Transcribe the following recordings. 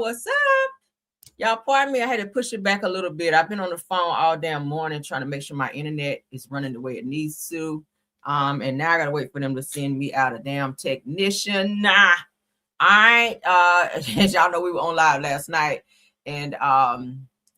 y'all. What's up? Y'all, pardon me. I had to push it back a little bit. I've been on the phone all damn morning trying to make sure my internet is running the way it needs to. And now I gotta wait for them to send me out a damn technician. Nah, as y'all know, we were on live last night, and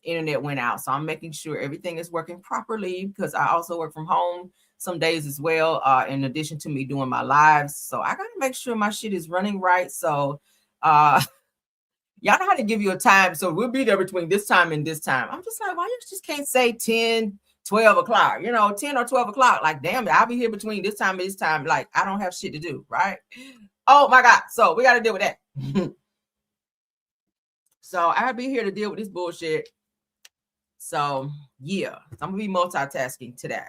internet went out. So I'm making sure everything is working properly because I also work from home some days as well, in addition to me doing my lives. So I gotta make sure my shit is running right. So y'all know how to give you a time. So we'll be there between this time and this time. I'm just like, why you just can't say 10, 12 o'clock, 10 or 12 o'clock. Like, damn it, I'll be here between this time and this time. Like, I don't have shit to do, right? Oh my God. So we got to deal with that. So I'll be here to deal with this bullshit. So yeah, I'm going to be multitasking today.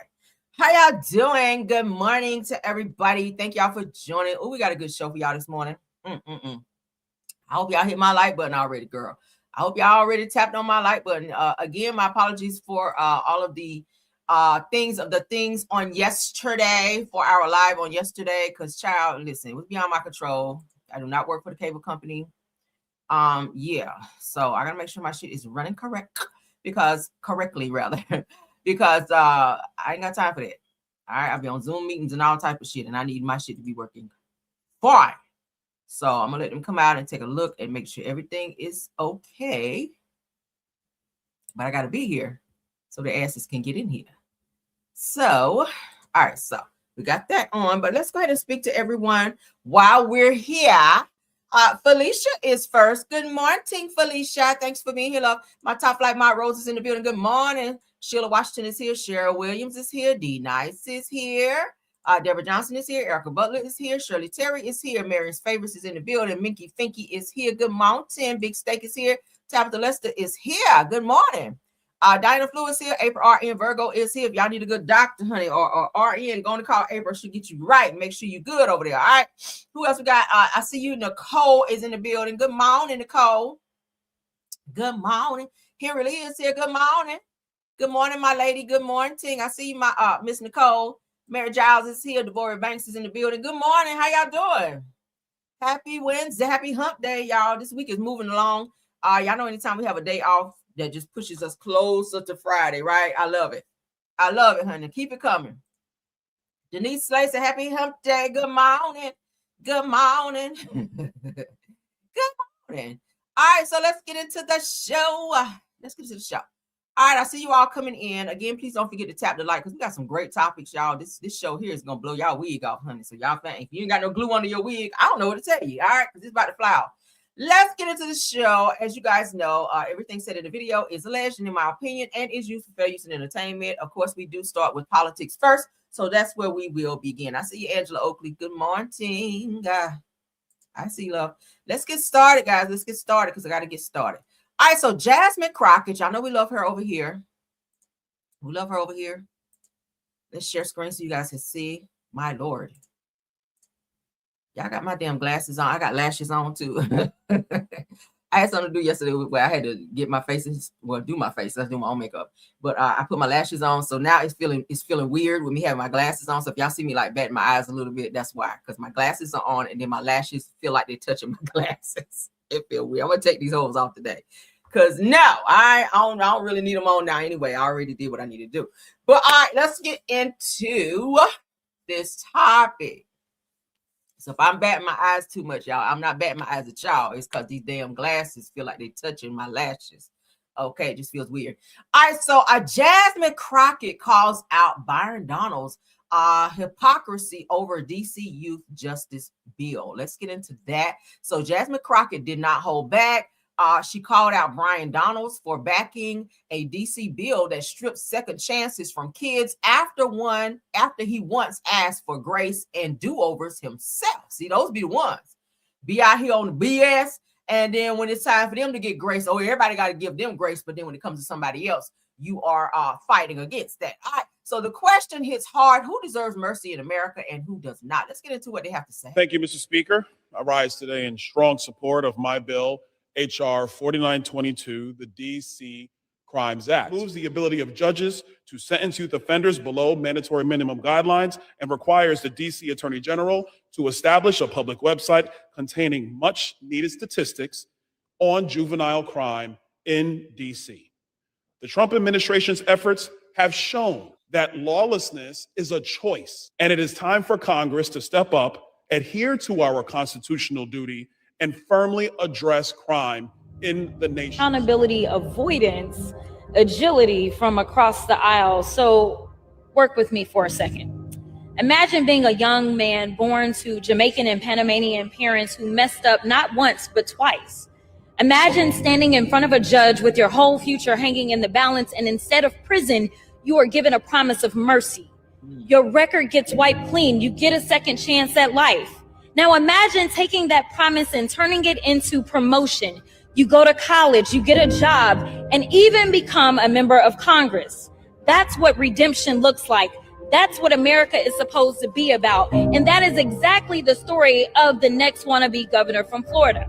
How y'all doing? Good morning to everybody. Thank y'all for joining. Oh, we got a good show for y'all this morning. I hope y'all hit my like button already, girl. I hope y'all already tapped on my like button. Again, my apologies for all of the things on yesterday, for our live on yesterday, because child, listen, it was beyond my control. I do not work for the cable company. Yeah, so I gotta make sure my shit is running correctly rather, because I ain't got time for that. All right, I'll be on Zoom meetings and all type of shit, and I need my shit to be working fine. So I'm gonna let them come out and take a look and make sure everything is okay. But I gotta be here so the asses can get in here. So, all right, so we got that on, but let's go ahead and speak to everyone while we're here. Felicia is first. Good morning, Felicia. Thanks for being here, love. My top flight, my Rose is in the building. Good morning. Sheila Washington is here. Cheryl Williams is here. D Nice is here. Deborah Johnson is here. Erica Butler is here. Shirley Terry is here. Marion's Favorites is in the building. Minky Finky is here. Good morning. Big Steak is here. Tabitha Lester is here. Good morning. Diana Flew is here. April RN Virgo is here. If y'all need a good doctor, honey, or RN, go to call April. She'll get you right. Make sure you're good over there. All right. Who else we got? I see you. Nicole is in the building. Good morning, Nicole. Good morning. Henry Lee is here. Good morning. Good morning, my lady. Good morning. I see you, my Miss Nicole. Mary Giles is here. Devorah Banks is in the building. Good morning. How y'all doing? Happy Wednesday. Happy hump day, y'all. This week is moving along. Y'all know anytime we have a day off, that just pushes us closer to Friday, right? I love it. I love it, honey. Keep it coming. Denise Slay said, happy hump day. Good morning. Good morning. Good morning. All right, so let's get into the show. All right, I see you all coming in. Again, please don't forget to tap the like, because we got some great topics, y'all. This show here is going to blow y'all wig off, honey. So y'all think, if you ain't got no glue under your wig, I don't know what to tell you, all right? Because it's about to fly off. Let's get into the show. As you guys know, everything said in the video is alleged, and in my opinion, and is used for fair use and entertainment. Of course, we do start with politics first, so that's where we will begin. I see you, Angela Oakley. Good morning. I see you, love. Let's get started, guys. Let's get started, because I got to get started. All right, so Jasmine Crockett, y'all know we love her over here. We love her over here. Let's share screen so you guys can see. My Lord. Y'all got my damn glasses on. I got lashes on too. I had something to do yesterday where I had to get my face, do my face. Let's do my own makeup. But I put my lashes on, so now it's feeling weird with me having my glasses on. So if y'all see me like batting my eyes a little bit, that's why. Because my glasses are on, and then my lashes feel like they're touching my glasses. It feels weird. I'm gonna take these holes off today. Because no, I don't really need them on now anyway. I already did what I need to do. But all right, let's get into this topic. So if I'm batting my eyes too much, y'all, I'm not batting my eyes at y'all. It's because these damn glasses feel like they're touching my lashes. Okay, it just feels weird. All right, so Jasmine Crockett calls out Byron Donalds' hypocrisy over DC Youth Justice Bill. Let's get into that. So Jasmine Crockett did not hold back. She called out Byron Donalds for backing a DC bill that strips second chances from kids after he once asked for grace and do-overs himself. See, those be the ones. Be out here on the BS, and then when it's time for them to get grace, everybody got to give them grace, but then when it comes to somebody else, you are fighting against that. All right, so the question hits hard. Who deserves mercy in America and who does not? Let's get into what they have to say. Thank you, Mr. Speaker. I rise today in strong support of my bill, H.R. 4922, the D.C. Crimes Act. It moves the ability of judges to sentence youth offenders below mandatory minimum guidelines and requires the D.C. Attorney General to establish a public website containing much needed statistics on juvenile crime in D.C. The Trump administration's efforts have shown that lawlessness is a choice, and it is time for Congress to step up, adhere to our constitutional duty, and firmly address crime in the nation. Accountability, avoidance, agility from across the aisle. So work with me for a second. Imagine being a young man born to Jamaican and Panamanian parents who messed up not once, but twice. Imagine standing in front of a judge with your whole future hanging in the balance, and instead of prison, you are given a promise of mercy. Your record gets wiped clean. You get a second chance at life. Now imagine taking that promise and turning it into promotion. You go to college, you get a job, and even become a member of Congress. That's what redemption looks like. That's what America is supposed to be about. And that is exactly the story of the next wannabe governor from Florida.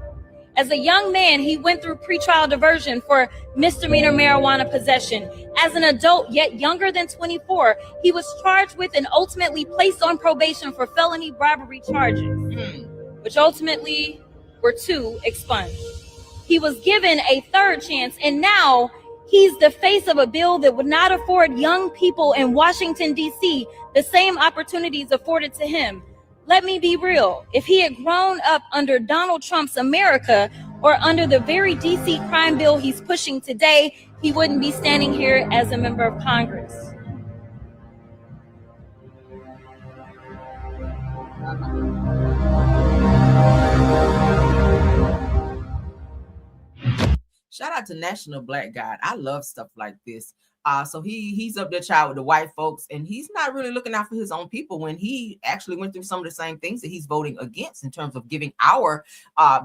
As a young man, he went through pretrial diversion for misdemeanor marijuana possession. As an adult, yet younger than 24, he was charged with and ultimately placed on probation for felony bribery charges, which ultimately were 2 expunged. He was given a 3rd chance, and now he's the face of a bill that would not afford young people in Washington, D.C. the same opportunities afforded to him. Let me be real. If he had grown up under Donald Trump's America or under the very D.C. crime bill he's pushing today, he wouldn't be standing here as a member of Congress. Shout out to National Black God. I love stuff like this. So he's up there, child, with the white folks, and he's not really looking out for his own people when he actually went through some of the same things that he's voting against in terms of giving our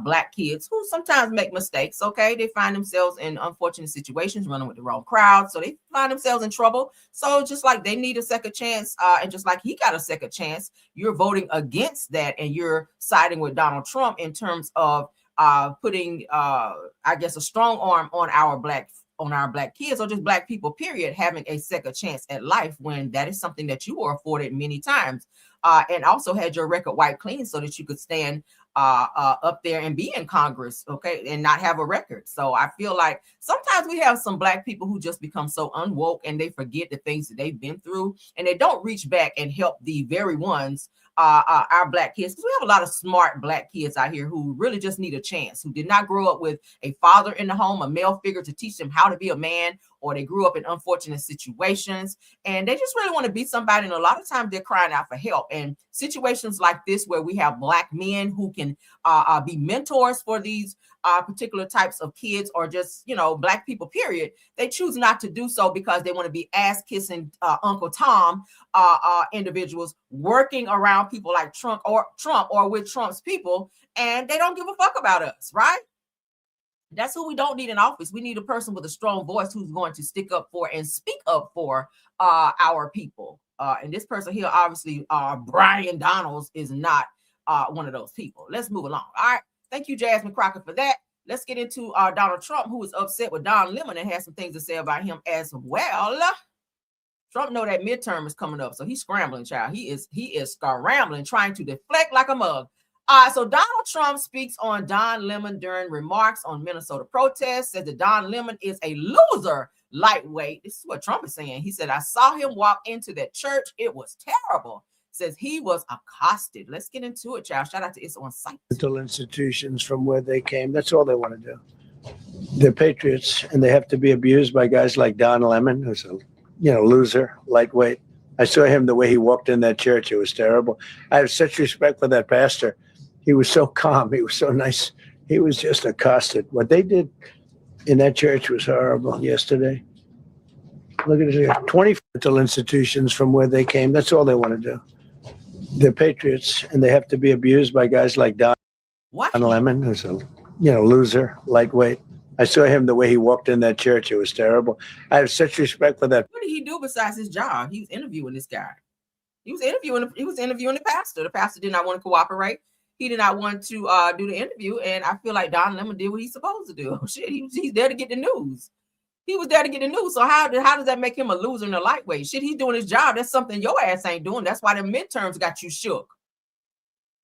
black kids, who sometimes make mistakes. Okay, they find themselves in unfortunate situations, running with the wrong crowd, so they find themselves in trouble. So just like they need a second chance, and just like he got a second chance, you're voting against that, and you're siding with Donald Trump in terms of putting, I guess, a strong arm on our black kids, or just black people, period, having a second chance at life, when that is something that you were afforded many times, and also had your record wiped clean so that you could stand up there and be in Congress, okay, and not have a record. So I feel like sometimes we have some black people who just become so unwoke, and they forget the things that they've been through, and they don't reach back and help the very ones, our black kids, because we have a lot of smart black kids out here who really just need a chance, who did not grow up with a father in the home, a male figure to teach them how to be a man, or they grew up in unfortunate situations, and they just really want to be somebody. And a lot of times they're crying out for help. And situations like this, where we have black men who can be mentors for these particular types of kids, or just, black people, period, they choose not to do so because they want to be ass kissing Uncle Tom individuals working around people like Trump or with Trump's people, and they don't give a fuck about us, right? That's who we don't need in office. We need a person with a strong voice who's going to stick up for and speak up for our people. And this person here, obviously, Brian Donalds, is not one of those people. Let's move along. All right. Thank you, Jasmine Crockett, for that. Let's get into Donald Trump, who is upset with Don Lemon and has some things to say about him as well. Trump know that midterm is coming up, so he's scrambling, child. He is scrambling, trying to deflect like a mug. So Donald Trump speaks on Don Lemon during remarks on Minnesota protests, says that Don Lemon is a loser lightweight. This is what Trump is saying. He said, I saw him walk into that church. It was terrible. Says he was accosted. Let's get into it, child. Shout out to It's On Site. Mental institutions from where they came. That's all they want to do. They're patriots, and they have to be abused by guys like Don Lemon, who's a loser, lightweight. I saw him the way he walked in that church. It was terrible. I have such respect for that pastor. He was so calm. He was so nice. He was just accosted. What they did in that church was horrible yesterday. Look at it here. 20 mental institutions from where they came. That's all they want to do. They're patriots, and they have to be abused by guys like Don Lemon, who's a loser, lightweight. I saw him the way he walked in that church. It was terrible. I have such respect for that. What did he do besides his job? He was interviewing this guy. He was interviewing the pastor. The pastor did not want to cooperate. He did not want to do the interview, and I feel like Don Lemon did what he's supposed to do. Shit, he's there to get the news. He was there to get the news. So how does that make him a loser and a lightweight? Shit, he's doing his job. That's something your ass ain't doing. That's why the midterms got you shook.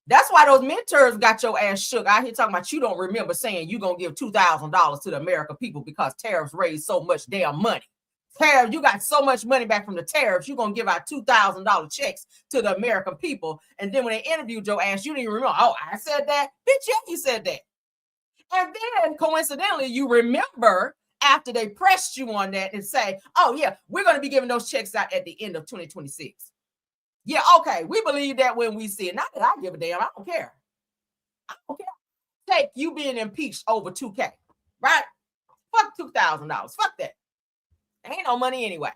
That's why those mentors got your ass shook out here talking about you don't remember saying you gonna give $2,000 to the American people because tariffs raised so much damn money. Tariffs, you got so much money back from the tariffs, you're gonna give out $2,000 checks to the American people. And then when they interviewed your ass, you didn't even remember, oh, I said that? Bitch, yeah, you said that. And then coincidentally, you remember after they pressed you on that and say, oh yeah, we're gonna be giving those checks out at the end of 2026. Yeah, okay, we believe that when we see it. Not that I give a damn, I don't care. I don't care. Take you being impeached over $2,000, right? Fuck $2,000. Fuck that. Ain't no money anyway.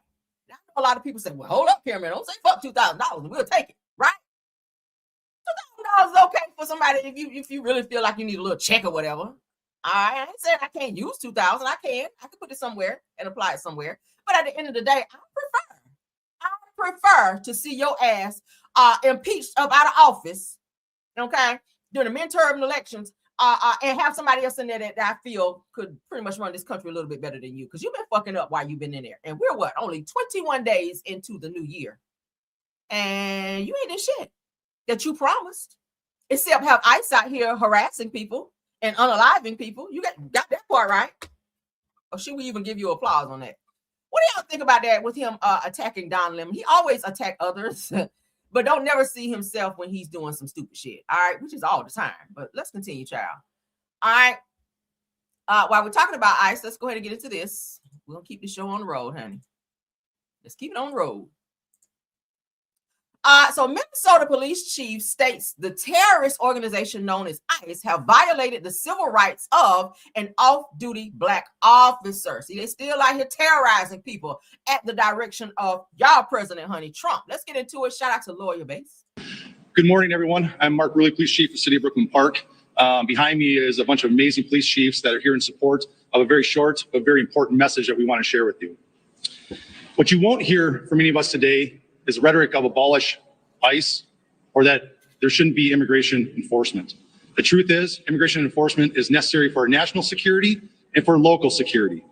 Now, a lot of people say, well, hold up, Cameron. Don't say fuck $2,000. We'll take it, right? $2,000 is okay for somebody if you really feel like you need a little check or whatever. All right, I ain't saying I can't use $2,000. I can put it somewhere and apply it somewhere. But at the end of the day, I prefer to see your ass impeached up out of office, okay, during the midterm elections, and have somebody else in there that I feel could pretty much run this country a little bit better than you, because you've been fucking up while you've been in there. And we're what, only 21 days into the new year, and you ain't did shit that you promised, except have ICE out here harassing people and unaliving people. You got that part right. Or should we even give you applause on that? What do y'all think about that with him attacking Don Lemon? He always attack others, but don't never see himself when he's doing some stupid shit. All right, which is all the time. But let's continue, child. All right. While we're talking about ICE, let's go ahead and get into this. We're gonna keep the show on the road, honey. Let's keep it on the road. So Minnesota police chief states the terrorist organization known as ICE have violated the civil rights of an off-duty black officer. See, they still out here terrorizing people at the direction of y'all president, honey, Trump. Let's get into it. Shout out to Lawyer Base. Good morning, everyone. I'm Mark Ruley, police chief of the city of Brooklyn Park. Behind me is a bunch of amazing police chiefs that are here in support of a very short but very important message that we want to share with you. What you won't hear from any of us today is rhetoric of abolish ICE or that there shouldn't be immigration enforcement. The truth is, immigration enforcement is necessary for our national security and for local security.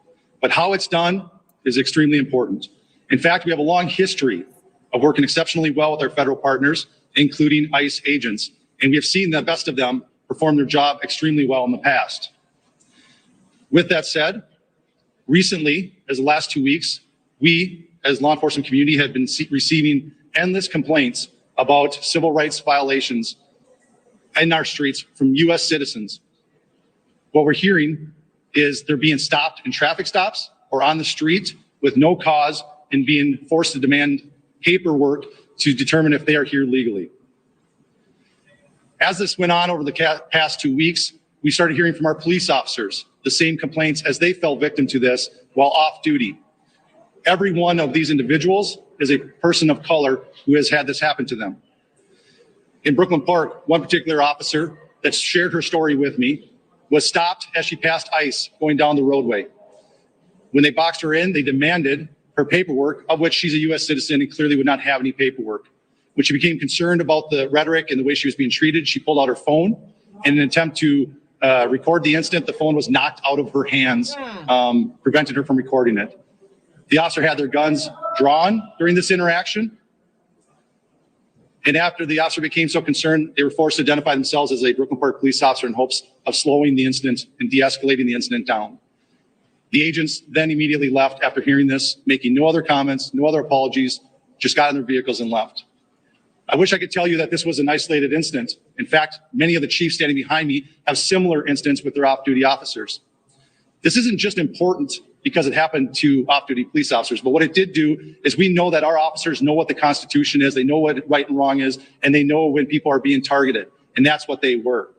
But how it's done is extremely important. In fact, we have a long history of working exceptionally well with our federal partners, including ICE agents, and we have seen the best of them perform their job extremely well in the past. With that said, recently, as the last 2 weeks, we, as law enforcement community, have been receiving endless complaints about civil rights violations in our streets from U.S. citizens. What we're hearing is they're being stopped in traffic stops or on the street with no cause and being forced to demand paperwork to determine if they are here legally. As this went on over the past 2 weeks, we started hearing from our police officers the same complaints as they fell victim to this while off duty. Every one of these individuals is a person of color who has had this happen to them. In Brooklyn Park, one particular officer that shared her story with me was stopped as she passed ICE going down the roadway. When they boxed her in, they demanded her paperwork, of which she's a U.S. citizen and clearly would not have any paperwork. When she became concerned about the rhetoric and the way she was being treated, she pulled out her phone. In an attempt to record the incident, the phone was knocked out of her hands, prevented her from recording it. The officer had their guns drawn during this interaction. And after the officer became so concerned, they were forced to identify themselves as a Brooklyn Park police officer in hopes of slowing the incident and de-escalating the incident down. The agents then immediately left after hearing this, making no other comments, no other apologies, just got in their vehicles and left. I wish I could tell you that this was an isolated incident. In fact, many of the chiefs standing behind me have similar incidents with their off-duty officers. This isn't just important because it happened to off-duty police officers, but what it did do is we know that our officers know what the Constitution is, they know what right and wrong is, and they know when people are being targeted, and that's what they were.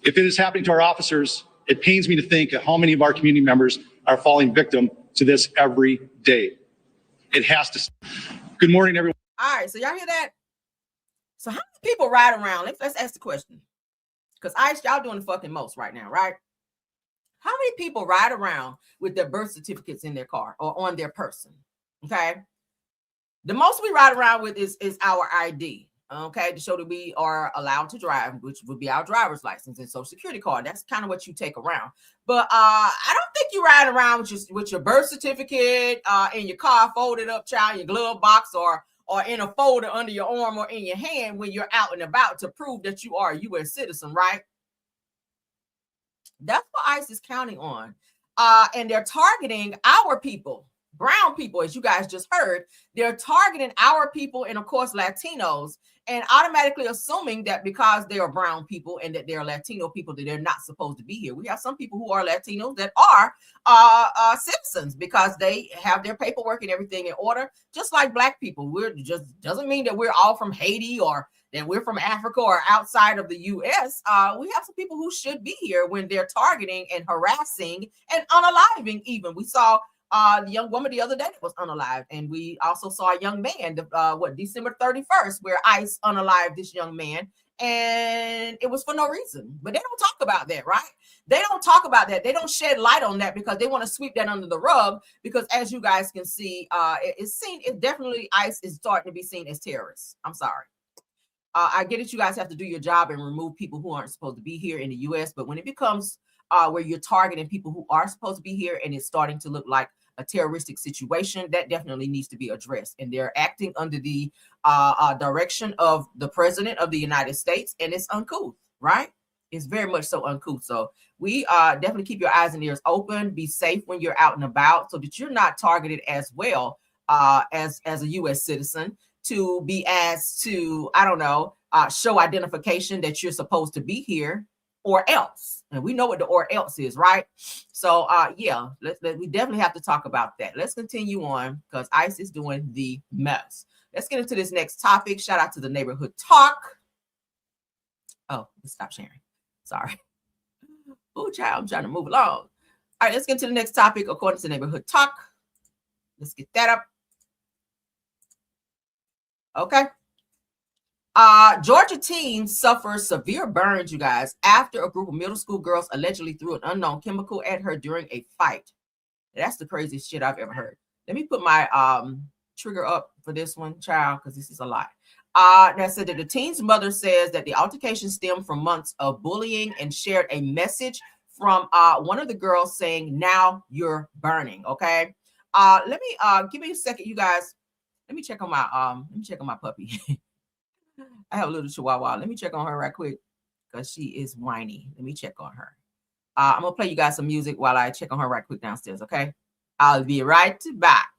If it is happening to our officers, it pains me to think of how many of our community members are falling victim to this every day. It has to. Good morning, everyone. All right, so y'all hear that? So how many people ride around? Let's ask the question. Because ICE, y'all doing the fucking most right now, right? How many people ride around with their birth certificates in their car or on their person? Okay. The most we ride around with is our ID. Okay, to show that we are allowed to drive, which would be our driver's license and social security card. That's kind of what you take around. But I don't think you ride around with your birth certificate in your car folded up, child, your glove box, or or in a folder under your arm or in your hand when you're out and about to prove that you are a U.S. citizen, right? That's what ICE is counting on. And they're targeting our people, brown people, as you guys just heard. They're targeting our people and, of course, Latinos, and automatically assuming that because they are brown people and that they're Latino people, that they're not supposed to be here. We have some people who are Latinos that are citizens because they have their paperwork and everything in order, just like black people. We're just doesn't mean that we're all from Haiti or that we're from Africa or outside of the U.S. We have some people who should be here when they're targeting and harassing and unaliving even. We saw the young woman the other day that was unalived, and we also saw a young man, December 31st, where ICE unalived this young man, and it was for no reason. But they don't talk about that, right? They don't talk about that. They don't shed light on that because they want to sweep that under the rug. Because as you guys can see, it's definitely ICE is starting to be seen as terrorists. I'm sorry. I get it. You guys have to do your job and remove people who aren't supposed to be here in the U.S. But when it becomes where you're targeting people who are supposed to be here and it's starting to look like a terroristic situation, that definitely needs to be addressed. And they're acting under the direction of the president of the United States. And it's uncouth, right? It's very much so uncouth. So we definitely keep your eyes and ears open. Be safe when you're out and about so that you're not targeted as well as a U.S. citizen to be asked to, I don't know, show identification that you're supposed to be here or else. And we know what the or else is, right? So, yeah, we definitely have to talk about that. Let's continue on because ICE is doing the mess. Let's get into this next topic. Shout out to the neighborhood talk. Oh, let's stop sharing. Sorry. Oh, child, I'm trying to move along. All right, let's get to the next topic according to neighborhood talk. Let's get that up. Okay. Georgia teen suffers severe burns, you guys, after a group of middle school girls allegedly threw an unknown chemical at her during a fight. That's the craziest shit I've ever heard. Let me put my trigger up for this one, child, because this is a lot. That said that the teen's mother says that the altercation stemmed from months of bullying and shared a message from one of the girls saying, "Now you're burning." Okay. Let me give me a second, you guys. Let me check on my puppy. I have a little chihuahua. Let me check on her right quick because she is whiny. Let me check on her. I'm gonna play you guys some music while I check on her right quick downstairs. Okay, I'll be right back.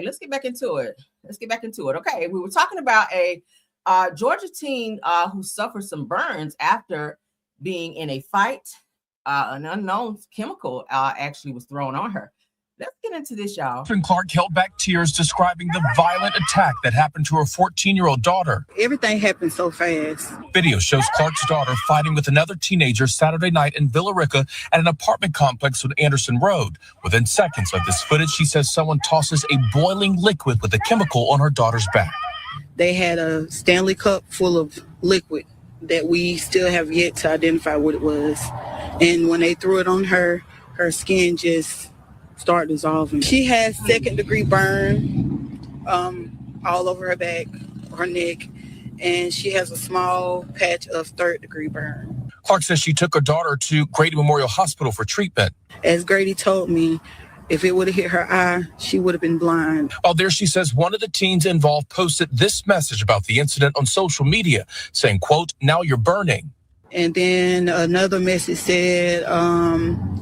Let's get back into it. Okay, we were talking about a Georgia teen who suffered some burns after being in a fight an unknown chemical actually was thrown on her. Let's get into this, y'all. Clark held back tears describing the violent attack that happened to her 14-year-old daughter. Everything happened so fast. Video shows Clark's daughter fighting with another teenager Saturday night in Villa Rica at an apartment complex on Anderson Road. Within seconds of this footage, she says someone tosses a boiling liquid with a chemical on her daughter's back. They had a Stanley cup full of liquid that we still have yet to identify what it was. And when they threw it on her, her skin just started dissolving. She has second-degree burn all over her back, her neck, and she has a small patch of third-degree burn. Clark says she took her daughter to Grady Memorial Hospital for treatment. As Grady told me, if it would have hit her eye, she would have been blind. While there, she says one of the teens involved posted this message about the incident on social media, saying, quote, "Now you're burning." And then another message said,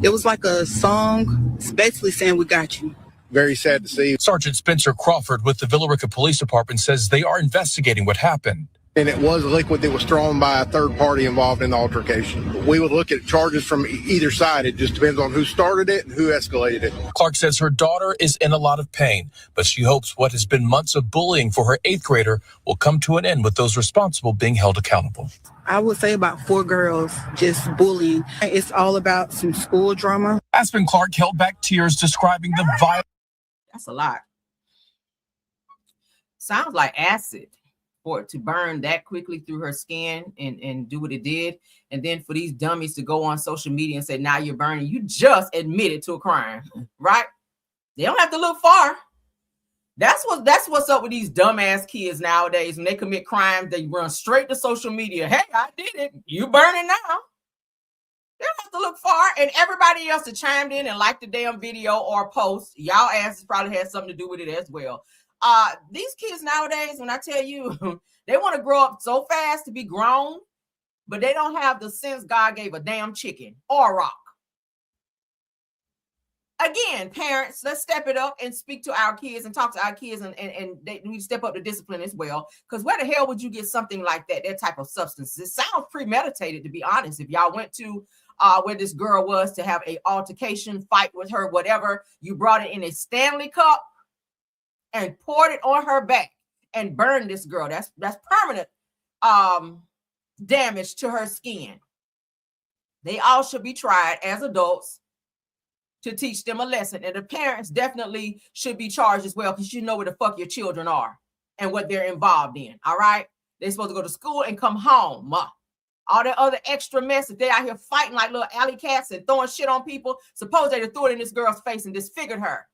it was like a song, basically saying, "We got you." Very sad to see. Sergeant Spencer Crawford with the Villa Rica Police Department says they are investigating what happened. And it was a liquid that was thrown by a third party involved in the altercation. We would look at charges from either side. It just depends on who started it and who escalated it. Clark says her daughter is in a lot of pain, but she hopes what has been months of bullying for her 8th grader will come to an end with those responsible being held accountable. I would say about 4 girls just bullying. It's all about some school drama. Aspen Clark held back tears describing the violence. That's a lot. Sounds like acid for it to burn that quickly through her skin and do what it did. And then for these dummies to go on social media and say, "Now you're burning." You just admitted to a crime, right? They don't have to look far. That's what's up with these dumbass kids nowadays. When they commit crimes, they run straight to social media. "Hey, I did it. You burning now." They don't have to look far. And everybody else that chimed in and liked the damn video or post, y'all asses probably had something to do with it as well. These kids nowadays, when I tell you, they want to grow up so fast to be grown, but they don't have the sense God gave a damn chicken or a rock. Again, parents, let's step it up and speak to our kids and talk to our kids, and they need to step up the discipline as well. Because where the hell would you get something like that type of substance? It sounds premeditated, to be honest. If y'all went to where this girl was to have a altercation, fight with her, whatever, you brought it in a Stanley cup and poured it on her back and burned this girl. That's permanent damage to her skin. They all should be tried as adults to teach them a lesson. And the parents definitely should be charged as well, because you know where the fuck your children are and what they're involved in. All right. They're supposed to go to school and come home. All that other extra mess, if they out here fighting like little alley cats and throwing shit on people, suppose they threw it in this girl's face and disfigured her.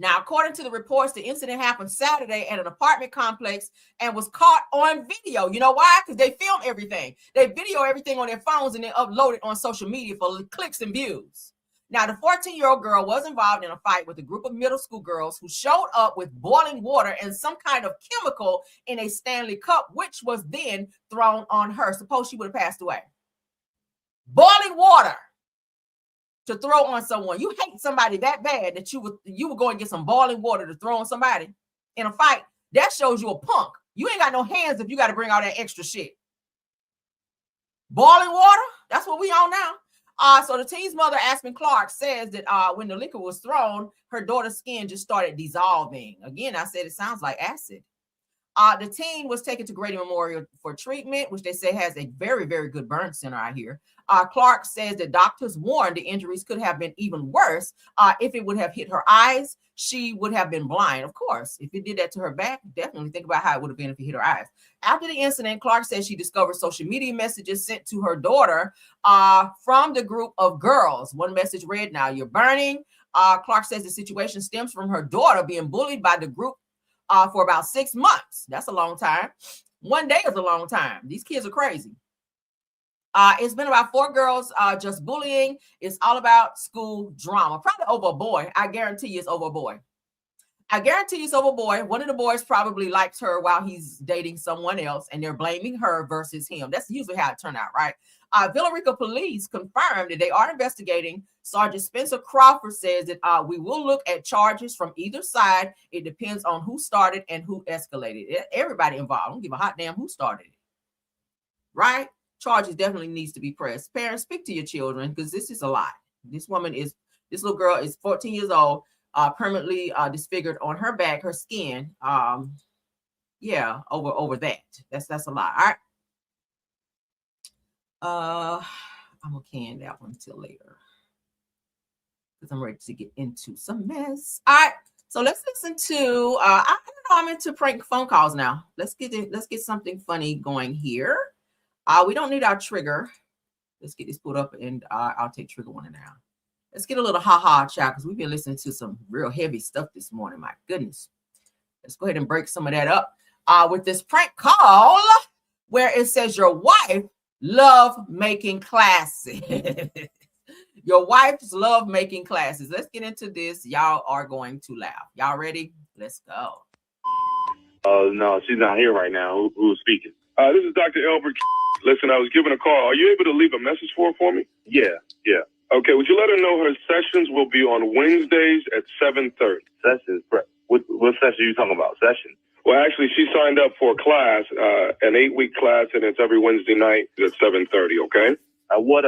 Now, according to the reports, the incident happened Saturday at an apartment complex and was caught on video. You know why? Because they film everything. They video everything on their phones and then upload it on social media for clicks and views. Now, the 14-year-old girl was involved in a fight with a group of middle school girls who showed up with boiling water and some kind of chemical in a Stanley cup, which was then thrown on her. Suppose she would have passed away. Boiling water to throw on someone. You hate somebody that bad that you would go and get some boiling water to throw on somebody in a fight. That shows you a punk. You ain't got no hands if you got to bring all that extra shit. Boiling water? That's what we on now. So the teen's mother, Aspen Clark, says that when the liquor was thrown, her daughter's skin just started dissolving. Again, I said it sounds like acid. The teen was taken to Grady Memorial for treatment, which they say has a very, very good burn center out here. Clark says that doctors warned the injuries could have been even worse. If it would have hit her eyes, she would have been blind. Of course, if it did that to her back, definitely think about how it would have been if it hit her eyes. After the incident, Clark says she discovered social media messages sent to her daughter from the group of girls. One message read, "Now you're burning." Clark says the situation stems from her daughter being bullied by the group for about 6 months. That's a long time. 1 day is a long time. These kids are crazy. It's been about 4 girls just bullying. It's all about school drama. Probably over a boy. I guarantee you it's over a boy. I guarantee you it's over a boy. One of the boys probably likes her while he's dating someone else, and they're blaming her versus him. That's usually how it turned out, right? Villa Rica police confirmed that they are investigating. Sergeant Spencer Crawford says that we will look at charges from either side. It depends on who started and who escalated it. Everybody involved. I don't give a hot damn who started it. Right? charges definitely needs to be pressed. Parents, speak to your children because this is a lot. This little girl is 14 years old, permanently disfigured on her back, her skin. Yeah, over that. That's a lot. All right. I'm gonna can that one till later because I'm ready to get into some mess. All right, so let's listen to. I don't know. I'm into prank phone calls now. Let's get something funny going here. We don't need our trigger. Let's get this put up, and I'll take trigger one now. Let's get a little ha-ha chat because we've been listening to some real heavy stuff this morning. My goodness. Let's go ahead and break some of that up with this prank call where it says your wife love making classes. Your wives love making classes. Let's get into this. Y'all are going to laugh. Y'all ready? Let's go. No, she's not here right now. Who's speaking? This is Dr. Elbert. Listen, I was given a call. Are you able to leave a message for me? Yeah. Okay, would you let her know her sessions will be on Wednesdays at 7:30? Sessions? What session are you talking about? Session? Well, actually, she signed up for a class, an 8-week class, and it's every Wednesday night at 7:30, okay? What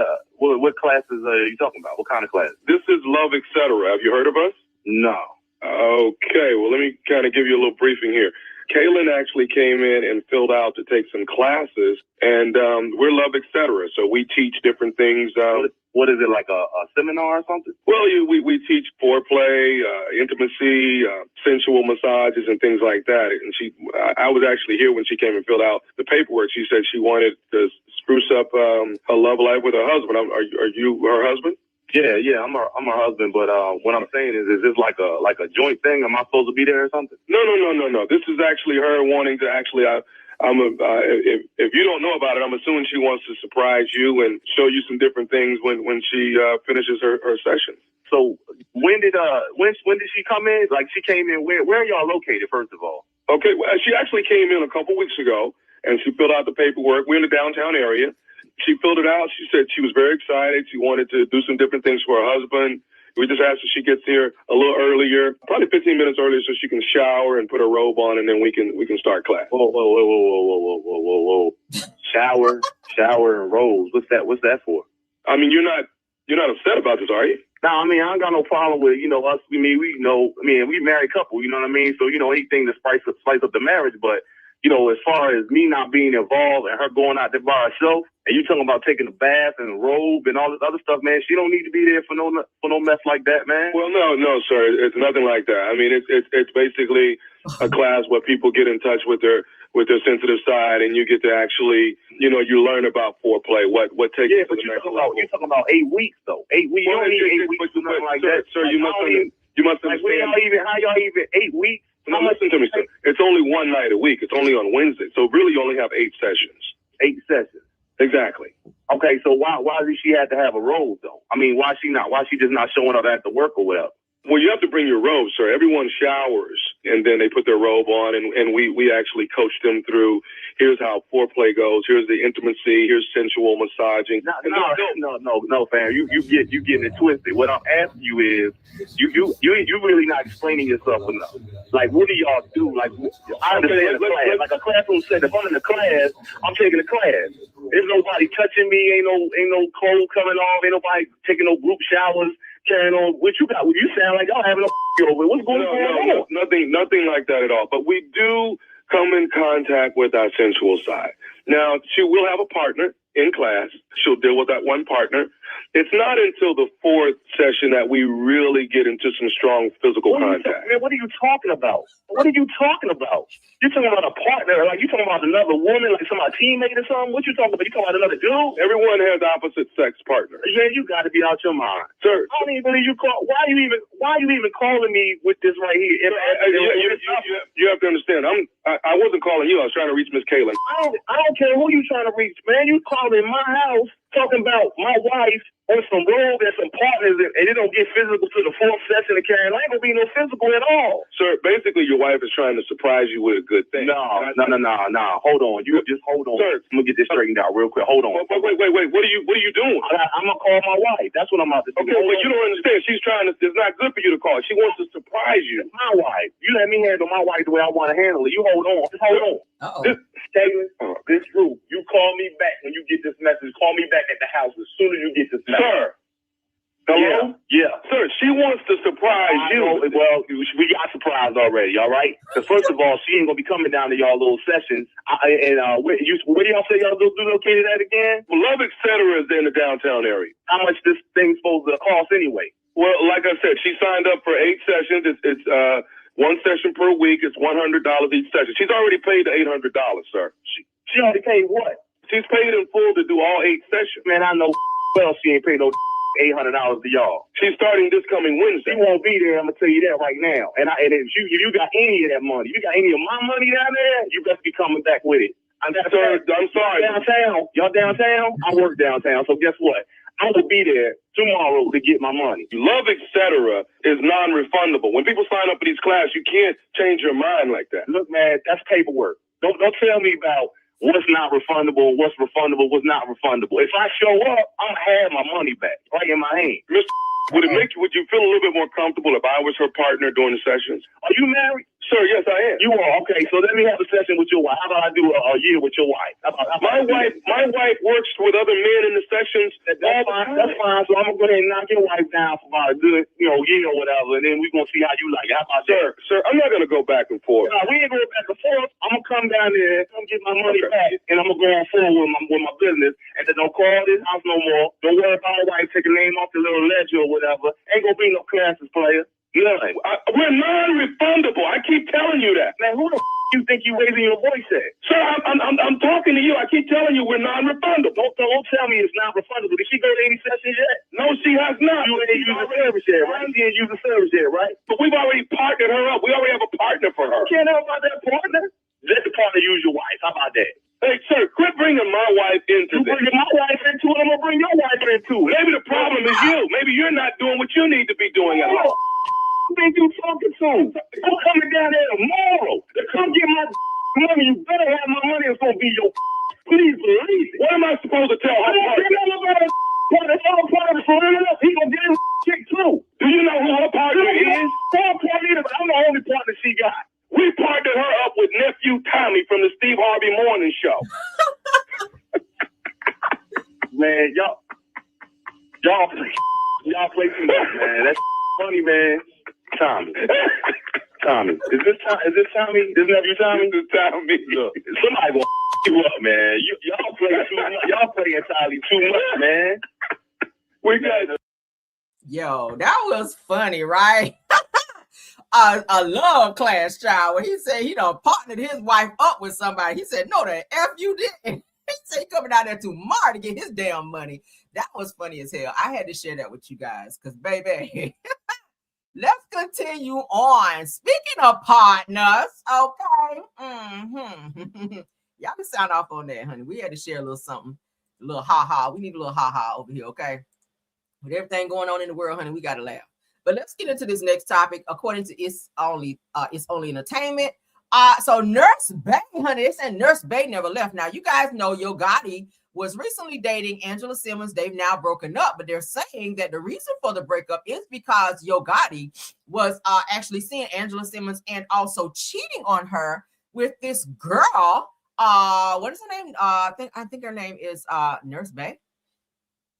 classes are you talking about? What kind of class? This is Love, Etc. Have you heard of us? No. Okay, well, let me kind of give you a little briefing here. Kaylin actually came in and filled out to take some classes, and we're Love, Etc. So we teach different things. What is it, like a seminar or something? Well, we teach foreplay, intimacy, sensual massages, and things like that. And I was actually here when she came and filled out the paperwork. She said she wanted to spruce up her love life with her husband. Are you her husband? Yeah, I'm her husband. But what I'm saying is this like a joint thing? Am I supposed to be there or something? No. This is actually her wanting to actually. If you don't know about it, I'm assuming she wants to surprise you and show you some different things when she finishes her session. So when did she come in? Like she came in where are y'all located, first of all? Okay, well, she actually came in a couple weeks ago and she filled out the paperwork. We're in the downtown area. She filled it out. She said she was very excited. She wanted to do some different things for her husband. We just asked if she gets here a little earlier, probably 15 minutes earlier, so she can shower and put her robe on, and then we can start class. Whoa. Shower and robes. What's that for? I mean, you're not upset about this, are you? No, I mean, I ain't got no problem with, us. We married couple, you know what I mean? So, anything to spice up the marriage, but as far as me not being involved and her going out there by herself, and you talking about taking a bath and a robe and all this other stuff, man, she don't need to be there for no mess like that, man. Well, no, sir, it's nothing like that. I mean, it's basically a class where people get in touch with their sensitive side, and you get to actually, you learn about foreplay, what takes. Yeah, but you're talking about 8 weeks though. 8 weeks. Well, you don't need 8 weeks or nothing like that. Sir, you must understand. How y'all even 8 weeks? No, listen to me, sir. It's only one night a week. It's only on Wednesday. So really you only have 8 sessions. 8 sessions. Exactly. Okay, so why does she have to have a robe though? I mean, why she just not showing up after work or whatever? Well, you have to bring your robe, sir. Everyone showers, and then they put their robe on, and we actually coach them through, here's how foreplay goes, here's the intimacy, here's sensual massaging. No, fam. You getting it twisted. What I'm asking you is, you really not explaining yourself enough. Like, what do y'all do? Like, I understand the class. Like a classroom said, if I'm in the class, I'm taking the class. There's nobody touching me, ain't no clothes coming off, ain't nobody taking no group showers. Carrying on what you got. You sound like y'all having a over. What's going on? No, nothing like that at all. But we do come in contact with our sensual side. Now, she will have a partner in class. She'll deal with that one partner. It's not until the 4th session that we really get into some strong physical contact. What are you talking about? You're talking about a partner, like you talking about another woman, like somebody's teammate or something? What you talking about? You talking about another dude? Everyone has opposite sex partners. Yeah, you got to be out your mind, sir. I don't even believe you call. Why you even calling me with this right here? You have to understand. I wasn't calling you. I was trying to reach Miss Kaylin. I don't care who you trying to reach, man. You calling my house talking about my wife on some robe and some partners, and it don't get physical to the 4th session of carrying. I ain't gonna be no physical at all. Sir, basically your wife is trying to surprise you with a good thing. No. Hold on. You just hold on. Sir, I'm gonna get this straightened out real quick. Hold on. Wait. What are you doing? I'm gonna call my wife. That's what I'm about to do. Okay, but you don't understand. She's trying to. It's not good for you to call. She wants to surprise you. It's my wife. You let me handle my wife the way I want to handle it. You hold on. Just hold on. Uh-oh. This group, you call me back when you get this message. Call me back at the house as soon as you get this message. Sir. Hello? Yeah. Sir, she wants to surprise you. Well, we got surprised already, all right? Because first of all, she ain't going to be coming down to y'all little sessions. Where do y'all say y'all located at again? Well, Love, etc. is in the downtown area. How much this thing's supposed to cost anyway? Well, like I said, she signed up for 8 sessions. It's one session per week. It's $100 each session. She's already paid the $800, sir. She already paid what? She's paid in full to do all 8 sessions. Man, I know well she ain't paid no $800 to y'all. She's starting this coming Wednesday. She won't be there. I'm gonna tell you that right now. And if you got any of that money, you got any of my money down there, you better be coming back with it. Sir, I'm sorry. Downtown. Y'all downtown? I work downtown. So guess what? I will be there tomorrow to get my money. Love, etc. is non-refundable. When people sign up for these classes, you can't change your mind like that. Look, man, that's paperwork. Don't tell me about what's not refundable, what's refundable, what's not refundable. If I show up, I'm gonna have my money back right in my hand. Mr. Would you feel a little bit more comfortable if I was her partner during the sessions? Are you married? Sir, yes, I am. You are? Okay, so let me have a session with your wife. How about I do a year with your wife? My wife works with other men in the sessions. That's fine. So I'm going to go ahead and knock your wife down for about a good, year or whatever, and then we're going to see how you like it. How about that? Sir, I'm not going to go back and forth. No, we ain't going back and forth. I'm going to come down there, come get my money back, and I'm going to go on forward with my business, and then don't call this house no more. Don't worry about my wife taking name off the little ledger or whatever. Ain't going to be no classes, player. None. We're non-refundable. I keep telling you that. Man, who the you think you raising your voice at? Sir, I'm talking to you. I keep telling you we're non-refundable. Don't tell me it's not refundable. Did she go to any sessions yet? No, she has not. You ain't use the service yet, right? You didn't use the service yet, right? But we've already partnered her up. We already have a partner for her. You can't help about that partner. Let the partner use your wife. How about that? Hey, sir, quit bringing my wife into this. You bringing my wife into it, I'm going to bring your wife into it. Maybe the problem is you. Maybe you're not doing what you need to be doing at home. Who think you talking to? I'm coming down there tomorrow to come get my money. You better have my money. It's going to be your please believe it. What am I supposed to tell her? He going to get his chick too. Do you know who her partner is? I'm the only partner she got. We partnered her up with nephew Tommy from the Steve Harvey Morning Show. Man, y'all play too much, man. That's funny, man. Tommy. Is this Tommy? This nephew Tommy? This is Tommy. Look, somebody gonna you up, man. Y'all play too much. Y'all play entirely too much, man. We got Yo, that was funny, right? A love class child where he said he done partnered his wife up with somebody. He said, no, the F you didn't. He said he coming out there tomorrow to get his damn money. That was funny as hell. I had to share that with you guys because, baby, let's continue on. Speaking of partners, okay. Y'all can sound off on that, honey. We had to share a little something, a little ha-ha. We need a little ha-ha over here, okay? With everything going on in the world, honey, we got to laugh. But let's get into this next topic. According to It's Only Entertainment. So Nurse Bay, honey, they said Nurse Bay never left. Now, you guys know Yo Gotti was recently dating Angela Simmons. They've now broken up, but they're saying that the reason for the breakup is because Yo Gotti was actually seeing Angela Simmons and also cheating on her with this girl. What is her name? I think her name is Nurse Bay.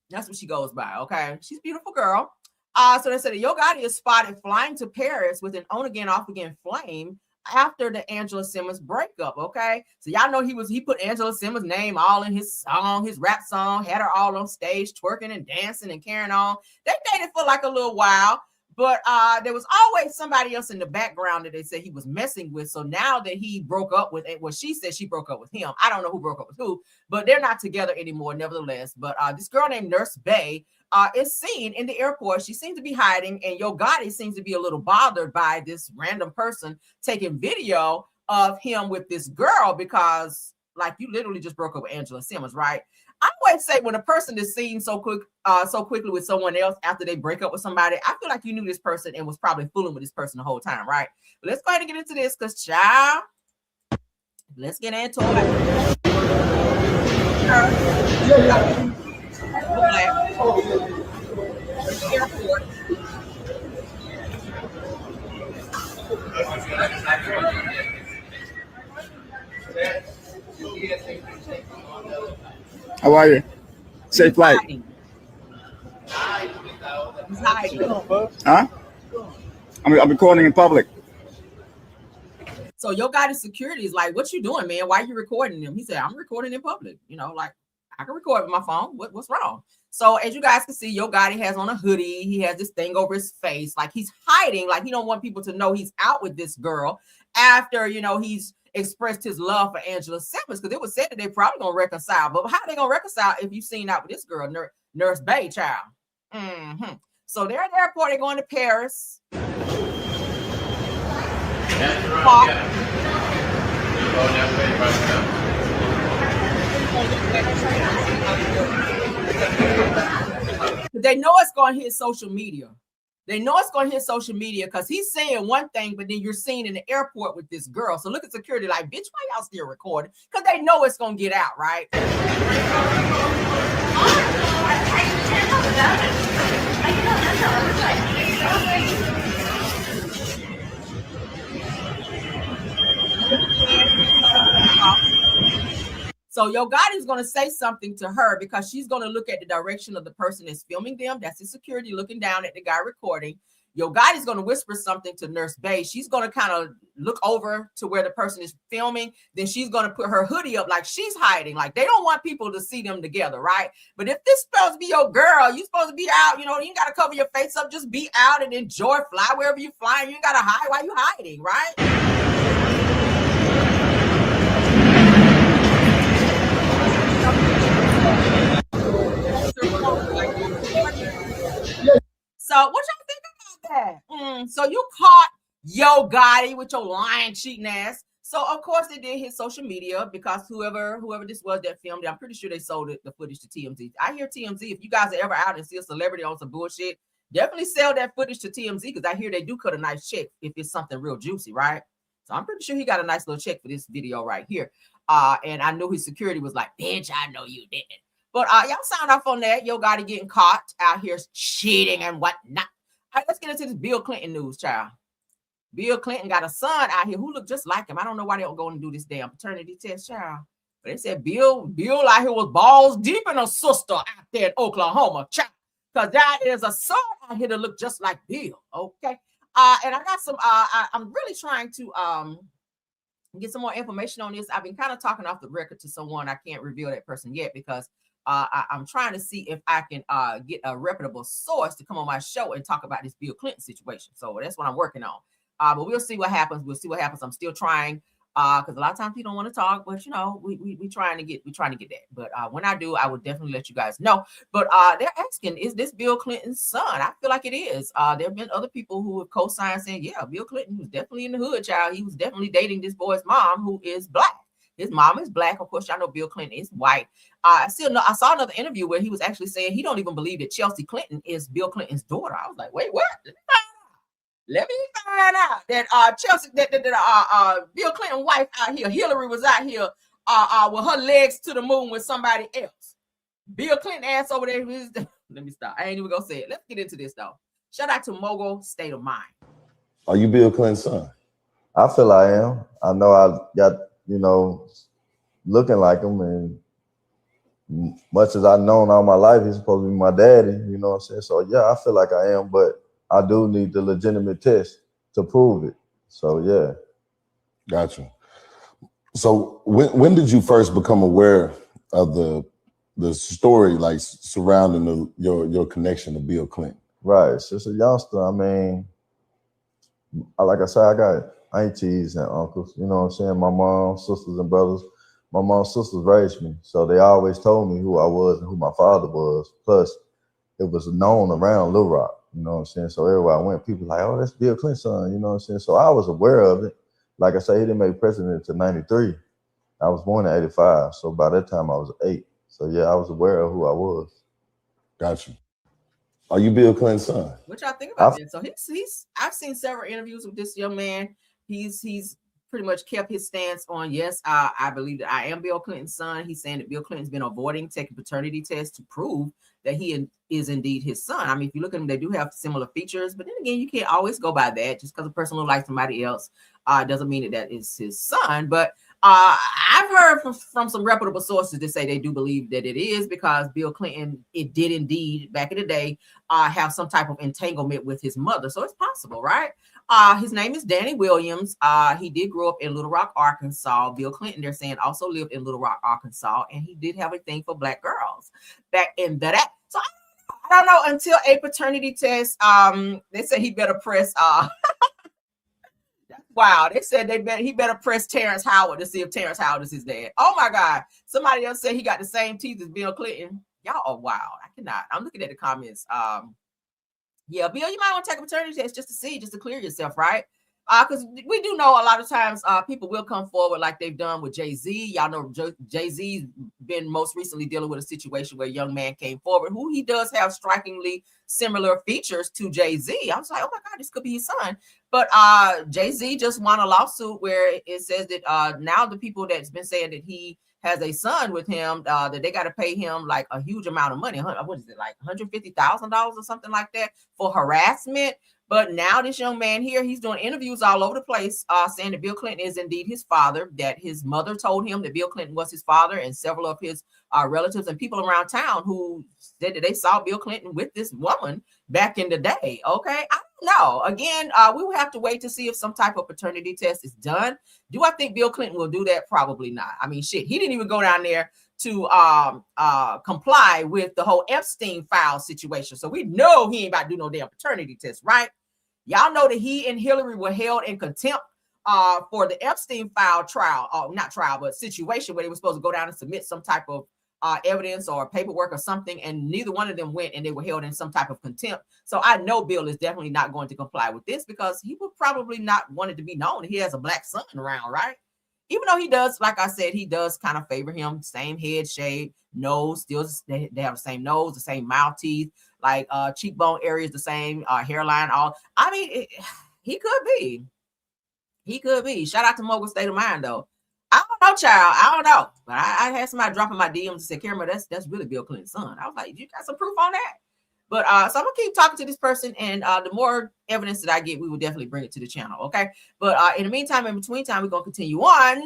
That's what she goes by, okay? She's a beautiful girl. So they said that Yo Gotti is spotted flying to Paris with an on-again, off-again flame after the Angela Simmons breakup, okay? So y'all know he put Angela Simmons' name all in his song, his rap song, had her all on stage twerking and dancing and carrying on. They dated for like a little while, but there was always somebody else in the background that they said he was messing with. So now that he broke up with, well, she said she broke up with him. I don't know who broke up with who, but they're not together anymore, nevertheless. But this girl named Nurse Bay is seen in the airport. She seems to be hiding, and Yo Gotti seems to be a little bothered by this random person taking video of him with this girl because, like, you literally just broke up with Angela Simmons, right? I always say when a person is seen so quickly with someone else after they break up with somebody, I feel like you knew this person and was probably fooling with this person the whole time, right? But let's go ahead and get into this because, child, let's get into it. Airport. How are you? Safe flight. He's hiding. Huh? I'm recording in public. So your guy, the security, is like, "What you doing, man? Why are you recording them?" He said, "I'm recording in public. You know, like I can record with my phone. What's wrong?" So as you guys can see, Yo Gotti has on a hoodie. He has this thing over his face, like he's hiding, like he don't want people to know he's out with this girl after, you know, he's expressed his love for Angela Simmons, because it was said that they probably gonna reconcile. But how are they gonna reconcile if you seen out with this girl, Nurse Bay child? So they're at the airport. They're going to Paris. They know it's going to hit social media. They know it's going to hit social media because he's saying one thing, but then you're seen in the airport with this girl. So look at security like, bitch, why y'all still recording? Because they know it's going to get out, right? So Yo Gotti's going to say something to her because she's going to look at the direction of the person that's filming them. That's the security looking down at the guy recording. Yo Gotti's going to whisper something to Nurse Bay. She's going to kind of look over to where the person is filming. Then she's going to put her hoodie up like she's hiding. Like they don't want people to see them together, right? But if this supposed to be your girl, you supposed to be out. You know, you ain't got to cover your face up. Just be out and enjoy. Fly wherever you fly. You ain't got to hide while you hiding, right? So what y'all think about that? So you caught Yo Gotti with your lying, cheating ass. So of course they did hit social media because whoever this was that filmed it, I'm pretty sure they sold the footage to TMZ. I hear TMZ, if you guys are ever out and see a celebrity on some bullshit, definitely sell that footage to TMZ because I hear they do cut a nice check if it's something real juicy, right? So I'm pretty sure he got a nice little check for this video right here. And I knew his security was like, bitch, I know you didn't. But y'all sound off on that. Yo Gotti getting caught out here cheating and whatnot. All right, let's get into this Bill Clinton news, child. Bill Clinton got a son out here who looked just like him. I don't know why they don't go and do this damn paternity test, child. But they said Bill out here was balls deep in a sister out there in Oklahoma, child. Because that is a son out here that look just like Bill, okay? And I got some, I'm really trying to get some more information on this. I've been kind of talking off the record to someone. I can't reveal that person yet because I'm trying to see if I can get a reputable source to come on my show and talk about this Bill Clinton situation. So that's what I'm working on. But we'll see what happens. We'll see what happens. I'm still trying because a lot of times people don't want to talk, but you know, we trying to get that. But when I do, I will definitely let you guys know. But they're asking, is this Bill Clinton's son? I feel like it is. There have been other people who have co-signed saying, yeah, Bill Clinton was definitely in the hood, child. He was definitely dating this boy's mom, who is black. His mom is black. Of course, y'all know Bill Clinton is white. I saw another interview where he was actually saying he don't even believe that Chelsea Clinton is Bill Clinton's daughter. I was like, wait, what? Let me find out that Chelsea, that Bill Clinton's wife out here, Hillary, was out here with her legs to the moon with somebody else. Bill Clinton ass over there. Let me stop. I ain't even gonna say it. Let's get into this though. Shout out to Mogul State of Mind. Are you Bill Clinton's son? I feel I am. I know I got, you know, looking like him, and much as I've known all my life, he's supposed to be my daddy, you know what I'm saying? So yeah, I feel like I am, but I do need the legitimate test to prove it. So yeah. Gotcha. So when did you first become aware of the story like surrounding your connection to Bill Clinton? Right, since a youngster, I mean, like I said, I got aunties and uncles, you know what I'm saying? My mom, sisters and brothers. My mom's sisters raised me, so they always told me who I was and who my father was. Plus, it was known around Little Rock, you know what I'm saying? So everywhere I went, people were like, oh, that's Bill Clinton's son, you know what I'm saying? So I was aware of it. Like I say, he didn't make president until 93. I was born in 85, so by that time I was 8. So yeah, I was aware of who I was. Gotcha. Are you Bill Clinton's son? What y'all think about that? So he's I've seen several interviews with this young man. He's pretty much kept his stance on, yes, I believe that I am Bill Clinton's son. He's saying that Bill Clinton's been avoiding taking paternity tests to prove that he is indeed his son. I mean, if you look at them, they do have similar features, but then again, you can't always go by that. Just because a person looks like somebody else doesn't mean that is his son. But I've heard from some reputable sources that say they do believe that it is because Bill Clinton, it did indeed back in the day have some type of entanglement with his mother. So it's possible, right? His name is Danny Williams. He did grow up in Little Rock, Arkansas. Bill Clinton, they're saying, also lived in Little Rock, Arkansas, and he did have a thing for black girls back in that. So I don't know until a paternity test. They said he better press. Wow, they said he better press Terrence Howard to see if Terrence Howard is his dad. Oh my God! Somebody else said he got the same teeth as Bill Clinton. Y'all are wild. I cannot. I'm looking at the comments. Yeah, Bill, you might want to take a paternity test just to clear yourself, right? Because we do know a lot of times people will come forward like they've done with Jay-Z. Y'all know Jay-Z's been most recently dealing with a situation where a young man came forward who he does have strikingly similar features to Jay-Z. I was like, oh my God, this could be his son. But Jay-Z just won a lawsuit where it says that now the people that's been saying that he has a son with him, that they got to pay him like a huge amount of money. What is it, like $150,000 or something like that for harassment? But now this young man here, he's doing interviews all over the place, saying that Bill Clinton is indeed his father, that his mother told him that Bill Clinton was his father, and several of his relatives and people around town who said that they saw Bill Clinton with this woman back in the day. Okay, I don't know. Again, we will have to wait to see if some type of paternity test is done. Do I think Bill Clinton will do that? Probably not. I mean, shit, he didn't even go down there to comply with the whole Epstein file situation. So we know he ain't about to do no damn paternity test, right? Y'all know that he and Hillary were held in contempt for the Epstein file trial, not trial, but situation where they were supposed to go down and submit some type of evidence or paperwork or something, and neither one of them went, and they were held in some type of contempt. So I know Bill is definitely not going to comply with this because he would probably not want it to be known he has a black son around, right? Even though he does, like I said, he does kind of favor him, same head shape, nose, still they have the same nose, the same mouth teeth, like cheekbone areas, the same hairline. All I mean, he could be. He could be. Shout out to Mogul State of Mind, though. I don't know, child. I don't know. But I had somebody dropping my DMs and said, Cameron, that's really Bill Clinton's son. I was like, you got some proof on that? But so I'm gonna keep talking to this person, and the more evidence that I get, we will definitely bring it to the channel. Okay. But in the meantime, in between time, we're gonna continue on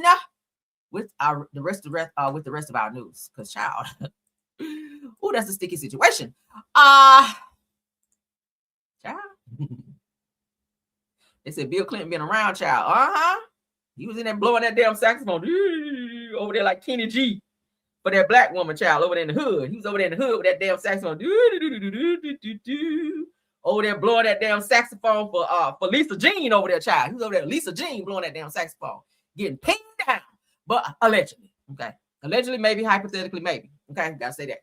with the rest of our news. Because child, oh, that's a sticky situation. Child. They said Bill Clinton been around, child. He was in there blowing that damn saxophone over there like Kenny G for that black woman, child, over there in the hood. He was over there in the hood with that damn saxophone. Over there blowing that damn saxophone for Lisa Jean over there, child. He was over there, Lisa Jean, blowing that damn saxophone, getting pinned down. But allegedly, okay. Allegedly, maybe, hypothetically, maybe. Okay, gotta say that.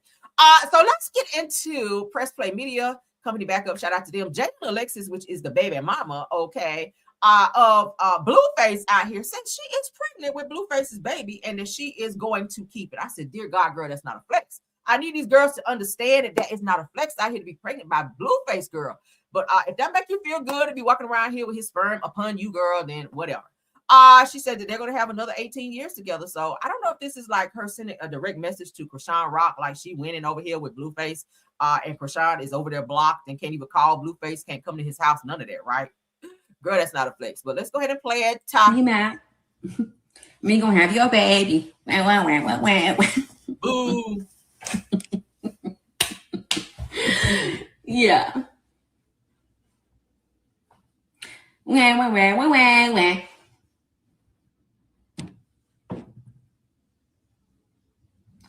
So let's get into Press Play Media. Company backup, shout out to them. Jaidyn Alexis, which is the baby mama, okay, of Blueface out here, said she is pregnant with Blueface's baby and that she is going to keep it. I said, dear God, girl, that's not a flex. I need these girls to understand that is not a flex out here to be pregnant by Blueface, girl. But if that makes you feel good to be walking around here with his sperm upon you, girl, then whatever. She said that they're going to have another 18 years together. So I don't know if this is like her sending a direct message to Chrisean Rock, like she winning over here with Blueface, and Chrisean is over there blocked and can't even call Blueface, can't come to his house, none of that, right? Girl, that's not a flex. But let's go ahead and play it. Hey, Matt. Me gonna have your baby. Ooh. Yeah.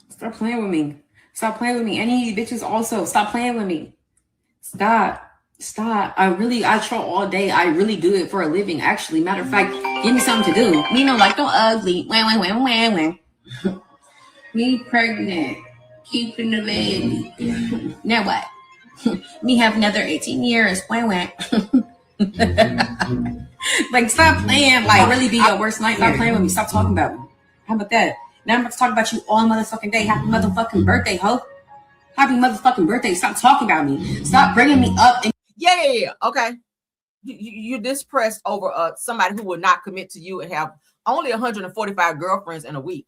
Stop playing with me. Stop playing with me. Any of these bitches also. Stop playing with me. Stop. I troll all day. I really do it for a living. Actually, matter of fact, give me something to do. Me no like no ugly. Me pregnant. Keeping the baby. Now what? Me have another 18 years. Like, stop playing. Like, really be your worst nightmare. Stop playing with me. Stop talking about me. How about that? Now I'm about to talk about you all motherfucking day. Happy motherfucking birthday, ho. Happy motherfucking birthday. Stop talking about me. Stop bringing me up. Yeah. Okay. You're depressed over somebody who will not commit to you and have only 145 girlfriends in a week.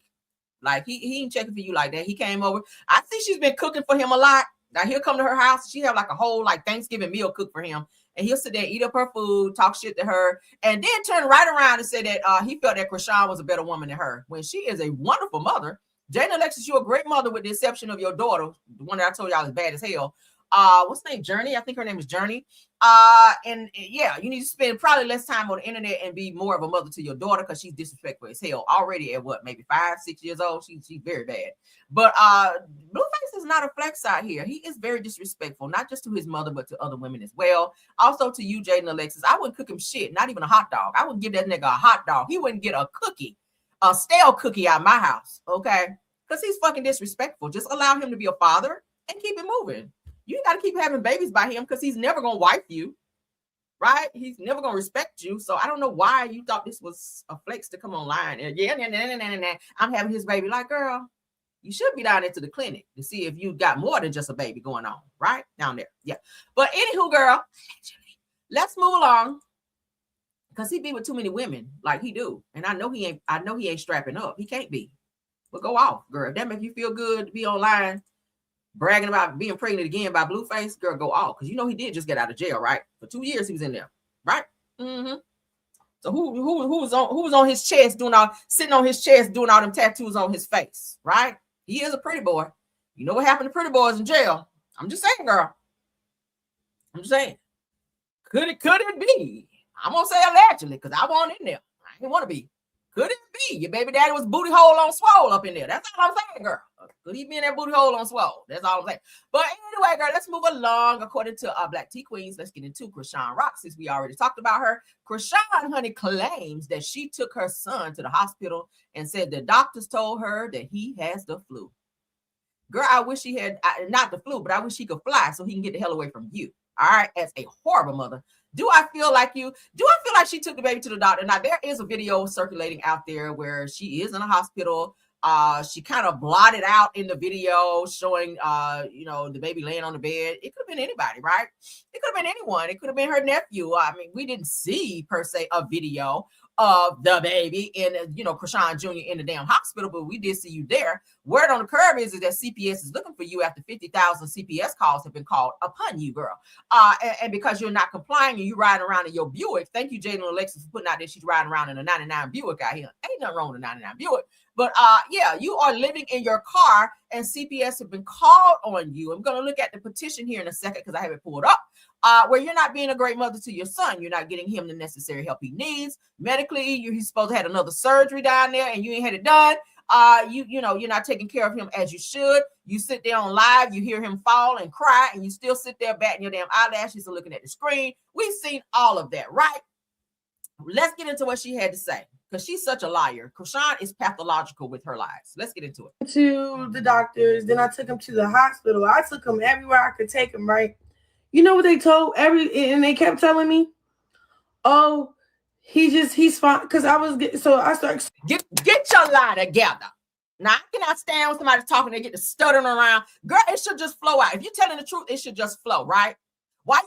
Like, he ain't checking for you like that. He came over. I see she's been cooking for him a lot. Now he'll come to her house. She have like a whole like Thanksgiving meal cooked for him. and he'll sit there and eat up her food, talk shit to her, and then turn right around and say that he felt that Chrisean was a better woman than her, when she is a wonderful mother. Jaidyn, Alexis, you're a great mother with the exception of your daughter, the one that I told y'all is bad as hell. What's her name? Journey. I think her name is Journey. And yeah, you need to spend probably less time on the internet and be more of a mother to your daughter, because she's disrespectful as hell already at what, maybe 5-6 years old. She's very bad. But Blueface is not a flex out here. He is very disrespectful, not just to his mother, but to other women as well. Also to you, Jaidyn, Alexis. I wouldn't cook him shit, not even a hot dog. I wouldn't give that nigga a hot dog. He wouldn't get a cookie, a stale cookie out of my house, okay? Because he's fucking disrespectful. Just allow him to be a father and keep it moving. You got to keep having babies by him, because he's never going to wife you, right? He's never going to respect you. So I don't know why you thought this was a flex to come online. And I'm having his baby. Like, girl, you should be down there to the clinic to see if you got more than just a baby going on, right? Down there. Yeah. But anywho, girl, let's move along, because he be with too many women like he do. And I know he ain't strapping up. He can't be. But go off, girl. If that make you feel good to be online bragging about being pregnant again by Blueface, girl, go off. Because you know he did just get out of jail, right? For 2 years he was in there, right? Mm-hmm. So who was on his chest sitting on his chest doing all them tattoos on his face, right? He is a pretty boy. You know what happened to pretty boys in jail? I'm just saying, girl. I'm just saying. Could it be? I'm gonna say allegedly, because I wasn't in there. I didn't want to be. Could it be your baby daddy was booty hole on swole up in there? That's all I'm saying, girl. Could he be in that booty hole on swole? That's all I'm saying. But anyway, girl, let's move along. According to Black Tea Queens, let's get into Chrisean Rock, since we already talked about her. Chrisean, honey, claims that she took her son to the hospital and said the doctors told her that he has the flu. Girl, I wish he had, not the flu, but I wish he could fly so he can get the hell away from you. All right, as a horrible mother. Do I feel like you? Do I feel like she took the baby to the doctor? Now, there is a video circulating out there where she is in a hospital. She kind of blotted out in the video showing, the baby laying on the bed. It could have been anybody, right? It could have been anyone. It could have been her nephew. I mean, we didn't see, per se, a video of the baby in, Chrisean Jr. in the damn hospital, but we did see you there. Word on the curb is that CPS is looking for you after 50,000 CPS calls have been called upon you, girl. And because you're not complying and you riding around in your Buick. Thank you, Jaidyn, Alexis, for putting out there she's riding around in a 99 Buick out here. Ain't nothing wrong with a 99 Buick. But yeah, you are living in your car and CPS have been called on you. I'm going to look at the petition here in a second because I have it pulled up. Where you're not being a great mother to your son. You're not getting him the necessary help he needs. Medically, he's supposed to have another surgery down there and you ain't had it done. You're not taking care of him as you should. You sit there on live, you hear him fall and cry, and you still sit there batting your damn eyelashes and looking at the screen. We've seen all of that, right? Let's get into what she had to say, because she's such a liar. Chrisean is pathological with her lies. Let's get into it. To the doctors, then I took him to the hospital. I took him everywhere I could take him, right? You know what they told and they kept telling me, oh, he's fine. Because I started. Get your lie together. Now, I cannot stand when somebody's talking, they get to stuttering around. Girl, it should just flow out. If you're telling the truth, it should just flow, right? Why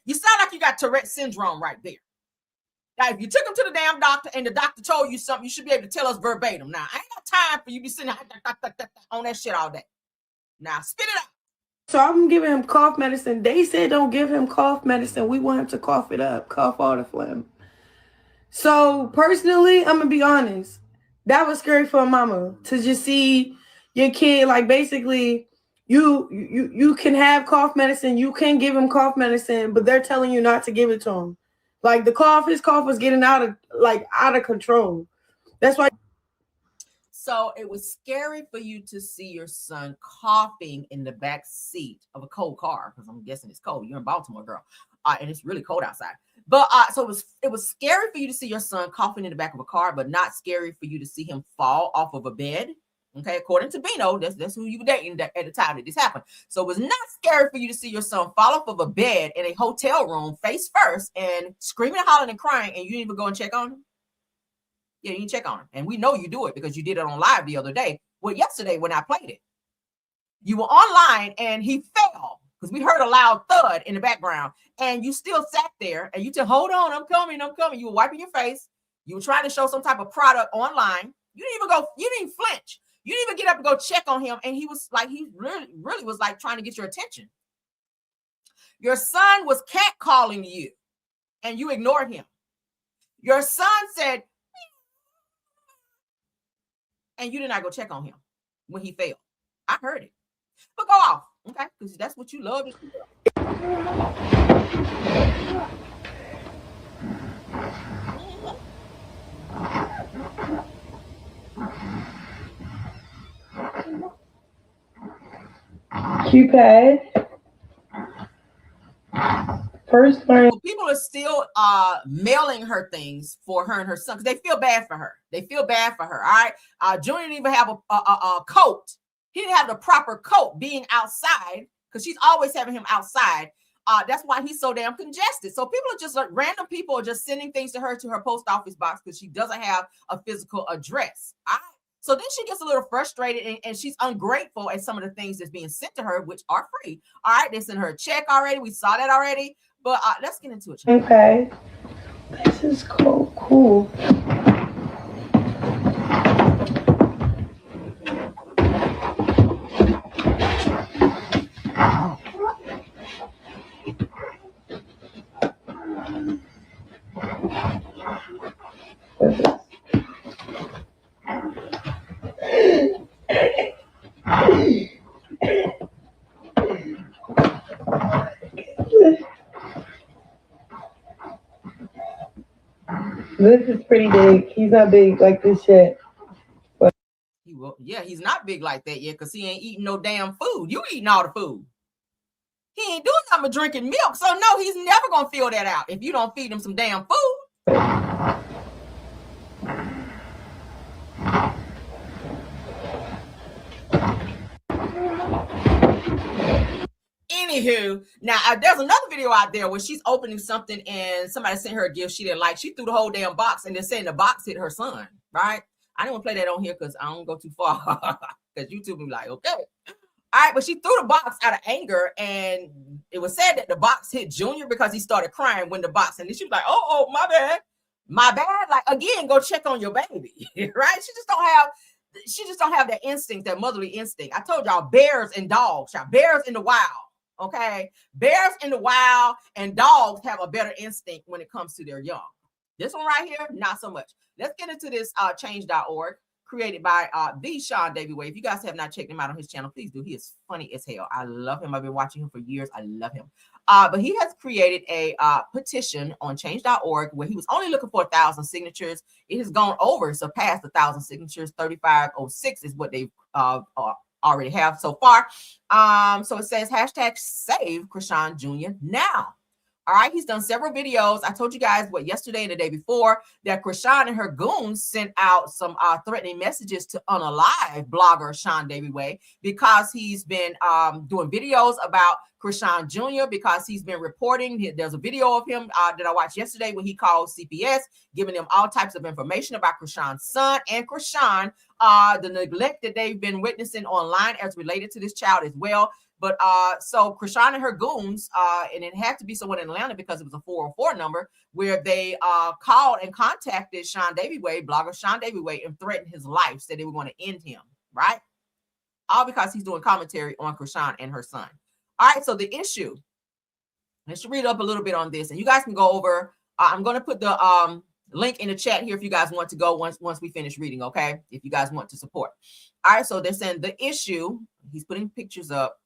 you sound like you got Tourette syndrome right there. Now, if you took him to the damn doctor and the doctor told you something, you should be able to tell us verbatim. Now, I ain't got time for you to be sitting on that shit all day. Now, spit it out. So I'm giving him cough medicine. They said don't give him cough medicine. We want him to cough it up, cough all the phlegm. So personally, I'm going to be honest. That was scary for a mama to just see your kid, like basically you can have cough medicine. You can give him cough medicine, but they're telling you not to give it to him. Like his cough was getting out of control. That's why. So it was scary for you to see your son coughing in the back seat of a cold car, because I'm guessing it's cold. You're in Baltimore, girl, and it's really cold outside. But so it was scary for you to see your son coughing in the back of a car, but not scary for you to see him fall off of a bed. Okay, according to Bino, that's who you were dating at the time that this happened. So it was not scary for you to see your son fall off of a bed in a hotel room face first and screaming, hollering, and crying, and you didn't even go and check on him. Yeah, you can check on him. And we know you do it because you did it on live the other day. Well, yesterday when I played it, you were online and he fell because we heard a loud thud in the background and you still sat there and you said, hold on, I'm coming. You were wiping your face. You were trying to show some type of product online. You didn't even flinch. You didn't even get up and go check on him. And he was like, he really was like trying to get your attention. Your son was catcalling you and you ignored him. Your son said, and you did not go check on him when he failed. I heard it. But go off, okay? Because that's what you love. Cupid. First time. People are still mailing her things for her and her son because they feel bad for her. They feel bad for her. All right. Junior didn't even have a coat. He didn't have the proper coat being outside because she's always having him outside. That's why he's so damn congested. So people are just like random people are just sending things to her post office box because she doesn't have a physical address. All right. So then she gets a little frustrated and she's ungrateful at some of the things that's being sent to her, which are free. All right. They sent her a check already. We saw that already. But let's get into it. Okay. This is cool. This is pretty big. He's not big like this yet. But he will. Yeah, he's not big like that yet because he ain't eating no damn food. You eating all the food. He ain't doing nothing but drinking milk. So no, he's never gonna feel that out if you don't feed him some damn food. Anywho, now there's another video out there where she's opening something and somebody sent her a gift she didn't like. She threw the whole damn box and then saying the box hit her son, right? I didn't want to play that on here because I don't go too far because YouTube be like, okay. All right, but she threw the box out of anger and it was said that the box hit Junior because he started crying when the box, and then she was like, oh, my bad. My bad. Like, again, go check on your baby, right? She just don't have that instinct, that motherly instinct. I told y'all, bears and dogs, bears in the wild. Okay, bears in the wild and dogs have a better instinct when it comes to their young. This one right here, not so much. Let's get into this change.org created by the Sean Davy Way. If you guys have not checked him out on his channel, please do. He is funny as hell. I love him. I've been watching him for years. I love him. But he has created a petition on change.org where he was only looking for 1,000 signatures. It has gone over, surpassed 1,000 signatures. 3,506 is what they've already have so far. So it says hashtag save Chrisean Jr. now. All right, he's done several videos. I told you guys yesterday and the day before that Chrisean and her goons sent out some threatening messages to unalive blogger Sean Davy Way because he's been doing videos about Chrisean Jr. because he's been reporting. There's a video of him that I watched yesterday when he called CPS, giving them all types of information about Chrisean's son and Chrisean, the neglect that they've been witnessing online as related to this child as well. But so Chrisean and her goons, and it had to be someone in Atlanta because it was a 404 number where they called and contacted Sean Davy Way, blogger Sean Davy Way, and threatened his life, said they were going to end him, right? All because he's doing commentary on Chrisean and her son. All right, so the issue, let's read up a little bit on this, and you guys can go over. I'm going to put the link in the chat here if you guys want to go once we finish reading, okay? If you guys want to support. All right, so they're saying the issue, he's putting pictures up.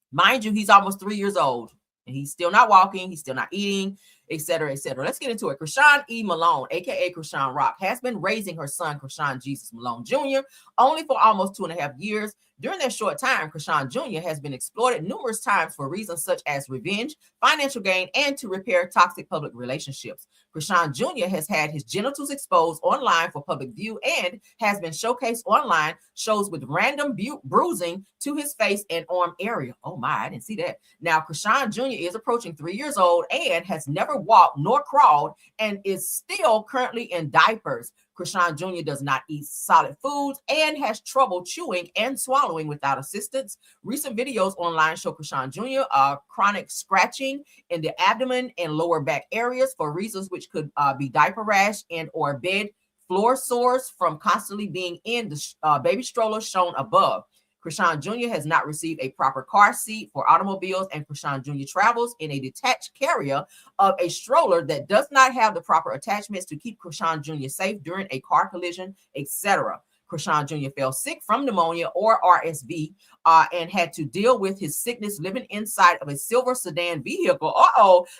Mind you, he's almost 3 years old and he's still not walking. He's still not eating, etc., etc. Let's get into it. Chrisean E. Malone, a.k.a. Chrisean Rock, has been raising her son, Chrisean Jesus Malone Jr., only for almost 2.5 years. During that short time, Chrisean Jr. has been exploited numerous times for reasons such as revenge, financial gain, and to repair toxic public relationships. Chrisean Jr. has had his genitals exposed online for public view and has been showcased online shows with random bruising to his face and arm area. Oh my, I didn't see that. Now, Chrisean Jr. is approaching 3 years old and has never walked nor crawled and is still currently in diapers. Chrisean Jr. does not eat solid foods and has trouble chewing and swallowing without assistance. Recent videos online show Chrisean Jr. Chronic scratching in the abdomen and lower back areas for reasons which could be diaper rash and or bed floor sores from constantly being in the baby stroller shown above. Chrisean Jr. has not received a proper car seat for automobiles, and Chrisean Jr. travels in a detached carrier of a stroller that does not have the proper attachments to keep Chrisean Jr. safe during a car collision, etc. Chrisean Jr. fell sick from pneumonia or RSV and had to deal with his sickness living inside of a silver sedan vehicle,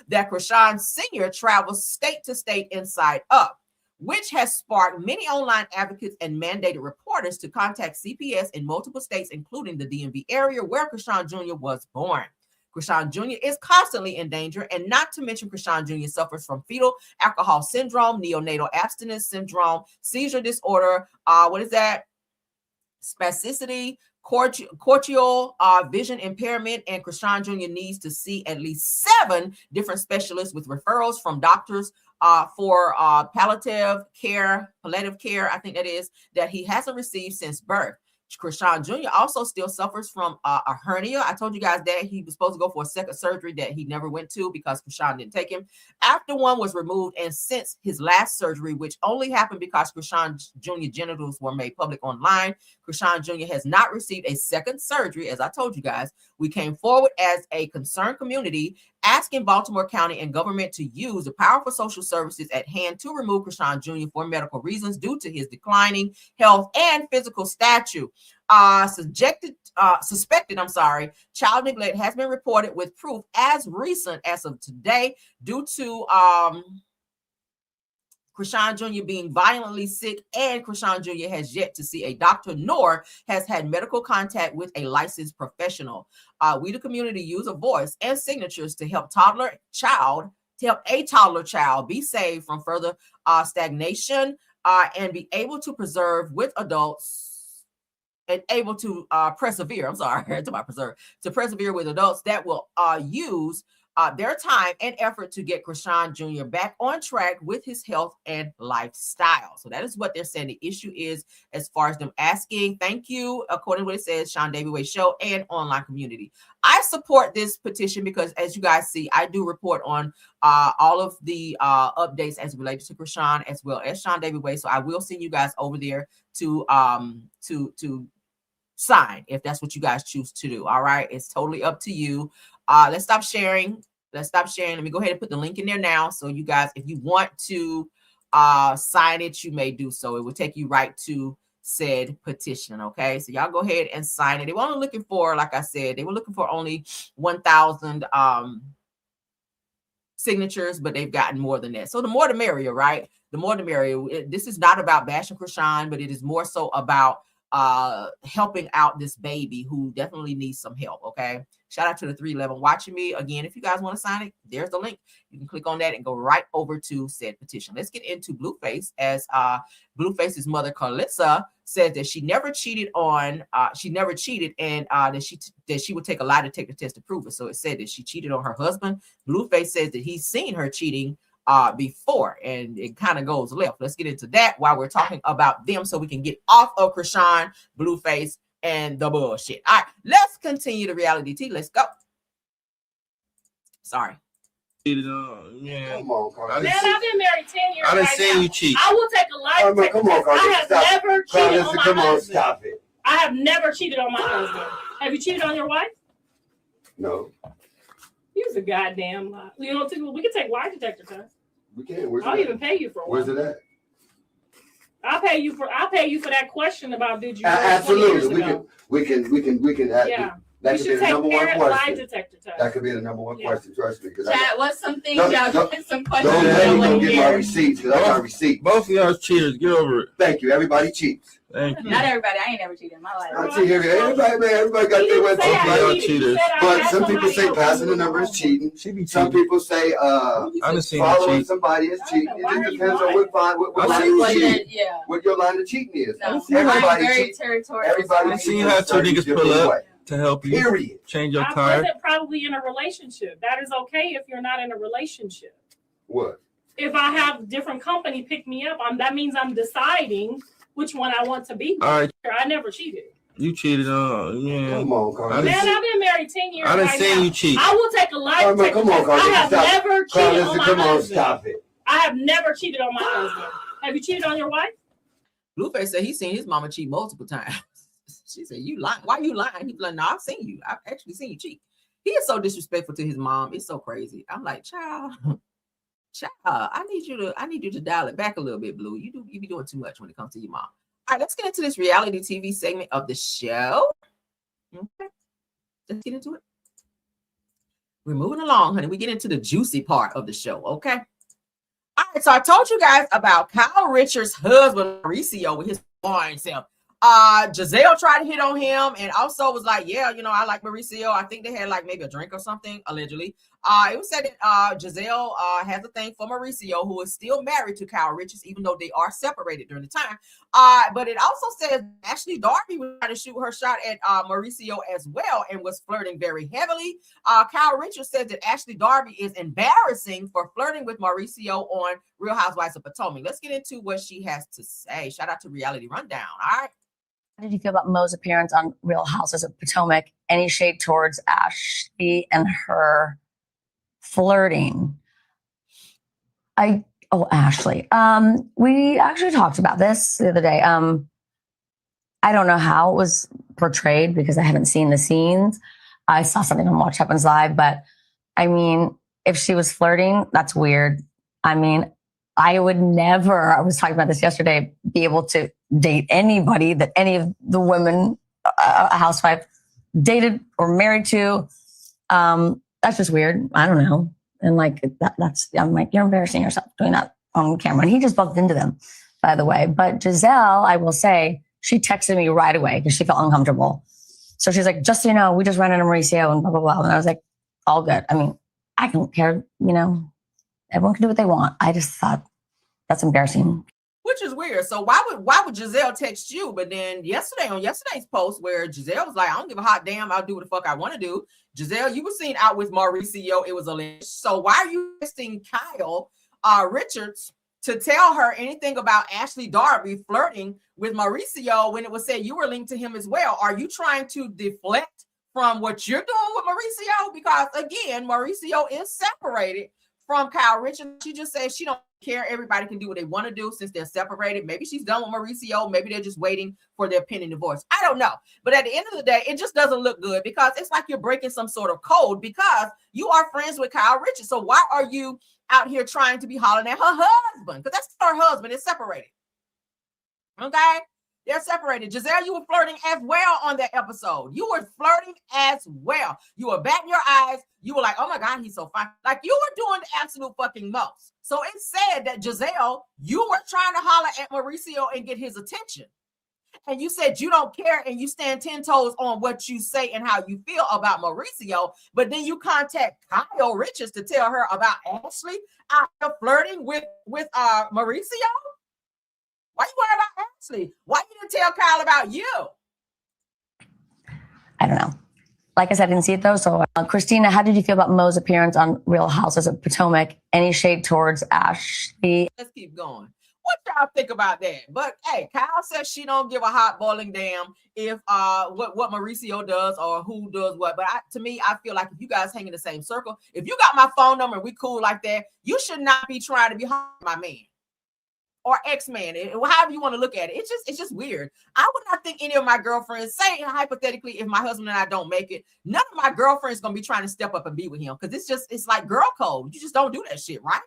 that Chrisean Sr. travels state to state inside of, which has sparked many online advocates and mandated reporters to contact CPS in multiple states, including the DMV area where Chrisean Jr. was born. Chrisean Jr. is constantly in danger, and not to mention Chrisean Jr. suffers from fetal alcohol syndrome, neonatal abstinence syndrome, seizure disorder, spasticity, cortical vision impairment, and Chrisean Jr. needs to see at least 7 different specialists with referrals from doctors for palliative care, I think that he hasn't received since birth. Chrisean Jr. also still suffers from a hernia. I told you guys that he was supposed to go for a second surgery that he never went to because Chrisean didn't take him. After one was removed, and since his last surgery, which only happened because Chrisean Jr. genitals were made public online, Chrisean Jr. has not received a second surgery. As I told you guys, we came forward as a concerned community asking Baltimore County and government to use the powerful social services at hand to remove Chrisean Jr. for medical reasons due to his declining health and physical stature. Suspected child neglect has been reported with proof as recent as of today due to Chrisean Jr. being violently sick, and Chrisean Jr. has yet to see a doctor nor has had medical contact with a licensed professional. We, the community, use a voice and signatures to help a toddler child be saved from further stagnation and be able to preserve with adults and able to persevere. To persevere with adults that will use their time and effort to get Chrisean Jr. back on track with his health and lifestyle. So that is what they're saying the issue is as far as them asking. Thank you, according to what it says, Sean David Way Show and online community. I support this petition because, as you guys see, I do report on all of the updates as related to Chrisean as well as Sean David Way. So I will send you guys over there to sign if that's what you guys choose to do. All right, it's totally up to you. Let's stop sharing. Let me go ahead and put the link in there now. So you guys, if you want to sign it, you may do so. It will take you right to said petition. Okay, so y'all go ahead and sign it. They were only looking for, like I said, they were looking for only 1,000 signatures, but they've gotten more than that. So the more the merrier, right? The more the merrier. This is not about bashing Chrisean, but it is more so about helping out this baby who definitely needs some help. Okay, shout out to the 311 watching me. Again, if you guys want to sign it, there's the link. You can click on that and go right over to said petition. Let's get into Blueface, as Blueface's mother Carlissa said that she never cheated and that she would take a lie detector test to prove it. So it said that she cheated on her husband. Blueface says that he's seen her cheating before, and it kind of goes left. Let's get into that while we're talking about them so we can get off of Chrisean, Blueface, and the bullshit. All right, let's continue the reality tea. Let's go. Sorry. Man, Come on, Cardi. I've been married 10 years. I done right seen now. you cheat. I will take a lie detector come on, test. Cardi. I have Stop. never cheated on my Come on, husband. stop it. I have never cheated on my husband. Have you cheated on your wife? No. You's a goddamn lie. You know, we can take lie detector tests. We can. Where's I'll it even at? pay you for one. Where's it at? I'll pay you for that question about did you Absolutely. 20 years ago. We can Yeah. That You could be should the take number one parent lie question. detector test. That could be the number one question, trust me. Chat, what's some things Don't- y'all don't- get some questions? Don't let me no go one get my cares. receipts, because I got receipts. Both of y'all cheaters. Get over it. Thank you. Everybody cheats. Thank you. Not everybody. I ain't never cheated in my life. I cheat everybody, man. Everybody got their way. Both of y'all cheaters. But some people say passing the number is cheating. Some people say I done seen her following cheat. somebody is cheating. It just depends on what I line seen of her cheating. Yeah. What your line of cheating is. No, Everybody I'm very cheats. territorial. Everybody I seen cheats how in two a niggas different pull up way. to help you. Period. Change your I tire. wasn't probably in a relationship. That is okay if you're not in a relationship. What? If I have different company pick me up, that means I'm deciding which one I want to be with. All right. I never cheated. You cheated on. Yeah. Come on, Cardi. Man, I've been married 10 years. I done right seen now. you cheat. I will take a lie detector Come on, test. Cardi. I have Stop. never cheated Cardi, on my come on, husband. stop it. I have never cheated on my husband. Have you cheated on your wife? Blueface said he's seen his mama cheat multiple times. She said, "You lying? Why you lying?" He's like, "No, I've seen you. I've actually seen you cheat." He is so disrespectful to his mom. It's so crazy. I'm like, child, I need you to dial it back a little bit, Blue. You be doing too much when it comes to your mom. All right, let's get into this reality TV segment of the show. Okay, let's get into it. We're moving along, honey. We get into the juicy part of the show. Okay. All right, so I told you guys about Kyle Richards' husband, Mauricio, with his boring self. Giselle tried to hit on him and also was like, yeah, I like Mauricio. I think they had like maybe a drink or something, allegedly. It was said that Giselle has a thing for Mauricio, who is still married to Kyle Richards, even though they are separated during the time. But it also says Ashley Darby was trying to shoot her shot at Mauricio as well and was flirting very heavily. Kyle Richards said that Ashley Darby is embarrassing for flirting with Mauricio on Real Housewives of Potomac. Let's get into what she has to say. Shout out to Reality Rundown. All right. How did you feel about Mo's appearance on Real Housewives of Potomac? Any shade towards Ashley and her flirting? Ashley. We actually talked about this the other day. I don't know how it was portrayed because I haven't seen the scenes. I saw something on Watch Happens Live, but I mean, if she was flirting, that's weird. I mean, I would never, I was talking about this yesterday, be able to date anybody that any of the women, a housewife, dated or married to. That's just weird. I don't know. And like, I'm like, you're embarrassing yourself doing that on camera. And he just bumped into them, by the way. But Giselle, I will say, she texted me right away because she felt uncomfortable. So she's like, just so you know, we just ran into Mauricio and blah, blah, blah. And I was like, all good. I mean, I don't care, everyone can do what they want. I just thought that's embarrassing. Which is weird. So why would Giselle text you? But then on yesterday's post where Giselle was like, I don't give a hot damn, I'll do what the fuck I want to do. Giselle, you were seen out with Mauricio. It was alleged. So why are you texting Kyle Richards to tell her anything about Ashley Darby flirting with Mauricio when it was said you were linked to him as well? Are you trying to deflect from what you're doing with Mauricio? Because again, Mauricio is separated from Kyle Richards. She just says she don't care. Everybody can do what they want to do since they're separated. Maybe she's done with Mauricio. Maybe they're just waiting for their pending divorce. I don't know. But at the end of the day, it just doesn't look good because it's like you're breaking some sort of code because you are friends with Kyle Richards. So why are you out here trying to be hollering at her husband? Because that's her husband. It's separated. Okay? They're separated. Giselle, you were flirting as well on that episode. You were flirting as well. You were batting your eyes. You were like, oh my God, he's so fine. Like you were doing the absolute fucking most. So it said that Giselle, you were trying to holler at Mauricio and get his attention. And you said you don't care and you stand 10 toes on what you say and how you feel about Mauricio. But then you contact Kyle Richards to tell her about Ashley after flirting with Mauricio. Why you worried about Ashley? Why you didn't tell Kyle about you? I don't know. Like I said, I didn't see it though. So Christina, how did you feel about Mo's appearance on Real Housewives of Potomac? Any shade towards Ashley? Let's keep going. What y'all think about that? But hey, Kyle says she don't give a hot boiling damn if what Mauricio does or who does what. But to me, I feel like if you guys hang in the same circle, if you got my phone number and we cool like that, you should not be trying to be my man. Or ex-man, however you want to look at it. It's just weird. I would not think any of my girlfriends, say hypothetically, if my husband and I don't make it, none of my girlfriends gonna be trying to step up and be with him because it's like girl code. You just don't do that shit, right?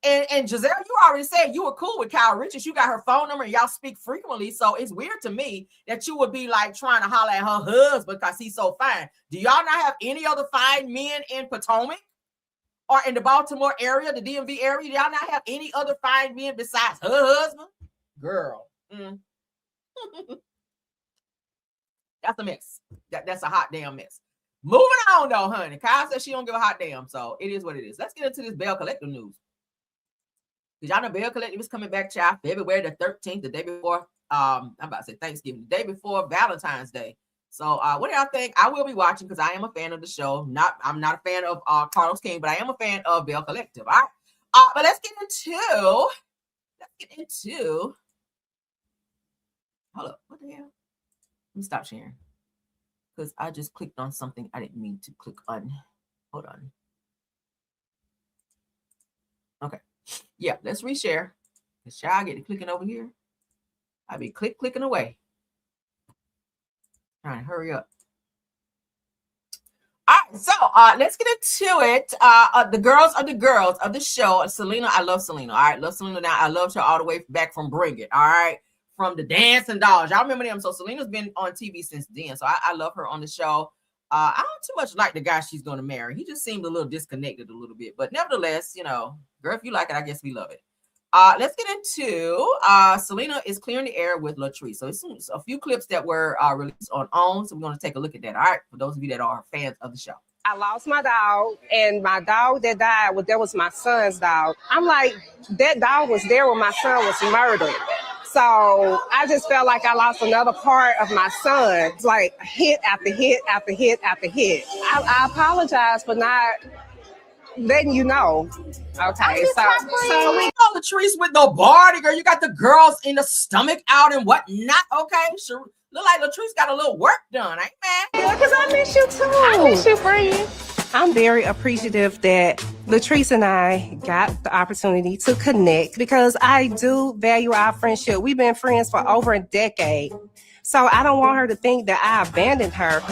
And Giselle, you already said you were cool with Kyle Richards. You got her phone number and y'all speak frequently. So it's weird to me that you would be like trying to holler at her husband because he's so fine. Do y'all not have any other fine men in Potomac? Or in the Baltimore area, the DMV area, y'all not have any other fine men besides her husband? Girl. That's a mess. That's a hot damn mess. Moving on though, honey. Kyle says she don't give a hot damn, so it is what it is. Let's get into this Bell Collective news. Because y'all know Bell Collective is coming back, child, February the 13th, the day before, I'm about to say Thanksgiving, the day before Valentine's Day. So what do y'all think? I will be watching because I am a fan of the show. I'm not a fan of Carlos King, but I am a fan of Bell Collective. All right. But let's get into hold up. What the hell? Let me stop sharing. Because I just clicked on something I didn't mean to click on. Hold on. Okay. Yeah, let's reshare. Because y'all get to clicking over here. I be clicking away. Trying to hurry up. All right, so let's get into it. The girls are the girls of the show. Selena, I love Selena. All right, love Selena now. I loved her all the way back from Bring It. All right, from the Dancing Dolls. Y'all remember them? So Selena's been on TV since then. So I love her on the show. I don't too much like the guy she's going to marry. He just seemed a little disconnected a little bit. But nevertheless, you know, girl, if you like it, I guess we love it. Let's get into Selena is clearing the air with Latrice. So it's a few clips that were released on OWN. So we're going to take a look at that. All right, for those of you that are fans of the show. I lost my dog, and my dog that died, that was my son's dog. I'm like, that dog was there when my son was murdered. So I just felt like I lost another part of my son. It's like hit after hit after hit after hit. I apologize for not letting you know. Okay, so we know Latrice with no body, girl. You got the girls in the stomach out and whatnot. Okay, sure. Look like Latrice got a little work done, ain't man? Yeah, because I miss you too. I miss you, friend. I'm very appreciative that Latrice and I got the opportunity to connect because I do value our friendship. We've been friends for over a decade. So I don't want her to think that I abandoned her.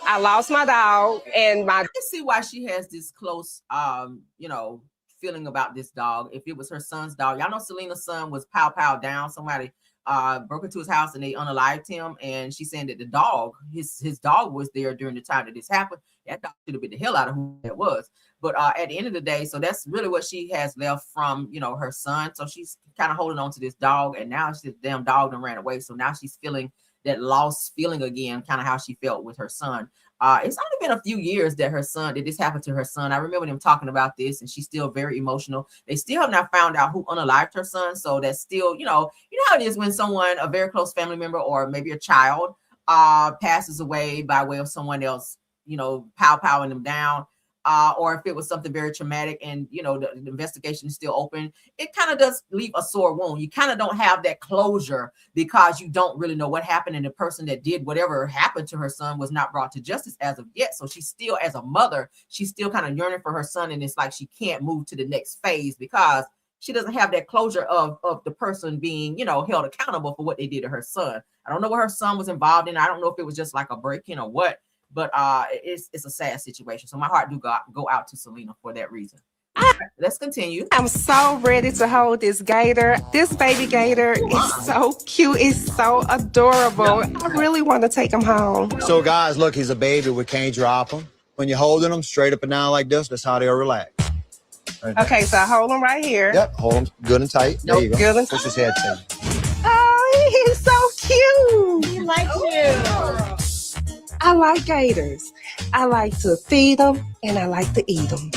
I lost my dog and I can see why she has this close, feeling about this dog. If it was her son's dog, y'all know Selena's son was pow down. Somebody broke into his house and they unalived him, and she's saying that the dog, his dog was there during the time that this happened. That dog should have been the hell out of who that was. But at the end of the day, so that's really what she has left from her son. So she's kind of holding on to this dog, and now this damn dog done ran away. So now she's feeling that lost feeling again, kind of how she felt with her son. It's only been a few years that this happened to her son. I remember them talking about this, and she's still very emotional. They still have not found out who unalived her son. So that's still, you know how it is when someone, a very close family member or maybe a child passes away by way of someone else, powing them down. Or if it was something very traumatic and, the investigation is still open, it kind of does leave a sore wound. You kind of don't have that closure because you don't really know what happened. And the person that did whatever happened to her son was not brought to justice as of yet. So she's still, as a mother, she's still kind of yearning for her son. And it's like she can't move to the next phase because she doesn't have that closure of the person being, held accountable for what they did to her son. I don't know what her son was involved in. I don't know if it was just like a break-in or what. But it's a sad situation. So my heart do go out to Selena for that reason. Let's continue. I'm so ready to hold this gator. This baby gator is so cute. It's so adorable. I really want to take him home. So guys, look, he's a baby. We can't drop him. When you're holding him straight up and down like this, that's how they'll relax. Right there. Okay, so I hold him right here. Yep, hold him good and tight. There you go. Good and push his head to you. Oh, he's so cute. He likes you. I like gators. I like to feed them and I like to eat them.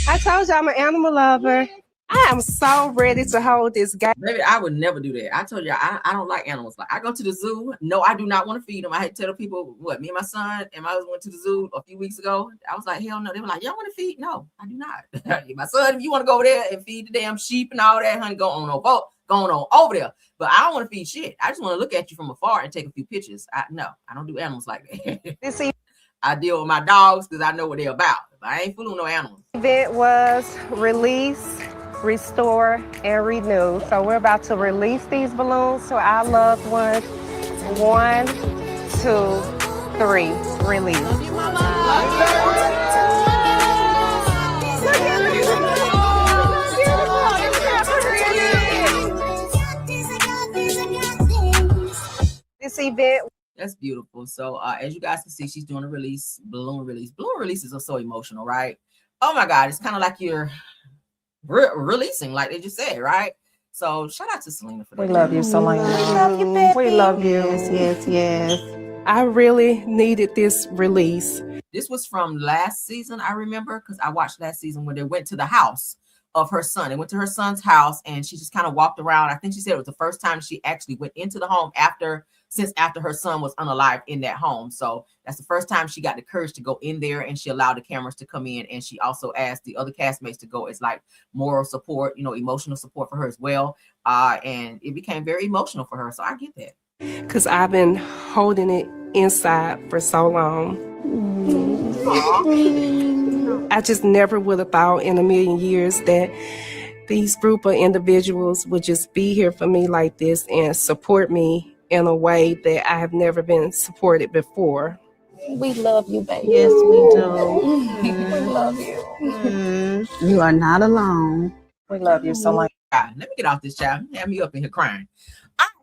I told you I'm an animal lover. I am so ready to hold this gator. Baby, I would never do that. I told you I don't like animals. Like I go to the zoo. No, I do not want to feed them. I had to tell the people me and my son and my husband went to the zoo a few weeks ago. I was like, hell no. They were like, y'all want to feed? No, I do not. My son, if you want to go over there and feed the damn sheep and all that, honey, go on over there. But I don't want to feed shit. I just want to look at you from afar and take a few pictures. I don't do animals like that. I deal with my dogs because I know what they're about. I ain't fooling with no animals. Event was release, restore, and renew. So we're about to release these balloons to our loved ones. 1, 2, 3, release. This event. That's beautiful. So as you guys can see, she's doing a balloon release. Balloon releases are so emotional, right? Oh my God, it's kind of like you're releasing, like they just said, right? So shout out to Selena for that. We love you, Selena. We love you, baby. We love you. Yes. I really needed this release. This was from last season, I remember, because I watched last season when they went to the house of her son. They went to her son's house and she just kind of walked around. I think she said it was the first time she actually went into the home since after her son was unalived in that home. So that's the first time she got the courage to go in there, and she allowed the cameras to come in. And she also asked the other castmates to go as like moral support, emotional support for her as well. And it became very emotional for her. So I get that. Because I've been holding it inside for so long. I just never would have thought in a million years that these group of individuals would just be here for me like this and support me in a way that I have never been supported before. We love you, baby. Yes, we do. We love you. You are not alone. We love you so much. Let me get off this child. Have me up in here crying.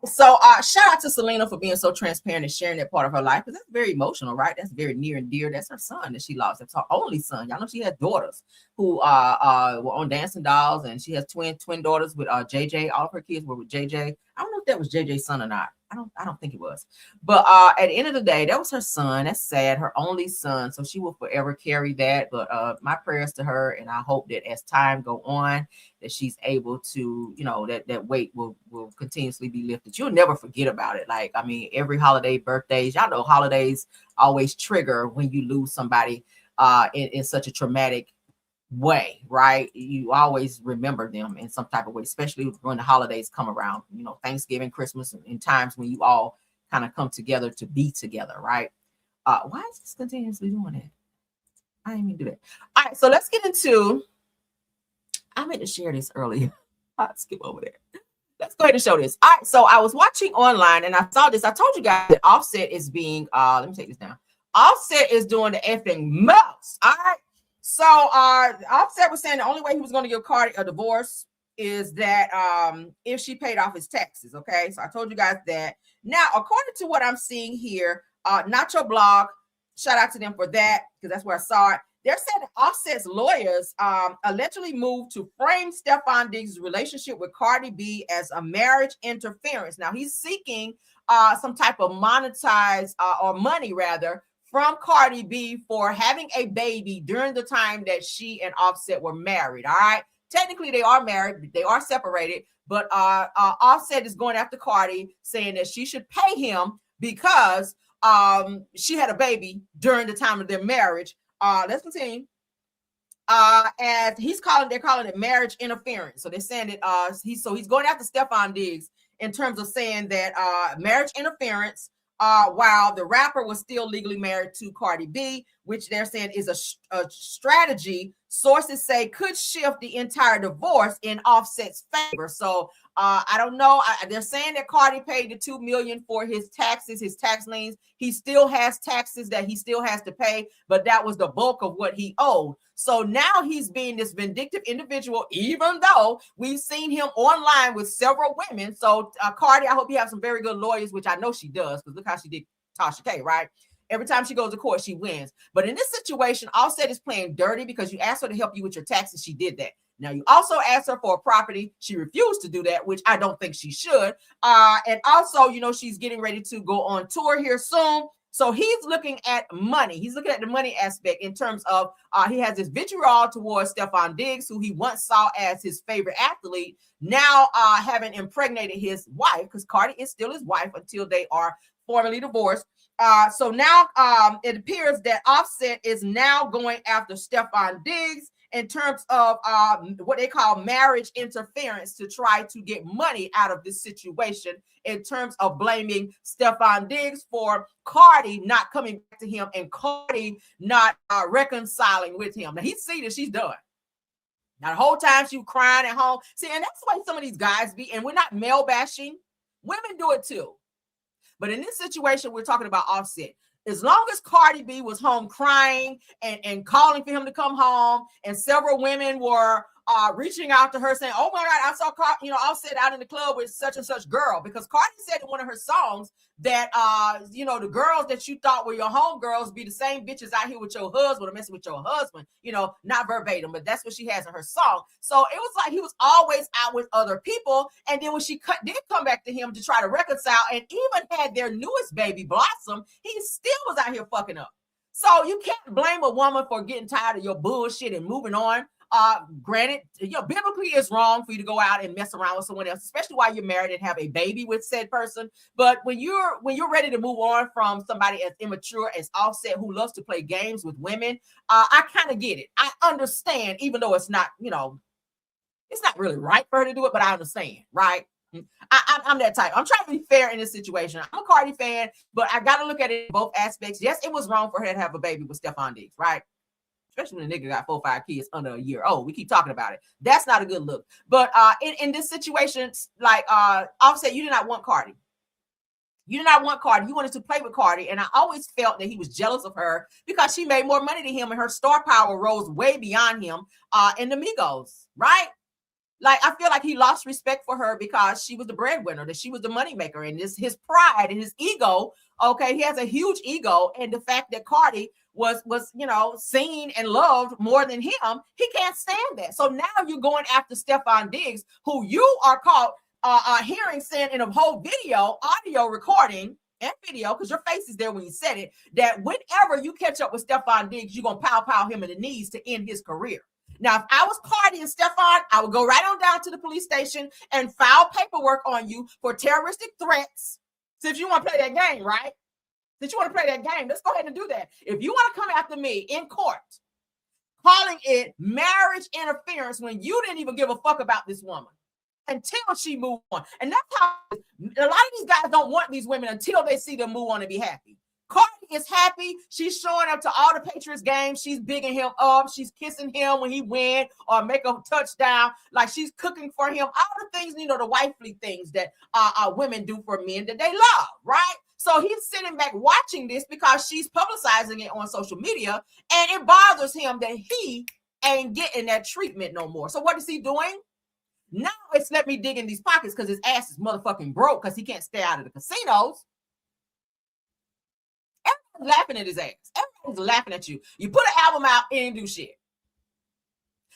So shout out to Selena for being so transparent and sharing that part of her life, because that's very emotional, right? That's very near and dear. That's her son that she lost. That's her only son. Y'all know she has daughters who were on Dancing Dolls, and she has twin daughters with JJ. All of her kids were with JJ. I don't know if that was JJ's son or not. I don't think it was. But at the end of the day, that was her son. That's sad. Her only son. So she will forever carry that. But my prayers to her, and I hope that as time go on, that she's able to, that weight will continuously be lifted. You'll never forget about it. Like, I mean, every holiday, birthdays, y'all know holidays always trigger when you lose somebody in such a traumatic way, right? You always remember them in some type of way, especially when the holidays come around, Thanksgiving, Christmas, and in times when you all kind of come together to be together, right? Why is this continuously doing that? I didn't even do that. All right, so let's get into, I meant to share this earlier. I'll skip over there. Let's go ahead and show this. All right, so I was watching online and I saw this. I told you guys that Offset is being, let me take this down. Offset is doing the effing most, all right? So Offset was saying the only way he was going to give Cardi a divorce is that if she paid off his taxes. Okay, so I told you guys that. Now, according to what I'm seeing here, Nacho Blog, shout out to them for that, because that's where I saw it. They're saying that Offset's lawyers allegedly moved to frame Stefan Diggs' relationship with Cardi B as a marriage interference. Now, he's seeking some type of monetized or money rather from Cardi B for having a baby during the time that she and Offset were married. All right. Technically, they are married, they are separated, but Offset is going after Cardi, saying that she should pay him because she had a baby during the time of their marriage. Let's continue. And they're calling it marriage interference. So they're saying that he's going after Stefan Diggs in terms of saying that marriage interference. While the rapper was still legally married to Cardi B, which they're saying is a strategy sources say could shift the entire divorce in Offset's favor. So I don't know. They're saying that Cardi paid the $2 million for his taxes, his tax liens. He still has taxes that he still has to pay, but that was the bulk of what he owed. So now he's being this vindictive individual, even though we've seen him online with several women. So Cardi, I hope you have some very good lawyers, which I know she does, because look how she did Tasha K, right? Every time she goes to court, she wins. But in this situation, Offset is playing dirty because you asked her to help you with your taxes. She did that. Now, you also asked her for a property. She refused to do that, which I don't think she should. And also, she's getting ready to go on tour here soon. So he's looking at money. He's looking at the money aspect in terms of he has this vitriol towards Stefan Diggs, who he once saw as his favorite athlete, now having impregnated his wife, because Cardi is still his wife until they are formally divorced. So now it appears that Offset is now going after Stefan Diggs in terms of what they call marriage interference to try to get money out of this situation, in terms of blaming Stefan Diggs for Cardi not coming back to him and Cardi not reconciling with him. Now, he see that she's done. Now, the whole time she was crying at home. See, and that's why some of these guys be, and we're not male bashing. Women do it too. But in this situation, we're talking about Offset. As long as Cardi B was home crying and calling for him to come home, and several women were reaching out to her saying, oh my God, I saw Offset out in the club with such and such girl, because Cardi said in one of her songs that, the girls that you thought were your homegirls be the same bitches out here with your husband or messing with your husband, not verbatim, but that's what she has in her song. So it was like he was always out with other people. And then when she did come back to him to try to reconcile and even had their newest baby Blossom, he still was out here fucking up. So you can't blame a woman for getting tired of your bullshit and moving on. Granted, biblically it's wrong for you to go out and mess around with someone else, especially while you're married and have a baby with said person. But when you're ready to move on from somebody as immature as Offset, who loves to play games with women, I kind of get it. I understand, even though it's not, it's not really right for her to do it, but I understand, right? I'm that type. I'm trying to be fair in this situation. I'm a Cardi fan, but I got to look at it in both aspects. Yes, it was wrong for her to have a baby with Stefan Diggs, right? Especially when a nigga got 4 or 5 kids under a year old. We keep talking about it. That's not a good look. But in this situation, like Offset, you did not want Cardi. You did not want Cardi. You wanted to play with Cardi. And I always felt that he was jealous of her because she made more money than him and her star power rose way beyond him in the Migos, right? Like, I feel like he lost respect for her because she was the breadwinner, that she was the moneymaker, and his pride and his ego. Okay, he has a huge ego, and the fact that Cardi was seen and loved more than him, he can't stand that. So now you're going after Stefan Diggs, who you are caught hearing saying in a whole video, audio recording and video, because your face is there when you said it, that whenever you catch up with Stefan Diggs, you're gonna pow him in the knees to end his career. Now, if I was Cardi and Stefan, I would go right on down to the police station and file paperwork on you for terroristic threats. Since you want to play that game, right? Since you want to play that game, let's go ahead and do that. If you want to come after me in court, calling it marriage interference when you didn't even give a fuck about this woman until she moved on. And that's how a lot of these guys don't want these women until they see them move on and be happy. Cardi is happy. She's showing up to all the Patriots games. She's bigging him up. She's kissing him when he win or make a touchdown. Like, she's cooking for him. All the things, the wifely things that women do for men that they love, right? So he's sitting back watching this because she's publicizing it on social media, and it bothers him that he ain't getting that treatment no more. So what is he doing? Now it's let me dig in these pockets because his ass is motherfucking broke because he can't stay out of the casinos. Everybody's laughing at his ass. Everybody's laughing at you. You put an album out and do shit.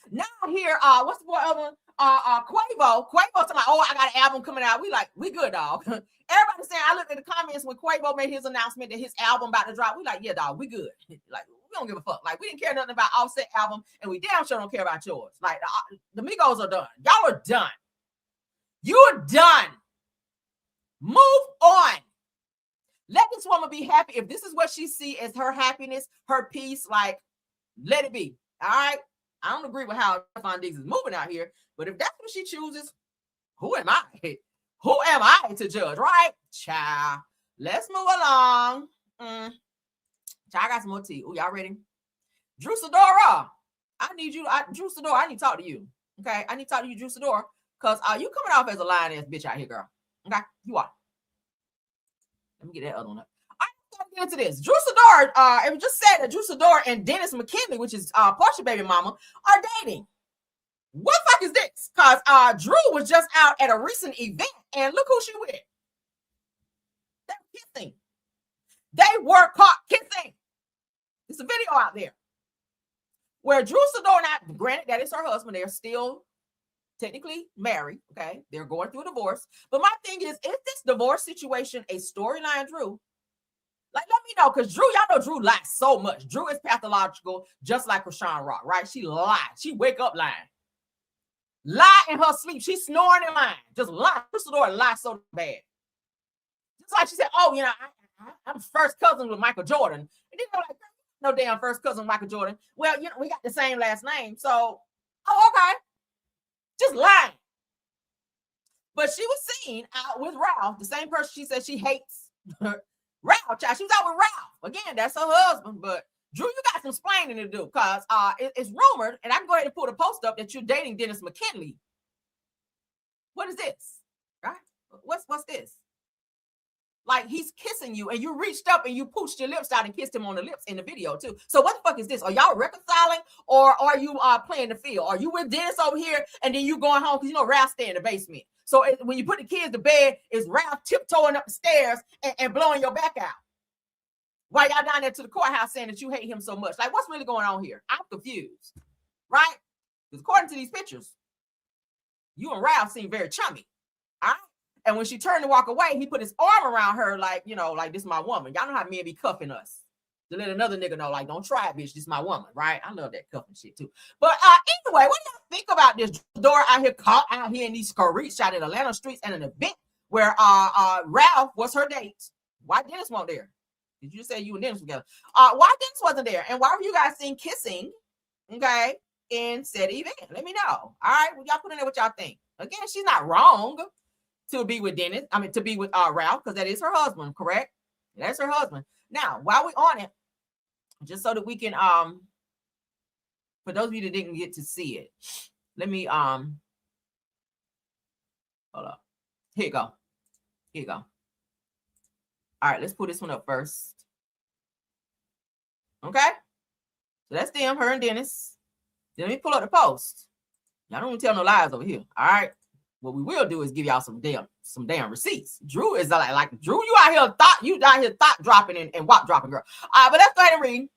Now here, what's the boy other? Quavo talking about, oh, I got an album coming out. We good, dog. Everybody saying, I looked at the comments when Quavo made his announcement that his album about to drop. We like, yeah, dog, we good. Like, we don't give a fuck. Like, we didn't care nothing about Offset album, and we damn sure don't care about yours. Like, the Migos are done. Y'all are done. You're done. Move on. Let this woman be happy. If this is what she sees as her happiness, her peace, like, let it be. All right? I don't agree with how Stefan Diggs is moving out here, but if that's what she chooses, who am I? Who am I to judge, right? Child. Let's move along. Child, I got some more tea. Ooh, y'all ready? Drew Sidora. Drew Sidora, I need to talk to you. Okay? I need to talk to you, Drew Sidora, because you coming off as a lying ass bitch out here, girl. Okay? You are. Let me get that other one up. All right, let's get into this. Drew Sidora, it was just said that Drew Sidora and Dennis McKinley, which is Porsha baby mama, are dating. What the fuck is this? Because Drew was just out at a recent event, and look who she with. They're kissing. They were caught kissing. There's a video out there where Drew Sidora, now, granted that is her husband, they're still technically married, okay? They're going through a divorce. But my thing is this divorce situation a storyline, Drew? Like, let me know, because Drew, y'all know Drew lies so much. Drew is pathological, just like Chrisean Rock, right? She lies. She wake up lying. Lie in her sleep. She's snoring and lying. Just lie. Drew Sidora lies so bad. Just like she said, oh, I'm first cousin with Michael Jordan. And then they're like, no damn first cousin with Michael Jordan. Well, we got the same last name. So, oh, okay. Just lying. But she was seen out with Ralph, the same person she said she hates. Ralph, child. She was out with Ralph. Again, that's her husband. But Drew, you got some explaining to do because it's rumored, and I can go ahead and put a post up that you're dating Dennis McKinley. What is this? Right? What's this? Like, he's kissing you, and you reached up and you pooched your lips out and kissed him on the lips in the video too. So what the fuck is this? Are y'all reconciling, or are you playing the field? Are you with Dennis over here and then you going home because Ralph stay in the basement? So when you put the kids to bed, is Ralph tiptoeing up the stairs and blowing your back out? Why y'all down there to the courthouse saying that you hate him so much? Like, what's really going on here? I'm confused, right? Because according to these pictures, you and Ralph seem very chummy, all right? And when she turned to walk away, he put his arm around her like, like, this is my woman. Y'all know how men be cuffing us. To let another nigga know, like, don't try it, bitch. This is my woman, right? I love that cuffing shit, too. But anyway, what do y'all think about this door out here, caught out here in these streets, out in Atlanta streets, and an event where Ralph was her date? Why Dennis wasn't there? Did you just say you and Dennis together? Why Dennis wasn't there? And why were you guys seen kissing, okay, in said event? Let me know. All right, well, y'all put in there what y'all think. Again, she's not wrong to be with Dennis. I mean, to be with Ralph, because that is her husband, correct? That's her husband. Now, while we're on it, just so that we can, for those of you that didn't get to see it, let me, hold up. Here you go. All right, let's put this one up first. Okay. So that's them, her and Dennis. Then let me pull up the post. Y'all don't even tell no lies over here. All right. What we will do is give y'all some damn receipts. Drew is like Drew, you out here thought dropping and wop dropping, girl. But let's go ahead and read.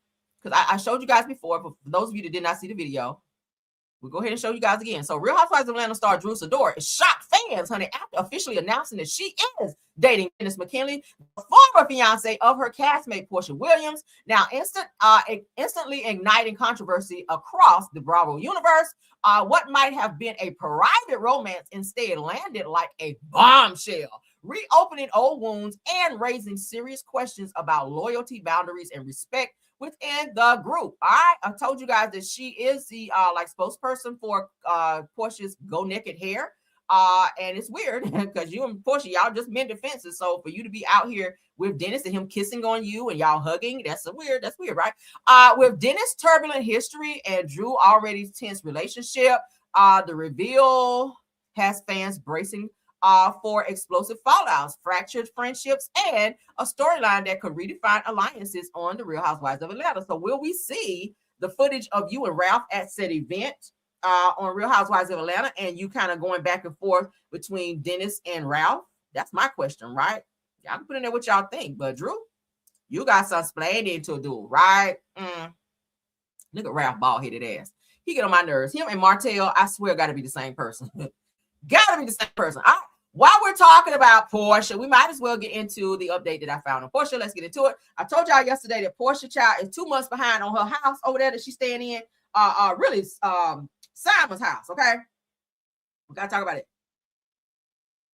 Because I showed you guys before, but for those of you that did not see the video, we'll go ahead and show you guys again. So Real Housewives of Atlanta star Drew Sidora is shocked fans, honey, after officially announcing that she is dating Dennis McKinley, the former fiance of her castmate Porsha Williams. Now, instantly igniting controversy across the Bravo universe. What might have been a private romance instead landed like a bombshell, reopening old wounds and raising serious questions about loyalty, boundaries, and respect within the group. All right, I told you guys that she is the spokesperson for Porsha's Go Naked hair. And it's weird because you and Porsha, y'all just mended fences. So for you to be out here with Dennis and him kissing on you and y'all hugging, that's weird, right? With Dennis' turbulent history and Drew already tense relationship, the reveal has fans bracing for explosive fallouts, fractured friendships, and a storyline that could redefine alliances on the Real Housewives of Atlanta. So will we see the footage of you and Ralph at said event on Real Housewives of Atlanta and you kind of going back and forth between Dennis and Ralph? That's my question, right? Y'all can put in there what y'all think. But Drew, you got some splaining to do, right? Look at Ralph bald-headed ass. He get on my nerves. Him and Martell, I swear, got to be the same person. Gotta be the same person. While we're talking about Porsha, we might as well get into the update that I found on Porsha. Let's get into it. I told y'all yesterday that Porsha child is 2 months behind on her house over there that she's staying in. Really, Simon's house. Okay, we gotta talk about it.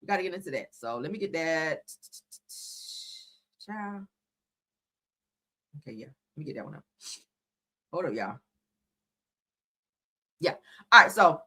We gotta get into that. So let me get that. Child. Okay, yeah. Let me get that one up. Hold up, y'all. Yeah. All right. So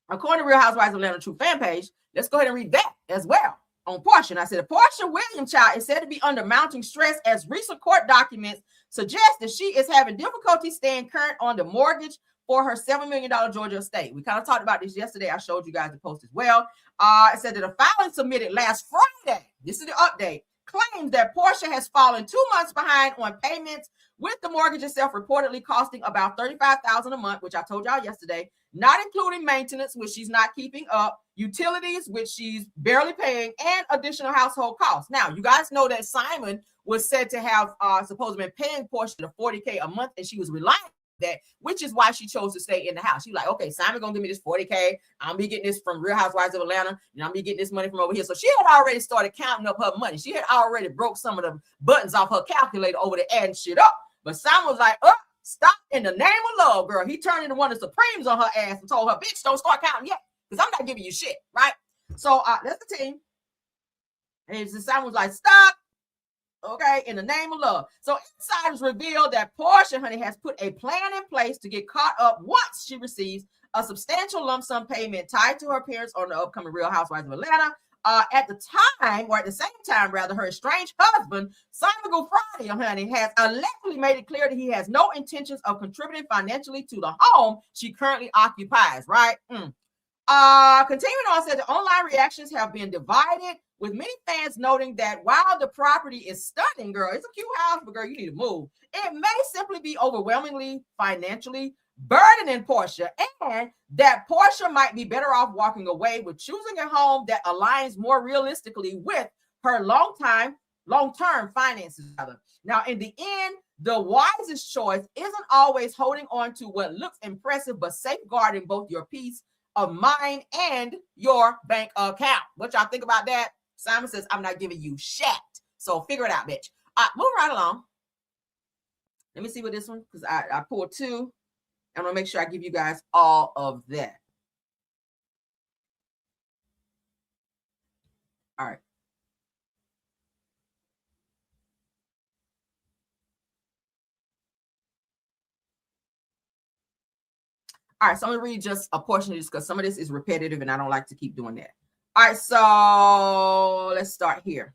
according to Real Housewives of Atlanta True fan page, let's go ahead and read that as well on Porsha. And I said, Porsha Williams child is said to be under mounting stress as recent court documents suggest that she is having difficulty staying current on the mortgage for her $7 million Georgia estate. We kind of talked about this yesterday. I showed you guys the post as well. It said that a filing submitted last Friday, this is the update, claims that Porsha has fallen 2 months behind on payments, with the mortgage itself reportedly costing about $35,000 a month, which I told y'all yesterday, not including maintenance, which she's not keeping up, utilities, which she's barely paying, and additional household costs. Now, you guys know that Simon was said to have supposedly been paying Porsha the $40K a month, and she was relying on that, which is why she chose to stay in the house. She's like, okay, Simon gonna give me this $40K. I'm be getting this from Real Housewives of Atlanta, and I'm be getting this money from over here. So she had already started counting up her money. She had already broke some of the buttons off her calculator over there adding shit up. But Simon was like, stop in the name of love, girl. He turned into one of the Supremes on her ass and told her, bitch, don't start counting yet, because I'm not giving you shit, right? So that's the team. And Simon was like, stop. Okay, in the name of love. So insiders revealed that Porsha, honey, has put a plan in place to get caught up once she receives a substantial lump sum payment tied to her appearance on the upcoming Real Housewives of Atlanta. At the same time, her estranged husband, Simon Gufrati, honey, has allegedly made it clear that he has no intentions of contributing financially to the home she currently occupies, right? Continuing on, said the online reactions have been divided, with many fans noting that while the property is stunning, girl, it's a cute house, but girl, you need to move. It may simply be overwhelmingly financially burdening Porsha, and that Porsha might be better off walking away with choosing a home that aligns more realistically with her long-term finances. Now, in the end, the wisest choice isn't always holding on to what looks impressive, but safeguarding both your peace of mind and your bank account. What y'all think about that? Simon says, I'm not giving you shit. So figure it out, bitch. Move right along. Let me see what this one, because I pulled two. I'm going to make sure I give you guys all of that. All right. All right, so I'm going to read just a portion of this because some of this is repetitive and I don't like to keep doing that. All right, so let's start here.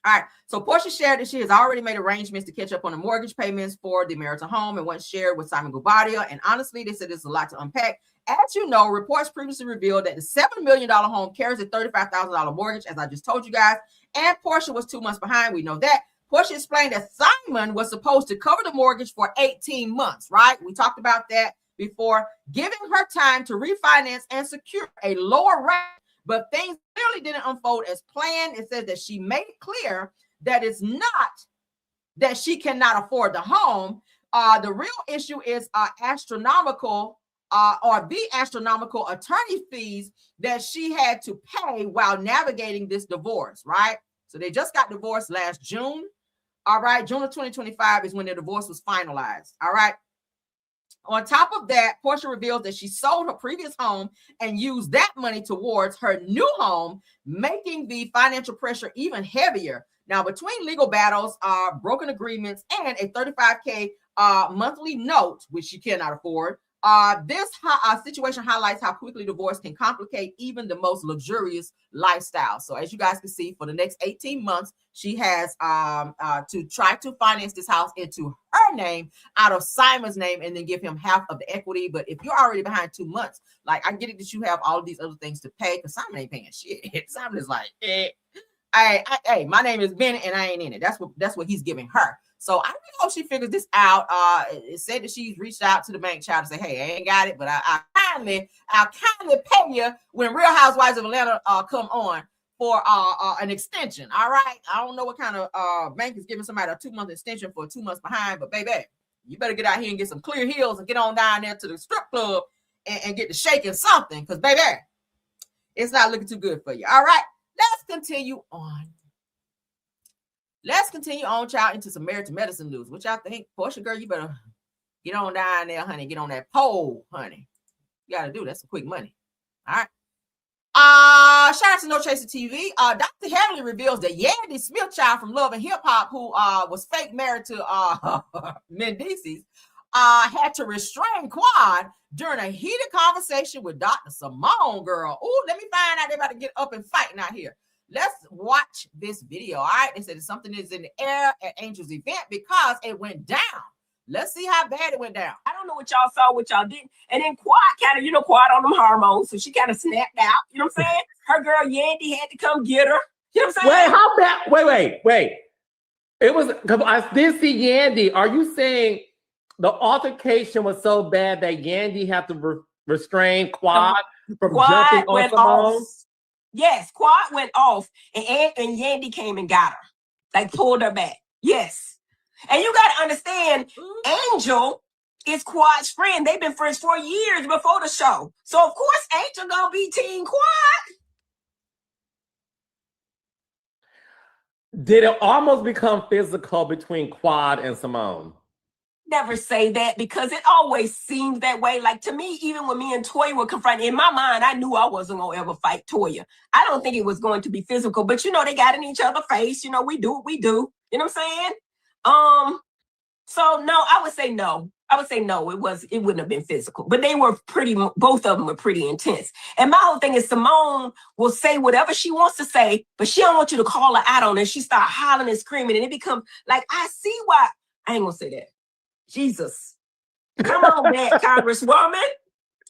All right, so Porsha shared that she has already made arrangements to catch up on the mortgage payments for the marital home and once shared with Simon Gufrati. And honestly, they said there's a lot to unpack As you know, reports previously revealed that the $7 million home carries a $35,000 mortgage, as I just told you guys, and Porsha was 2 months behind. We know that. Porsha explained that Simon was supposed to cover the mortgage for 18 months, right? We talked about that before, giving her time to refinance and secure a lower rate, but things clearly didn't unfold as planned. It says that she made it clear that it's not that she cannot afford the home. The real issue is astronomical attorney fees that she had to pay while navigating this divorce, right? So they just got divorced last June. All right, June of 2025 is when the divorce was finalized. All right. On top of that, Porsha reveals that she sold her previous home and used that money towards her new home, making the financial pressure even heavier. Now, between legal battles, broken agreements, and a $35K monthly note, which she cannot afford, this situation highlights how quickly divorce can complicate even the most luxurious lifestyle. So as you guys can see, for the next 18 months, she has to try to finance this house into her name out of Simon's name and then give him half of the equity. But if you're already behind 2 months, like, I get it that you have all of these other things to pay, because Simon ain't paying shit. Simon is like, hey, my name is Bennett and I ain't in it. That's what he's giving her. So I really hope she figures this out. It said that she's reached out to the bank child to say, hey, I ain't got it, but I'll kindly pay you when Real Housewives of Atlanta come on for an extension. All right. I don't know what kind of bank is giving somebody a 2-month extension for 2 months behind, but baby, you better get out here and get some clear heels and get on down there to the strip club and get to shaking something, because baby, it's not looking too good for you. All right. Let's continue on. Let's continue on, child, into some marriage to medicine news. What y'all think? Porsha, girl, you better get on down there, honey. Get on that pole, honey. You got to do. That's some quick money. All right. Shout out to No Chaser TV. Dr. Heavenly reveals that Yandy Smithchild from Love and Hip Hop, who was fake married to Mendices, had to restrain Quad during a heated conversation with Dr. Simone, girl. Ooh, let me find out. They're about to get up and fighting out here. Let's watch this video. All right. They said something is in the air at Angel's event because it went down. Let's see how bad it went down. I don't know what y'all saw, what y'all didn't. And then Quad kind of, Quad on them hormones. So she kind of snapped out. You know what I'm saying? Her girl Yandy had to come get her. You know what I'm saying? Wait, how bad? Wait. It was, because I did see Yandy. Are you saying the altercation was so bad that Yandy had to restrain Quad from jumping on Simone? Yes, Quad went off and Yandy came and got her. Like pulled her back. Yes. And you got to understand, Angel is Quad's friend. They've been friends for years before the show. So, of course, Angel going to be Team Quad. Did it almost become physical between Quad and Simone? Never say that, because it always seems that way. Like, to me, even when me and Toya were confronted, in my mind, I knew I wasn't going to ever fight Toya. I don't think it was going to be physical, but they got in each other's face. We do what we do. You know what I'm saying? So no, I would say no. It wouldn't have been physical, but they were both of them were pretty intense. And my whole thing is Simone will say whatever she wants to say, but she don't want you to call her out on it. She start hollering and screaming, and it becomes like, I see why. I ain't gonna say that. Jesus. Come on back, Congresswoman.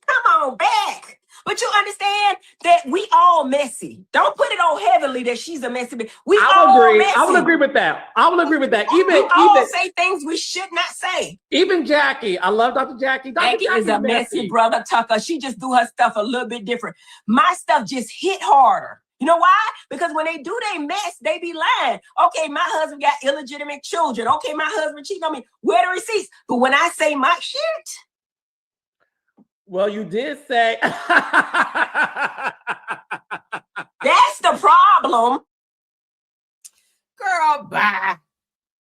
Come on back. But you understand that we all messy. Don't put it on Heavenly that she's a messy bitch. I will agree with that. We all say things we should not say. Even Jackie. I love Dr. Jackie. Jackie is a messy brother Tucker. She just do her stuff a little bit different. My stuff just hit harder. You know why? Because when they do their mess, they be lying. Okay, my husband got illegitimate children. Okay, my husband cheated on me. Where the receipts? But when I say my shit. Well, you did say. That's the problem. Girl, bye.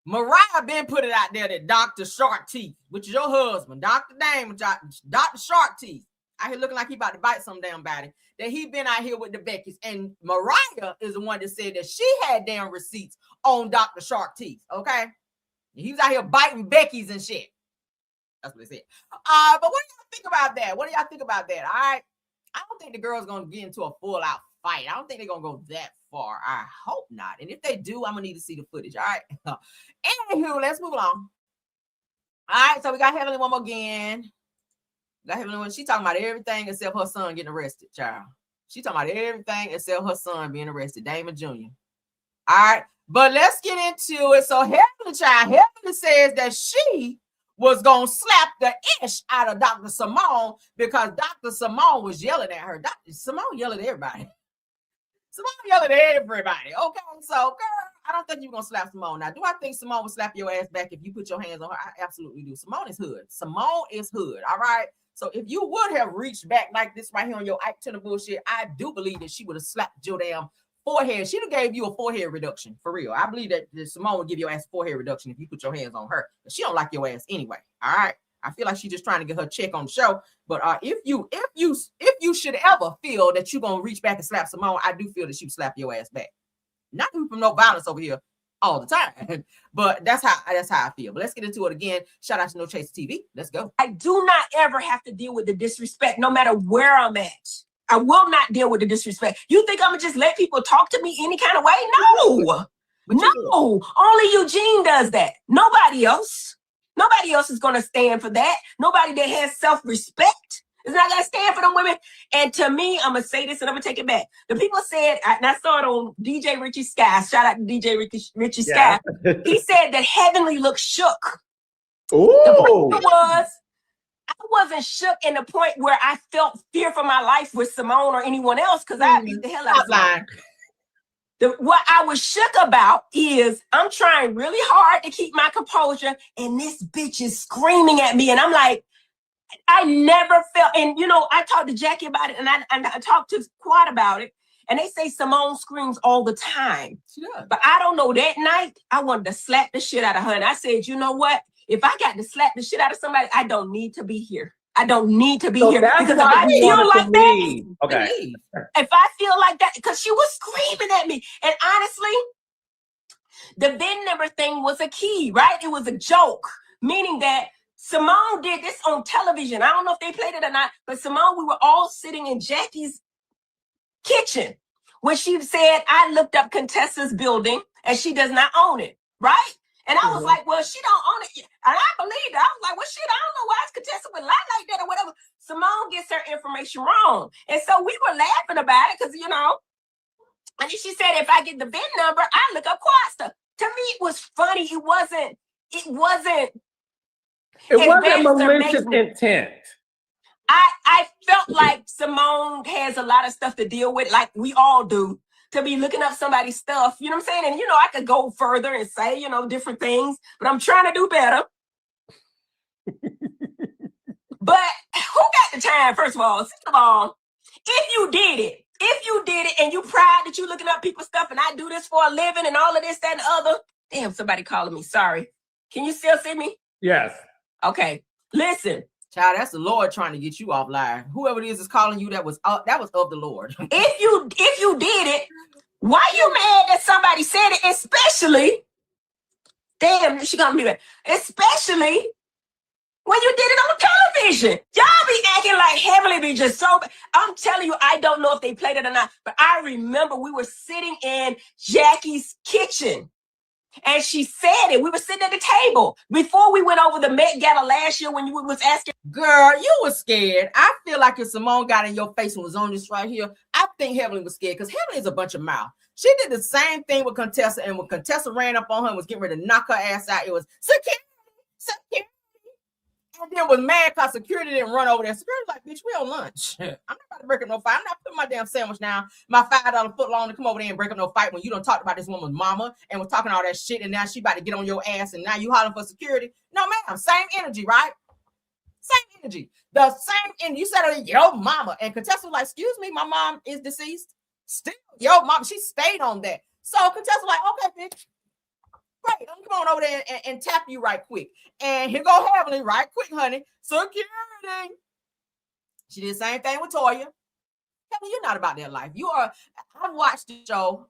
Mariah been put it out there that Dr. Shark Teeth, which is your husband, Dr. Dame, Dr. Shark Teeth, out here looking like he about to bite some damn body, that he been out here with the Beckys. And Mariah is the one that said that she had damn receipts on Dr. Shark Teeth, okay? He was out here biting Becky's and shit. That's what they said. But what do y'all think about that? All right? I don't think the girl's going to get into a full-out fight. I don't think they're going to go that far. I hope not. And if they do, I'm going to need to see the footage, all right? Anywho, let's move along. All right, so we got Heavenly one more again. She talking about everything except her son getting arrested, child. She talking about everything except her son being arrested, Damon Jr. All right, but let's get into it. So Heavenly says that she was gonna slap the ish out of Dr. Simone because Dr. Simone was yelling at her. Dr. Simone yelling at everybody. Simone yelling at everybody. Okay, so girl, I don't think you're gonna slap Simone. Now, do I think Simone would slap your ass back if you put your hands on her? I absolutely do. Simone is hood. Simone is hood. All right. So if you would have reached back like this right here on your Ike Turner bullshit, I do believe that she would have slapped your damn forehead. She'd have gave you a forehead reduction for real. I believe that Simone would give your ass a forehead reduction if you put your hands on her. But she don't like your ass anyway. All right. I feel like she's just trying to get her check on the show. But if you should ever feel that you're gonna reach back and slap Simone, I do feel that she would slap your ass back. Not from no violence over here all the time, but that's how I feel. But let's get into it again. Shout out to No Chase TV. Let's go. I do not ever have to deal with the disrespect, no matter where I'm at. I will not deal with the disrespect. You think I'm gonna just let people talk to me any kind of way? No, no. Only Eugene does that. Nobody else. Nobody else is gonna stand for that. Nobody that has self-respect is not gonna stand for them women. And to me, I'm gonna say this and I'm gonna take it back. The people said, and I saw it on DJ Richie Sky. Shout out to DJ Richie Sky. He said that Heavenly looked shook. Ooh. The point was, I wasn't shook in the point where I felt fear for my life with Simone or anyone else because I beat the hell out of Simone. What I was shook about is I'm trying really hard to keep my composure and this bitch is screaming at me. And I'm like, I never felt, and you know, I talked to Jackie about it and I talked to Quad about it. And they say Simone screams all the time. Yeah. But I don't know, that night, I wanted to slap the shit out of her. And I said, you know what? If I got to slap the shit out of somebody, I don't need to be here. I don't need to be here. Because if I feel like that, okay. If I feel like that, because she was screaming at me. And honestly, the VIN number thing was a key, right? It was a joke, meaning that Simone did this on television. I don't know if they played it or not, but Simone, we were all sitting in Jackie's kitchen when she said, I looked up Contessa's building and she does not own it, right? And I was like, well, she don't own it. And I believed it. I was like, well, shit, I don't know why Contessa would lie like that or whatever. Simone gets her information wrong. And so we were laughing about it because, you know, and then she said, if I get the VIN number, I look up Quasta. To me, it was funny. It wasn't malicious intent. I felt like Simone has a lot of stuff to deal with, like we all do, to be looking up somebody's stuff. You know what I'm saying? And, you know, I could go further and say, you know, different things, but I'm trying to do better. But who got the time, first of all? Second of all, if you did it and you proud that you looking up people's stuff and I do this for a living and all of this, that, and the other. Damn, somebody calling me. Sorry. Can you still see me? Yes. Okay. Listen. Child, that's the Lord trying to get you offline. Whoever it is calling you, that was of the Lord. If you did it, why you mad that somebody said it? Especially, damn, she gonna be mad. Especially when you did it on television. Y'all be acting like Heavenly be just so bad. I'm telling you, I don't know if they played it or not, but I remember we were sitting in Jackie's kitchen. And she said it. We were sitting at the table before we went over the Met Gala last year when you was asking. Girl, you were scared. I feel like if Simone got in your face and was on this right here, I think Heavenly was scared because Heavenly is a bunch of mouth. She did the same thing with Contessa, and when Contessa ran up on her and was getting ready to knock her ass out, it was security. And then was mad because security didn't run over there. Security was like, bitch, we on lunch. I'm not about to break up no fight. I'm not putting my damn sandwich down, my $5 foot long to come over there and break up no fight when you don't talk about this woman's mama and was talking all that shit and now she about to get on your ass and now you hollering for security. No, ma'am. Same energy, right? Same energy. The same energy. You said, yo, mama. And Contessa was like, excuse me, my mom is deceased. Still, yo, mama. She stayed on that. So Contessa was like, okay, bitch. Great, I'm come on over there and tap you right quick. And here go Heavenly right quick, honey. Security. She did the same thing with Toya. Heavenly, you're not about that life. I've watched the show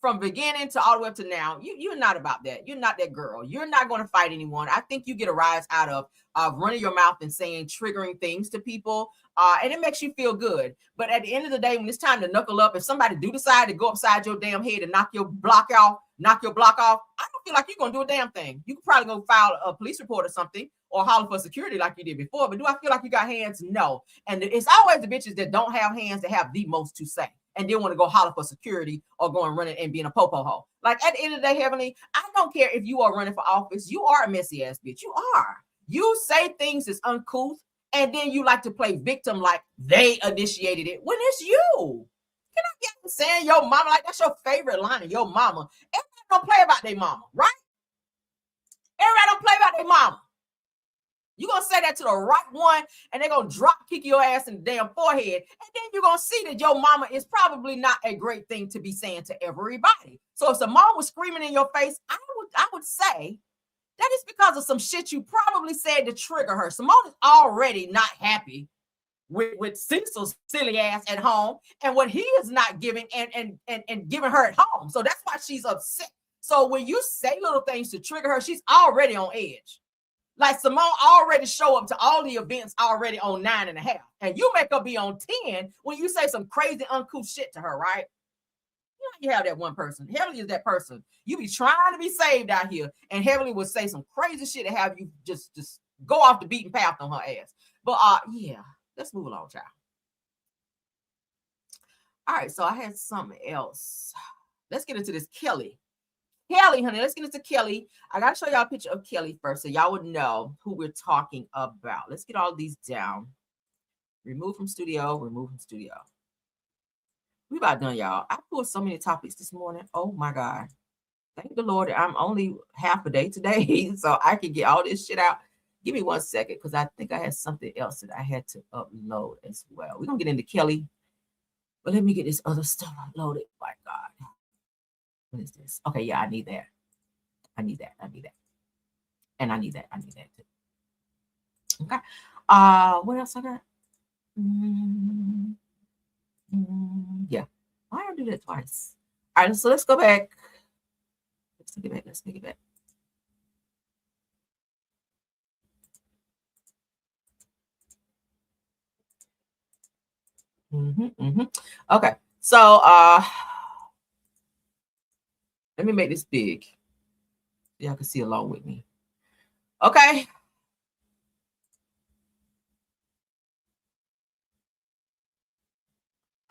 from beginning to all the way up to now. You're not about that. You're not that girl. You're not going to fight anyone. I think you get a rise out of running your mouth and saying triggering things to people. And it makes you feel good. But at the end of the day, when it's time to knuckle up, if somebody do decide to go upside your damn head and knock your block off, I don't feel like you're going to do a damn thing. You could probably go file a police report or something, or holler for security like you did before. But do I feel like you got hands? No. And it's always the bitches that don't have hands that have the most to say and then want to go holler for security or go and run it and being a popo hoe. Like at the end of the day, Heavenly, I don't care if you are running for office. You are a messy ass bitch. You are. You say things that's uncouth and then you like to play victim like they initiated it when it's you. Can I get saying your mama like that's your favorite line of your mama? Everybody don't play about their mama, right? Everybody don't play about their mama. You're going to say that to the right one, and they're going to drop kick your ass in the damn forehead. And then you're going to see that your mama is probably not a great thing to be saying to everybody. So if Simone was screaming in your face, I would say that is because of some shit you probably said to trigger her. Simone is already not happy with Cecil's silly ass at home and what he is not giving and giving her at home. So that's why she's upset. So when you say little things to trigger her, she's already on edge. Like Simone already show up to all the events already on 9.5. And you make her be on 10 when you say some crazy uncouth shit to her, right? You have that one person. Heavenly is that person. You be trying to be saved out here, and Heavenly would say some crazy shit to have you just go off the beaten path on her ass. But yeah, let's move along, child. All right, so I had something else. Let's get into this Kelly. Kelly, honey, let's get into Kelly. I got to show y'all a picture of Kelly first so y'all would know who we're talking about. Let's get all these down. Remove from studio, remove from studio. We about done, y'all. I pulled so many topics this morning. Oh, my God. Thank the Lord I'm only half a day today so I can get all this shit out. Give me 1 second because I think I had something else that I had to upload as well. We're going to get into Kelly, but let me get this other stuff uploaded. My God. What is this? Okay, yeah, I need that. I need that. And I need that too. Okay. What else I got? Yeah. Why don't I do that twice? All right, so let's go back. Let's take it back. Okay. So let me make this big. Y'all can see along with me. Okay.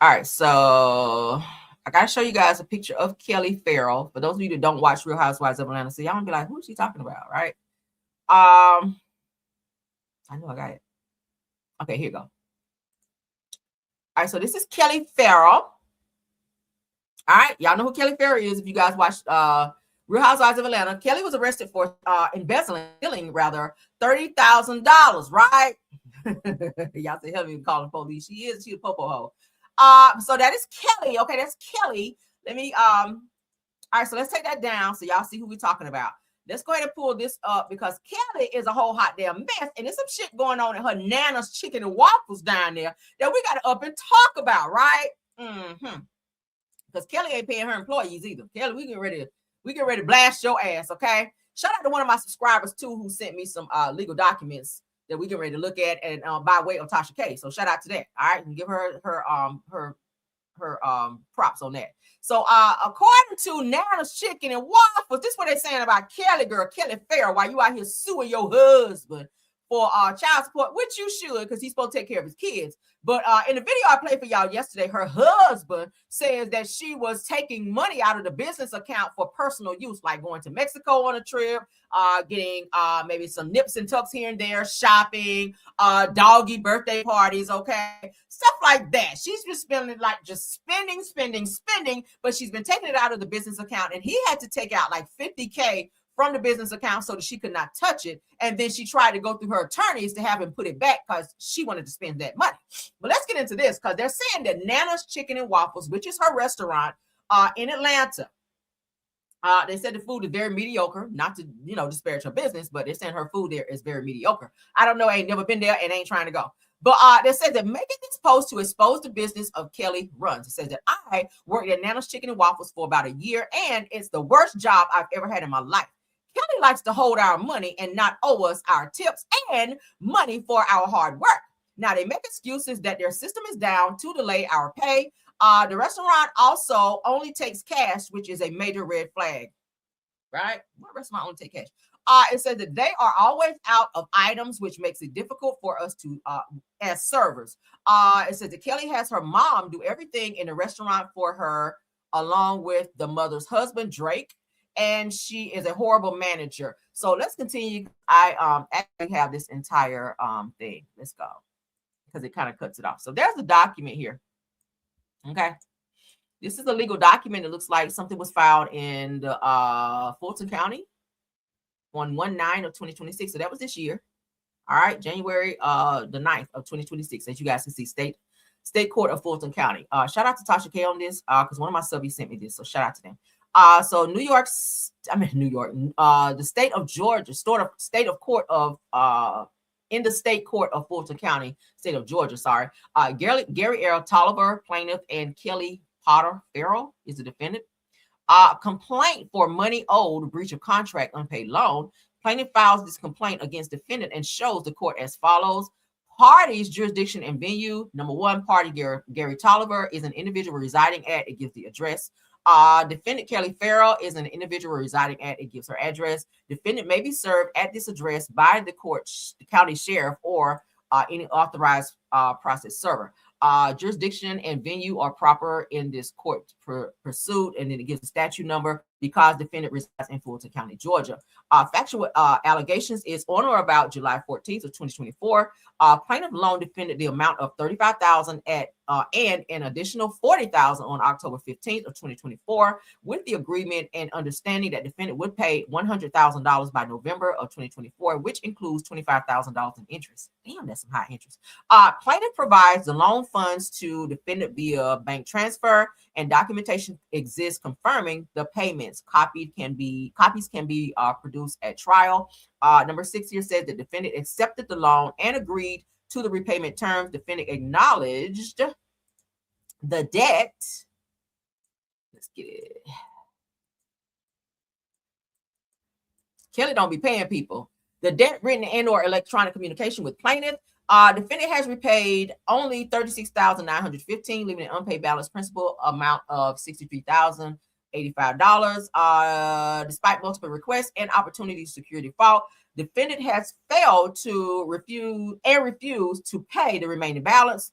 All right, so I gotta show you guys a picture of Kelly Farrell. For those of you that don't watch Real Housewives of Atlanta, so y'all gonna be like, who's she talking about, right? I know I got it. Okay, here you go. All right, so this is Kelly Farrell. All right, y'all know who Kelly Farrell is if you guys watched Real Housewives of Atlanta. Kelly was arrested for embezzling $30,000, right? Y'all say hell even calling police. She's a popo hoe. So that is Kelly. Okay, that's Kelly. Let me all right, so let's take that down so y'all see who we're talking about. Let's go ahead and pull this up because Kelly is a whole hot damn mess, and there's some shit going on in her Nana's Chicken and Waffles down there that we got to up and talk about, right? Because Kelly ain't paying her employees either. Kelly, we get ready to blast your ass, okay? Shout out to one of my subscribers too who sent me some legal documents that we get ready to look at and by way of Tasha K. So shout out to that. All right, and give her props on that. So according to Nana's Chicken and Waffles, this is what they're saying about Kelly girl, Kelly Farrell, while you out here suing your husband for child support, which you should, because he's supposed to take care of his kids. But in the video I played for y'all yesterday, her husband says that she was taking money out of the business account for personal use, like going to Mexico on a trip, getting maybe some nips and tucks here and there, shopping, doggy birthday parties, okay? Stuff like that. She's been spending, like just spending, but she's been taking it out of the business account, and he had to take out like $50K from the business account so that she could not touch it. And then she tried to go through her attorneys to have him put it back because she wanted to spend that money. But let's get into this because they're saying that Nana's Chicken and Waffles, which is her restaurant in Atlanta, they said the food is very mediocre, not to, disparage her business, but they're saying her food there is very mediocre. I don't know. I ain't never been there and ain't trying to go. But they said that making this post to expose the business of Kelly runs. It says that I worked at Nana's Chicken and Waffles for about a year, and it's the worst job I've ever had in my life. Kelly likes to hold our money and not owe us our tips and money for our hard work. Now, they make excuses that their system is down to delay our pay. The restaurant also only takes cash, which is a major red flag, right? What restaurant only take cash? It says that they are always out of items, which makes it difficult for us to, as servers. It says that Kelly has her mom do everything in the restaurant for her, along with the mother's husband, Drake, and she is a horrible manager. So let's continue. I actually have this entire thing. Let's go, because it kind of cuts it off. So there's a document here. Okay. This is a legal document. It looks like something was filed in the Fulton County on 1/9 of 2026. So that was this year. All right, January the 9th of 2026. As you guys can see, State Court of Fulton County. Shout out to Tasha K on this because one of my subbies sent me this. So shout out to them. So New York, the state of Georgia, state of court of in the state court of Fulton County, state of Georgia. Sorry, Gary L. Tolliver, plaintiff, and Kelly Potter Farrell is the defendant. Complaint for money owed, breach of contract, unpaid loan. Plaintiff files this complaint against defendant and shows the court as follows. Parties, jurisdiction, and venue. Number one, party Gary Tolliver is an individual residing at, it gives the address. Defendant Kelly Farrell is an individual residing at, it gives her address. Defendant may be served at this address by the court, the county sheriff, or any authorized process server. Jurisdiction and venue are proper in this court pursuit, and then it gives the statute number because defendant resides in Fulton County, Georgia. Factual allegations is on or about July 14th of 2024. Plaintiff loan defendant the amount of $35,000 at and an additional $40,000 on October 15th of 2024, with the agreement and understanding that defendant would pay $100,000 by November of 2024, which includes $25,000 in interest. Damn, that's some high interest. Plaintiff provides the loan funds to defendant via bank transfer, and documentation exists confirming the payments. Copies can be produced at trial. Number 6 here says the defendant accepted the loan and agreed to the repayment terms. Defendant acknowledged the debt. Let's get it. Kelly don't be paying people. The debt, written and or electronic communication with plaintiff. Defendant has repaid only $36,915, leaving an unpaid balance principal amount of $63,085. Despite multiple requests and opportunities to secure default, defendant has failed to refuse to pay the remaining balance.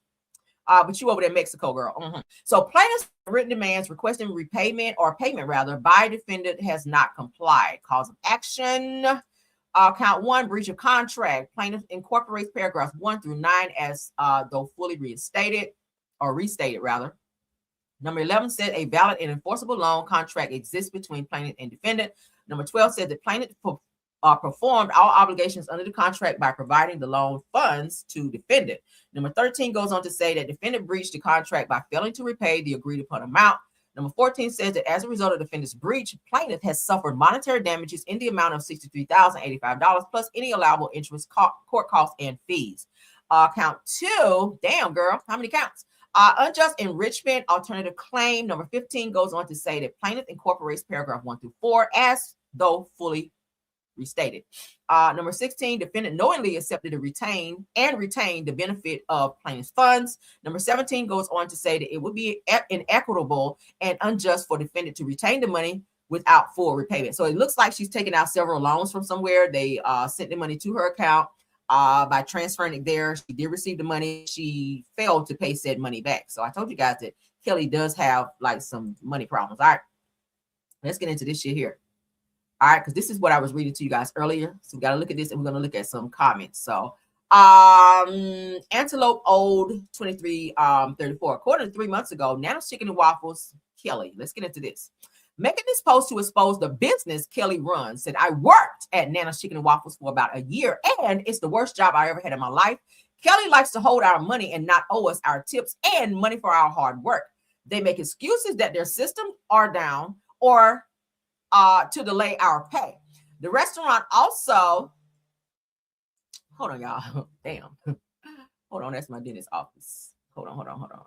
But you over there in Mexico, girl. So plaintiff's written demands requesting repayment or payment rather by defendant has not complied. Cause of action. Count 1, breach of contract. Plaintiff incorporates paragraphs 1 through 9 as though fully restated. Number 11 said a valid and enforceable loan contract exists between plaintiff and defendant. Number 12 said the plaintiff performed all obligations under the contract by providing the loan funds to defendant. Number 13 goes on to say that defendant breached the contract by failing to repay the agreed upon amount. Number 14 says that as a result of defendant's breach, plaintiff has suffered monetary damages in the amount of $63,085 plus any allowable interest, court costs, and fees. Count 2, damn girl, how many counts? Unjust enrichment, alternative claim. Number 15 goes on to say that plaintiff incorporates paragraph 1 through 4 as though fully restated. Number 16, defendant knowingly accepted to retain the benefit of plaintiff's funds. Number 17 goes on to say that it would be inequitable and unjust for defendant to retain the money without full repayment. So it looks like she's taken out several loans from somewhere. They sent the money to her account by transferring it there. She did receive the money. She failed to pay said money back. So I told you guys that Kelly does have like some money problems. All right, let's get into this shit here. All right, because this is what I was reading to you guys earlier. So we got to look at this and we're going to look at some comments. So Antelope Old 2334. According to 3 months ago, Nana's Chicken and Waffles, Kelly. Let's get into this. Making this post to expose the business Kelly runs, said, I worked at Nana's Chicken and Waffles for about a year, and it's the worst job I ever had in my life. Kelly likes to hold our money and not owe us our tips and money for our hard work. They make excuses that their systems are down or to delay our pay. The restaurant also, hold on, y'all. Damn. Hold on, that's my dentist's office. Hold on.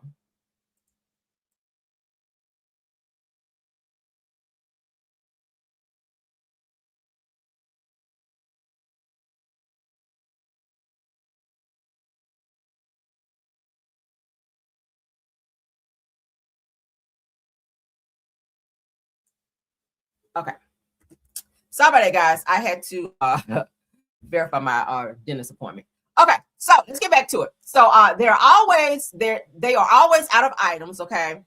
Okay. Sorry about that, guys. I had to verify my dentist appointment. Okay, so let's get back to it. So they are always out of items. Okay.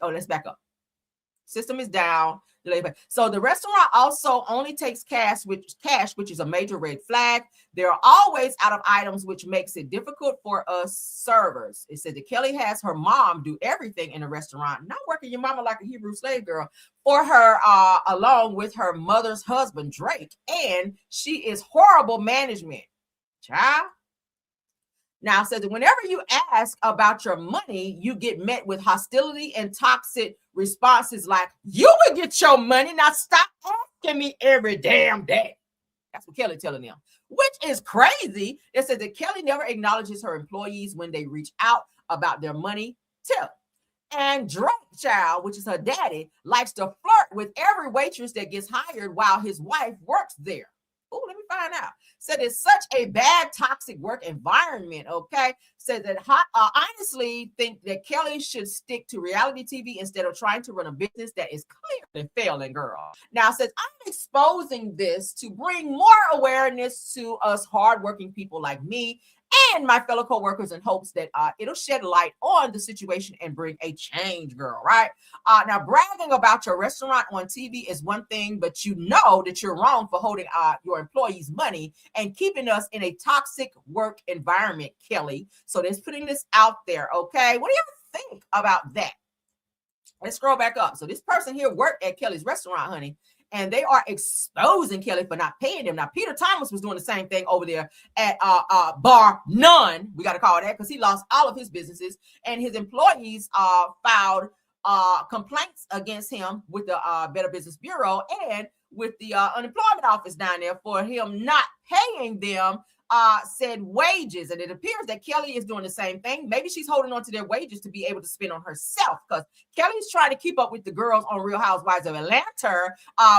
Oh, let's back up. System is down. So the restaurant also only takes cash, which is a major red flag. They're always out of items, which makes it difficult for us servers. It said that Kelly has her mom do everything in the restaurant, not working your mama like a Hebrew slave girl for her, along with her mother's husband, Drake. And she is horrible management. Child. Now, it says that whenever you ask about your money, you get met with hostility and toxic responses like, you will get your money. Now stop asking me every damn day. That's what Kelly telling them, which is crazy. It says that Kelly never acknowledges her employees when they reach out about their money tip. And Drake, child, which is her daddy, likes to flirt with every waitress that gets hired while his wife works there. Oh, let me find out. Said it's such a bad, toxic work environment. Okay. Said that honestly think that Kelly should stick to reality TV instead of trying to run a business that is clearly failing, girl. Now says I'm exposing this to bring more awareness to us hardworking people like me and my fellow co-workers in hopes that it'll shed light on the situation and bring a change, girl, right? Now, bragging about your restaurant on TV is one thing, but you know that you're wrong for holding your employees' money and keeping us in a toxic work environment, Kelly. So there's putting this out there, okay? What do you think about that? Let's scroll back up. So this person here worked at Kelly's restaurant, honey, and they are exposing Kelly for not paying them. Now, Peter Thomas was doing the same thing over there at Bar None. We got to call that because he lost all of his businesses, and his employees filed complaints against him with the Better Business Bureau and with the unemployment office down there for him not paying them said wages. And it appears that Kelly is doing the same thing. Maybe she's holding on to their wages to be able to spend on herself, because Kelly's trying to keep up with the girls on Real Housewives of Atlanta,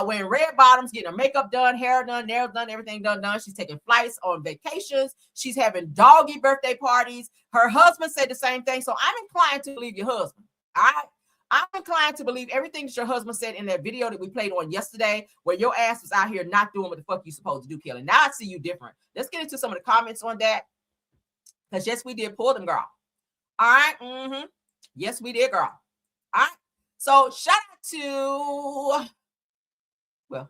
wearing red bottoms, getting her makeup done, hair done, nails done, everything done. She's taking flights on vacations. She's having doggy birthday parties. Her husband said the same thing. So I'm inclined to believe your husband. All right. I'm inclined to believe everything that your husband said in that video that we played on yesterday, where your ass was out here not doing what the fuck you supposed to do, Kelly. Now I see you different. Let's get into some of the comments on that. Because yes, we did pull them, girl. All right. Yes, we did, girl. All right. So shout out to, well,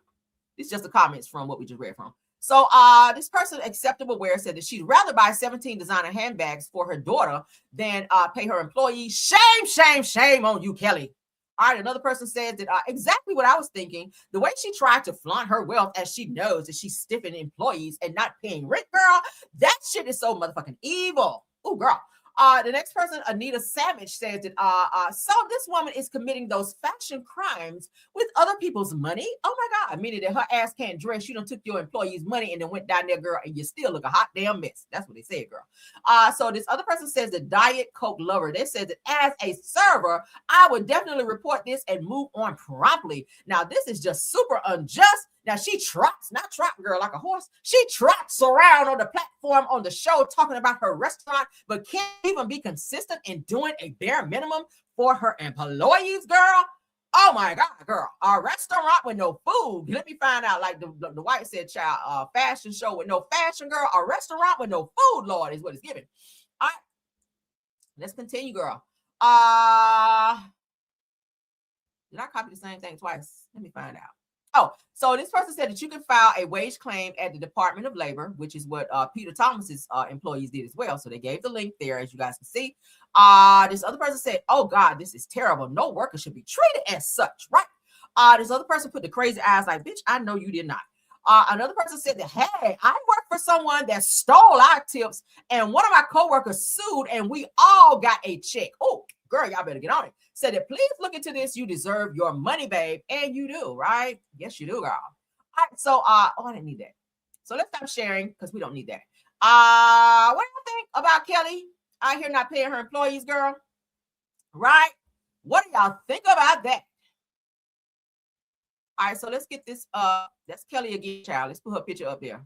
it's just the comments from what we just read from. So this person, Acceptable Wear, said that she'd rather buy 17 designer handbags for her daughter than pay her employees. Shame, shame, shame on you, Kelly. All right, another person said that exactly what I was thinking. The way she tried to flaunt her wealth as she knows that she's stiffing employees and not paying rent, girl, that shit is so motherfucking evil. Oh, girl. The next person, Anita Savage, says that so this woman is committing those fashion crimes with other people's money. Oh my God, meaning that her ass can't dress. You done took your employees' money and then went down there, girl, and you still look a hot damn mess. That's what they said, girl. So this other person says the Diet Coke lover. They said that as a server, I would definitely report this and move on promptly. Now, this is just super unjust. Now, she trots, not trot girl like a horse. She trots around on the platform on the show talking about her restaurant, but can't even be consistent in doing a bare minimum for her employees, girl. Oh my God, girl. A restaurant with no food. Let me find out, like the white said, child, fashion show with no fashion, girl. A restaurant with no food, Lord, is what it's giving. All right. Let's continue, girl. Did I copy the same thing twice? Let me find out. Oh, so this person said that you can file a wage claim at the Department of Labor, which is what Peter Thomas's employees did as well. So they gave the link there, as you guys can see. This other person said, oh God, this is terrible. No worker should be treated as such, right? This other person put the crazy eyes like, bitch, I know you did not. Another person said that, hey, I work for someone that stole our tips and one of my coworkers sued and we all got a check. Oh, girl, y'all better get on it. Said that please look into this. You deserve your money, babe. And you do, right? Yes, you do, girl. All right, so I didn't need that. So let's stop sharing because we don't need that. What do you think about Kelly out here not paying her employees, girl? Right? What do y'all think about that? All right, so let's get this. That's Kelly again, child. Let's put her picture up there.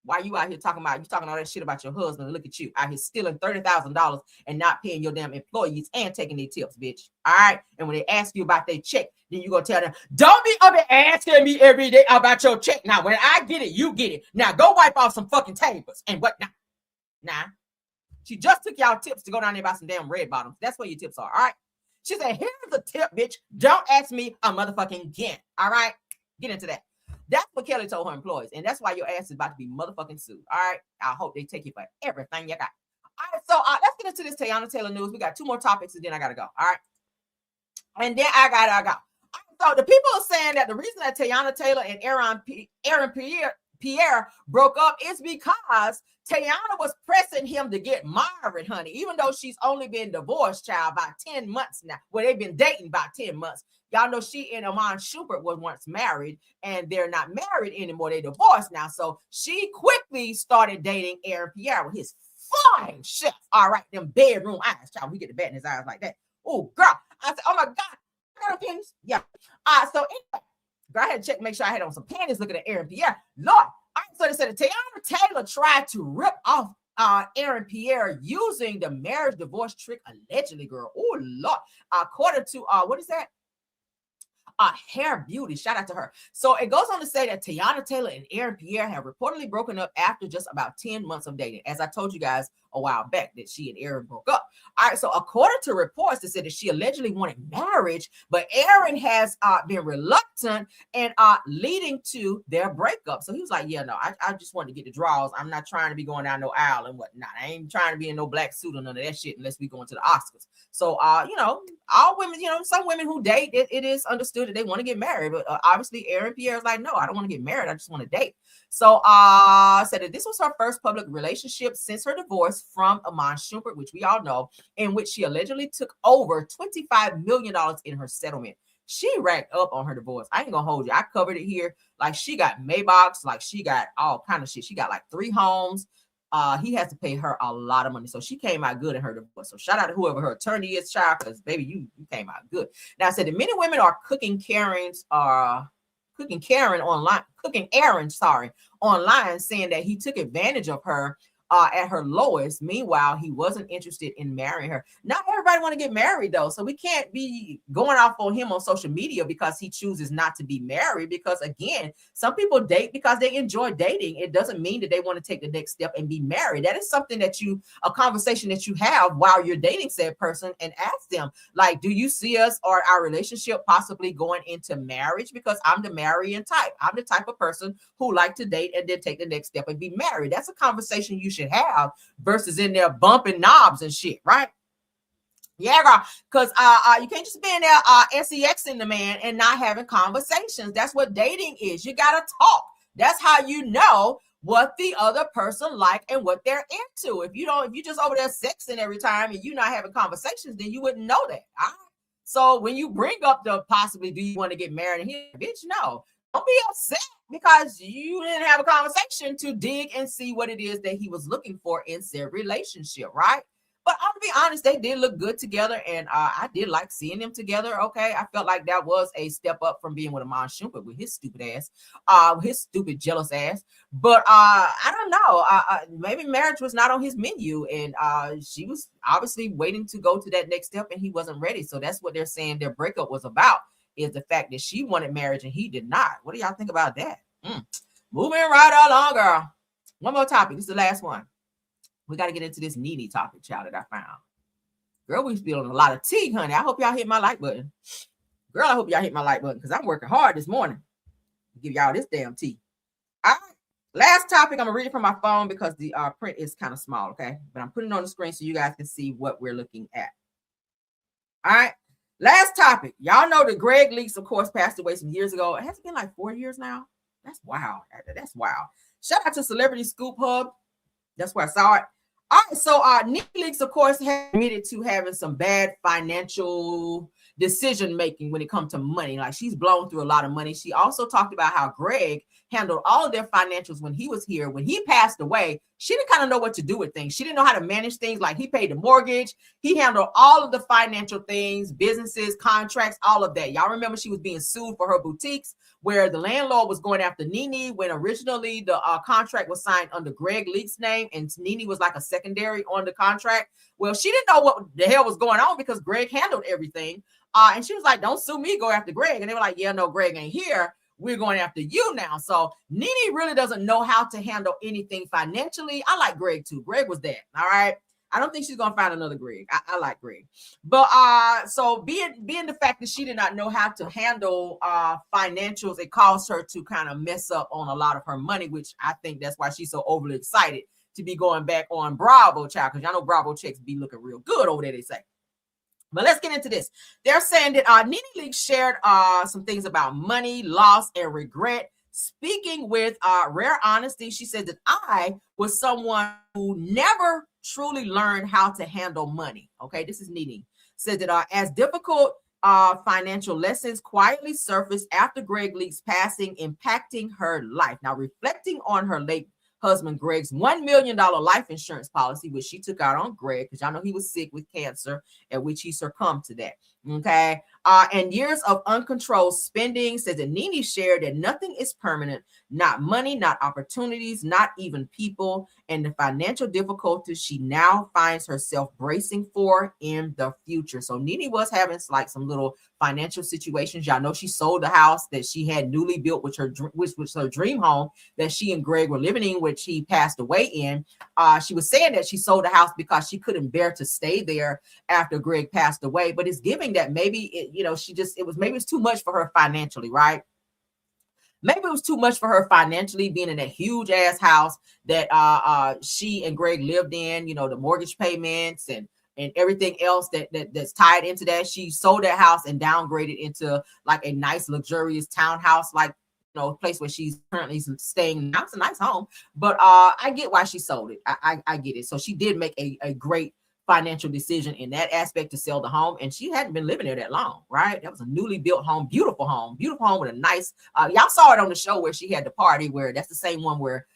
Why you out here talking all that shit about your husband? And look at you out here stealing $30,000 and not paying your damn employees and taking their tips, bitch. All right. And when they ask you about their check, then you gonna tell them, don't be up and asking me every day about your check. Now, when I get it, you get it. Now go wipe off some fucking tables and whatnot. Nah. She just took y'all tips to go down there and buy some damn red bottoms. That's where your tips are. All right. She said, here's the tip, bitch. Don't ask me a motherfucking again. All right. Get into that. That's what Kelly told her employees. And that's why your ass is about to be motherfucking sued. All right. I hope they take you for everything you got. All right. So let's get into this Teyana Taylor news. We got 2 more topics and then I got to go. All right. And then I got to go. So the people are saying that the reason that Teyana Taylor and Aaron Pierre broke up is because Teyana was pressing him to get married, honey, even though she's only been divorced, child, about 10 months now. Well, they've been dating about 10 months. Y'all know she and Amon Schubert was once married, and they're not married anymore. They divorced now. So she quickly started dating Aaron Pierre with his fine chef. All right, them bedroom eyes, child. We get the bed in his eyes like that. Oh, girl. I said, oh, my God. I got panties. Yeah. So anyway, girl, I had to check, make sure I had on some panties looking at Aaron Pierre. Lord. All right, so they said that Teyana Taylor tried to rip off Aaron Pierre using the marriage divorce trick, allegedly, girl. Oh, Lord. According to, what is that? Hair Beauty. Shout out to her. So it goes on to say that Teyana Taylor and Aaron Pierre have reportedly broken up after just about 10 months of dating. As I told you guys a while back that she and Aaron broke up. All right. So according to reports, they said that she allegedly wanted marriage, but Aaron has been reluctant and leading to their breakup. So he was like, yeah, no, I just want to get the draws. I'm not trying to be going down no aisle and whatnot. I ain't trying to be in no black suit or none of that shit unless we go into the Oscars. So, all women, some women who date, it is understood that they want to get married. But obviously, Aaron Pierre is like, no, I don't want to get married. I just want to date. So, said that this was her first public relationship since her divorce from Amon Schubert, which we all know, in which she allegedly took over $25 million in her settlement. She racked up on her divorce. I ain't gonna hold you. I covered it here. Like, she got Maybachs, like she got all kind of shit. She got like 3 homes. He has to pay her a lot of money. So she came out good in her divorce. So shout out to whoever her attorney is, child, because baby, you came out good. Now I said that many women are cooking Aaron online, saying that he took advantage of her at her lowest. Meanwhile, he wasn't interested in marrying her. Not everybody want to get married though, so we can't be going off on him on social media because he chooses not to be married. Because again, some people date because they enjoy dating. It doesn't mean that they want to take the next step and be married. That is something that a conversation that you have while you're dating said person, and ask them, like, do you see us or our relationship possibly going into marriage? Because I'm the marrying type. I'm the type of person who like to date and then take the next step and be married. That's a conversation you should have versus in there bumping knobs and shit, right? Yeah, girl, because you can't just be in there SEXing the man and not having conversations. That's what dating is. You gotta talk. That's how you know what the other person like and what they're into. If you just over there sexing every time and you're not having conversations, then you wouldn't know that. All right? So when you bring up the possibly, do you want to get married? And he, bitch, no. Don't be upset because you didn't have a conversation to dig and see what it is that he was looking for in said relationship, right? But I'm gonna be honest, they did look good together, and I did like seeing them together. Okay, I felt like that was a step up from being with Amon Schubert with his stupid ass, his stupid jealous ass. But I don't know. Maybe marriage was not on his menu, and she was obviously waiting to go to that next step, and he wasn't ready. So that's what they're saying their breakup was about, is the fact that she wanted marriage and he did not. What do y'all think about that? Moving right along, girl. One more topic. This is the last one. We got to get into this Nene topic, child, that I found. Girl, we spilling a lot of tea, honey. I hope y'all hit my like button. Girl, I hope y'all hit my like button because I'm working hard this morning to give y'all this damn tea. All right. Last topic. I'm going to read it from my phone because the print is kind of small, okay? But I'm putting it on the screen so you guys can see what we're looking at. All right. Last topic. Y'all know that Greg Leakes, of course, passed away some years ago. It has been like 4 years now. That's wild. That's wild. Shout out to Celebrity Scoop Hub. That's where I saw it. All right, so Nene Leakes, of course, has admitted to having some bad financial decision making when it comes to money. Like, she's blown through a lot of money. She also talked about how Greg handled all of their financials when he was here. When he passed away, she didn't kind of know what to do with things. She didn't know how to manage things. Like he paid the mortgage. He handled all of the financial things, businesses, contracts, all of that. Y'all remember she was being sued for her boutiques, where the landlord was going after Nene when originally the contract was signed under Greg Leakes' name, and Nene was like a secondary on the contract. Well, she didn't know what the hell was going on because Greg handled everything. And she was like, don't sue me, go after Greg. And they were like, yeah, no, Greg ain't here. We're going after you now. So Nene really doesn't know how to handle anything financially. I like Greg too. Greg was that. All right. I don't think she's gonna find another Greg. I like Greg. But so being the fact that she did not know how to handle financials, it caused her to kind of mess up on a lot of her money, which I think that's why she's so overly excited to be going back on Bravo, child, because y'all know Bravo checks be looking real good over there, they say. But let's get into this. They're saying that Nene Leakes shared some things about money, loss, and regret. Speaking with rare honesty, she said that I was someone who never truly learned how to handle money. Okay, this is Nene. Said that as difficult financial lessons quietly surfaced after Greg Leakes' passing, impacting her life. Now, reflecting on her late husband Greg's $1 million life insurance policy, which she took out on Greg, because y'all know he was sick with cancer, at which he succumbed to that. Okay. And years of uncontrolled spending, says that Nene shared that nothing is permanent, not money, not opportunities, not even people, and the financial difficulties she now finds herself bracing for in the future. So Nene was having like some little financial situations. Y'all know she sold the house that she had newly built, which was her dream home that she and Greg were living in, which he passed away in. She was saying that she sold the house because she couldn't bear to stay there after Greg passed away. But it's giving that maybe it was too much for her financially, right? Maybe it was too much for her financially, being in that huge ass house that she and Greg lived in, you know, the mortgage payments and everything else that's tied into that. She sold that house and downgraded into like a nice luxurious townhouse, like, you know, place where she's currently staying now. It's a nice home, but I get why she sold it. I get it. So she did make a great financial decision in that aspect to sell the home, and she hadn't been living there that long, right? That was a newly built home, beautiful home with a nice y'all saw it on the show where she had the party, where that's the same one where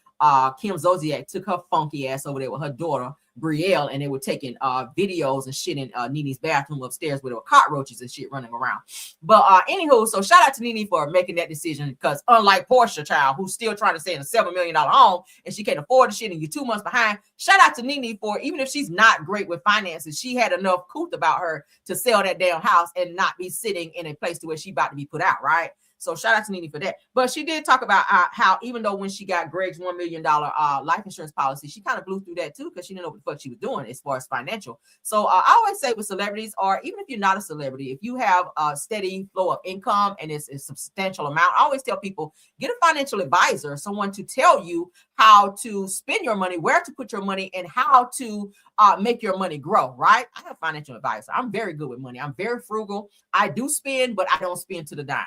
Kim Zolciak took her funky ass over there with her daughter Brielle, and they were taking videos and shit in Nene's bathroom upstairs where there were cockroaches and shit running around. But anywho, so shout out to Nene for making that decision, because unlike Porsha, child, who's still trying to stay in a $7 million home and she can't afford the shit and you're 2 months behind, shout out to Nene for, even if she's not great with finances, she had enough couth about her to sell that damn house and not be sitting in a place to where she about to be put out, right? So shout out to Nene for that. But she did talk about how even though when she got Greg's $1 million life insurance policy, she kind of blew through that too, because she didn't know what the fuck she was doing as far as financial. So I always say with celebrities, or even if you're not a celebrity, if you have a steady flow of income and it's a substantial amount, I always tell people, get a financial advisor, someone to tell you how to spend your money, where to put your money, and how to make your money grow, right? I have a financial advisor. I'm very good with money. I'm very frugal. I do spend, but I don't spend to the dime.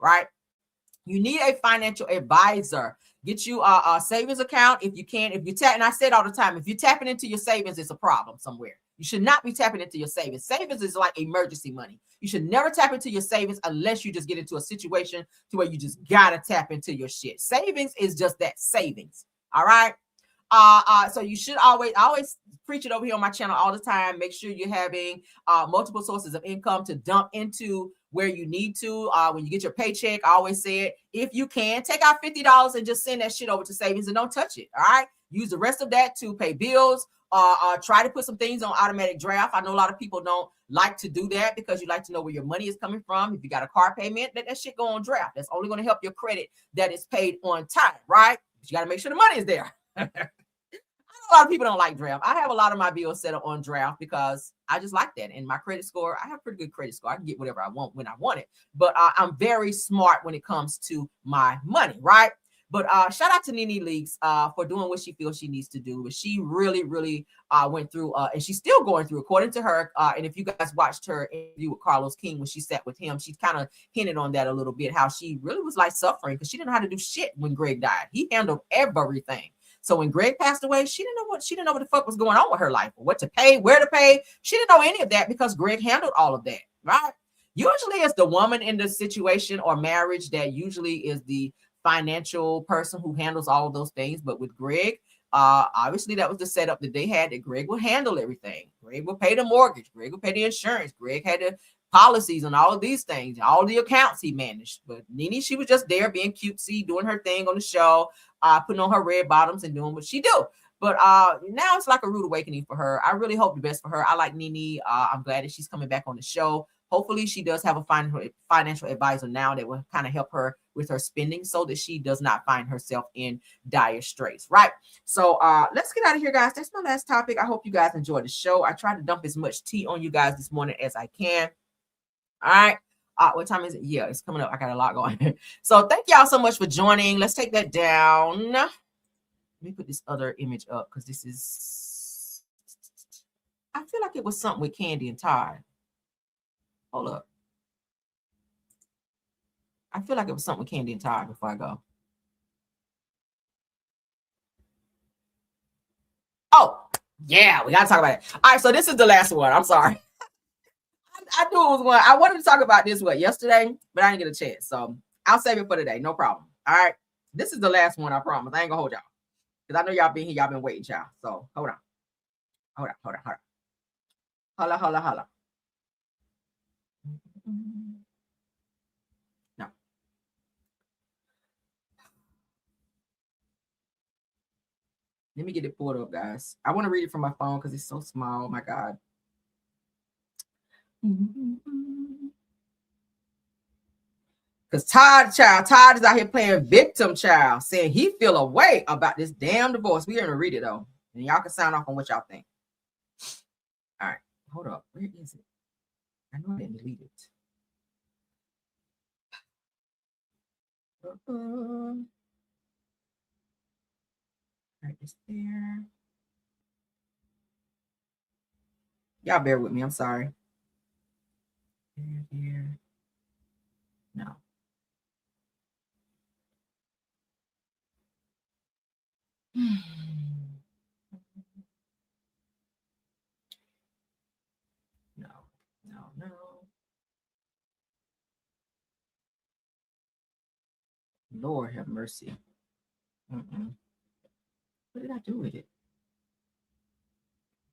Right? You need a financial advisor. Get you a savings account if you can. If you tap, and I said all the time, if you're tapping into your savings, it's a problem somewhere. You should not be tapping into your savings. Savings is like emergency money. You should never tap into your savings unless you just get into a situation to where you just gotta tap into your shit. Savings is just that, savings. All right. So you should always preach it over here on my channel all the time. Make sure you're having multiple sources of income to dump into where you need to. When you get your paycheck, I always say it, if you can, take out $50 and just send that shit over to savings and don't touch it. All right. Use the rest of that to pay bills. Try to put some things on automatic draft. I know a lot of people don't like to do that because you like to know where your money is coming from. If you got a car payment, let that shit go on draft. That's only going to help your credit that is paid on time, right? But you got to make sure the money is there. A lot of people don't like draft. I have a lot of my bills set up on draft because I just like that. And my credit score, I have pretty good credit score. I can get whatever I want when I want it. But I'm very smart when it comes to my money, right? But shout out to Nene Leakes for doing what she feels she needs to do. But she really, really went through, and she's still going through, according to her. And if you guys watched her interview with Carlos King when she sat with him, she kind of hinted on that a little bit, how she really was like suffering because she didn't know how to do shit when Greg died. He handled everything. So when Greg passed away, she didn't know what the fuck was going on with her life, or what to pay, where to pay. She didn't know any of that because Greg handled all of that, right? Usually it's the woman in the situation or marriage that usually is the financial person who handles all of those things. But with Greg, Obviously that was the setup that they had, that Greg would handle everything. Greg would pay the mortgage. Greg would pay the insurance. Greg had the policies and all of these things, all the accounts he managed. But Nene, she was just there being cutesy, doing her thing on the show, putting on her red bottoms and doing what she do. But now it's like a rude awakening for her. I really hope the best for her. I like Nene. I'm glad that she's coming back on the show. Hopefully she does have a financial advisor now that will kind of help her with her spending so that she does not find herself in dire straits, right? So let's get out of here, guys. That's my last topic. I hope you guys enjoyed the show. I tried to dump as much tea on you guys this morning as I can. All right. What time is it? Yeah, it's coming up. I got a lot going. So thank y'all so much for joining. Let's take that down. Let me put this other image up because this is, I feel like it was something with Kandi and Todd. Hold up. I feel like it was something with Kandi and Todd before I go. Oh, yeah, we got to talk about it. All right, so this is the last one. I'm sorry. I knew it was one. I wanted to talk about this one yesterday, but I didn't get a chance. So I'll save it for today. No problem. All right. This is the last one, I promise. I ain't going to hold y'all. Because I know y'all been here. Y'all been waiting, y'all. So hold on. Hold on. Holla. No. Let me get it pulled up, guys. I want to read it from my phone because it's so small. Oh my God. Because Todd is out here playing victim child, saying he feel a way about this damn divorce. We're going to read it though. And y'all can sound off on what y'all think. All right. Hold up. Where is it? I know I didn't delete it. Right, it's there. Y'all bear with me. I'm sorry. Here. No. No. Lord have mercy. What did I do with it?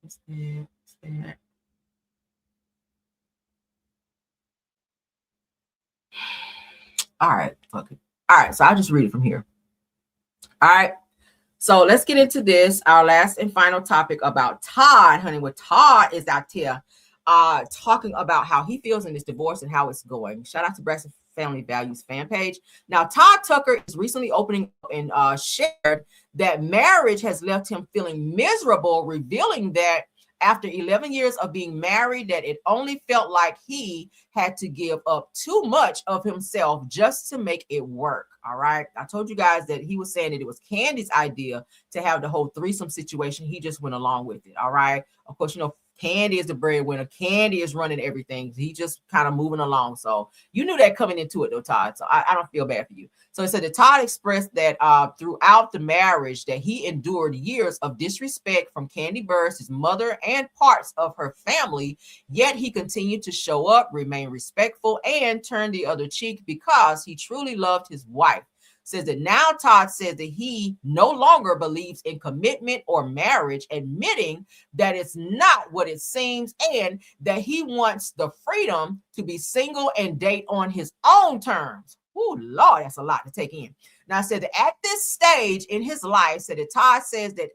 It's there. All right, fuck it. All right, so I'll just read it from here. All right, so let's get into this, our last and final topic about Todd, honey. What Todd is out here talking about how he feels in this divorce and how it's going. Shout out to Breast Family Values fan page. Now, Todd Tucker is recently opening up and shared that marriage has left him feeling miserable, revealing that after 11 years of being married, that it only felt like he had to give up too much of himself just to make it work. All right. I told you guys that he was saying that it was Kandi's idea to have the whole threesome situation. He just went along with it. All right. Of course, you know, Kandi is the breadwinner. Kandi is running everything. He just kind of moving along. So you knew that coming into it though, Todd. So I don't feel bad for you. So it said that Todd expressed that throughout the marriage that he endured years of disrespect from Kandi Burruss, his mother, and parts of her family, yet he continued to show up, remain respectful, and turn the other cheek because he truly loved his wife. Says that now Todd says that he no longer believes in commitment or marriage, admitting that it's not what it seems and that he wants the freedom to be single and date on his own terms. Oh, Lord, that's a lot to take in. Now, I said that at this stage in his life, said that Todd says that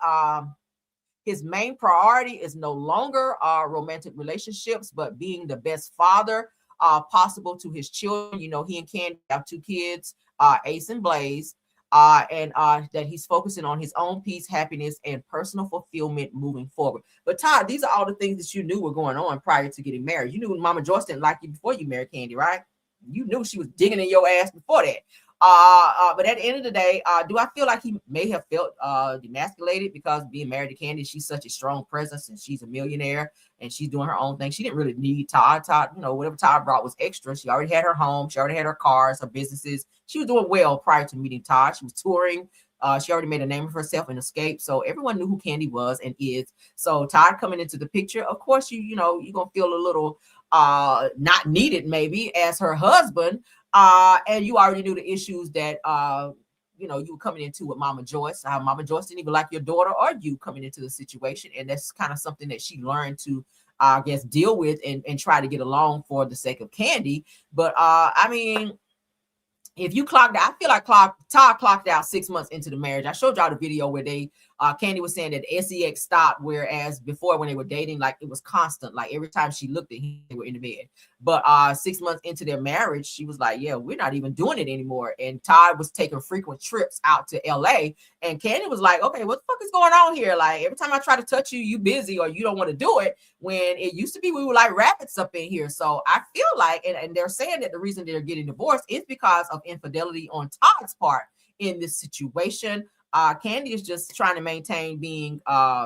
his main priority is no longer romantic relationships, but being the best father possible to his children. You know, he and Kandi have 2 kids, Ace and Blaze, and that he's focusing on his own peace, happiness, and personal fulfillment moving forward. But Todd, these are all the things that you knew were going on prior to getting married. You knew Mama Joyce didn't like you before you married Kandi, right? You knew she was digging in your ass before that. But at the end of the day, do I feel like he may have felt demasculated because being married to Kandi, she's such a strong presence and she's a millionaire and she's doing her own thing. She didn't really need Todd. Todd, you know, whatever Todd brought was extra. She already had her home. She already had her cars, her businesses. She was doing well prior to meeting Todd. She was touring. She already made a name of herself and escaped. So everyone knew who Kandi was and is. So Todd coming into the picture, of course, you know, you're going to feel a little not needed maybe as her husband. And you already knew the issues that you know, you were coming into with Mama Joyce. How Mama Joyce didn't even like your daughter or you coming into the situation. And that's kind of something that she learned to, I guess, deal with and try to get along for the sake of Kandi. But I mean, if you clocked out, I feel like Todd clocked out 6 months into the marriage. I showed y'all the video where they, Kandi was saying that sex stopped, whereas before when they were dating, like it was constant. Like every time she looked at him, they were in the bed. But 6 months into their marriage, she was like, yeah, we're not even doing it anymore. And Todd was taking frequent trips out to LA. And Kandi was like, okay, what the fuck is going on here? Like every time I try to touch you, you busy or you don't want to do it. When it used to be, we were like rabbits up in here. So I feel like, and they're saying that the reason they're getting divorced is because of infidelity on Todd's part in this situation. Kandi is just trying to maintain being,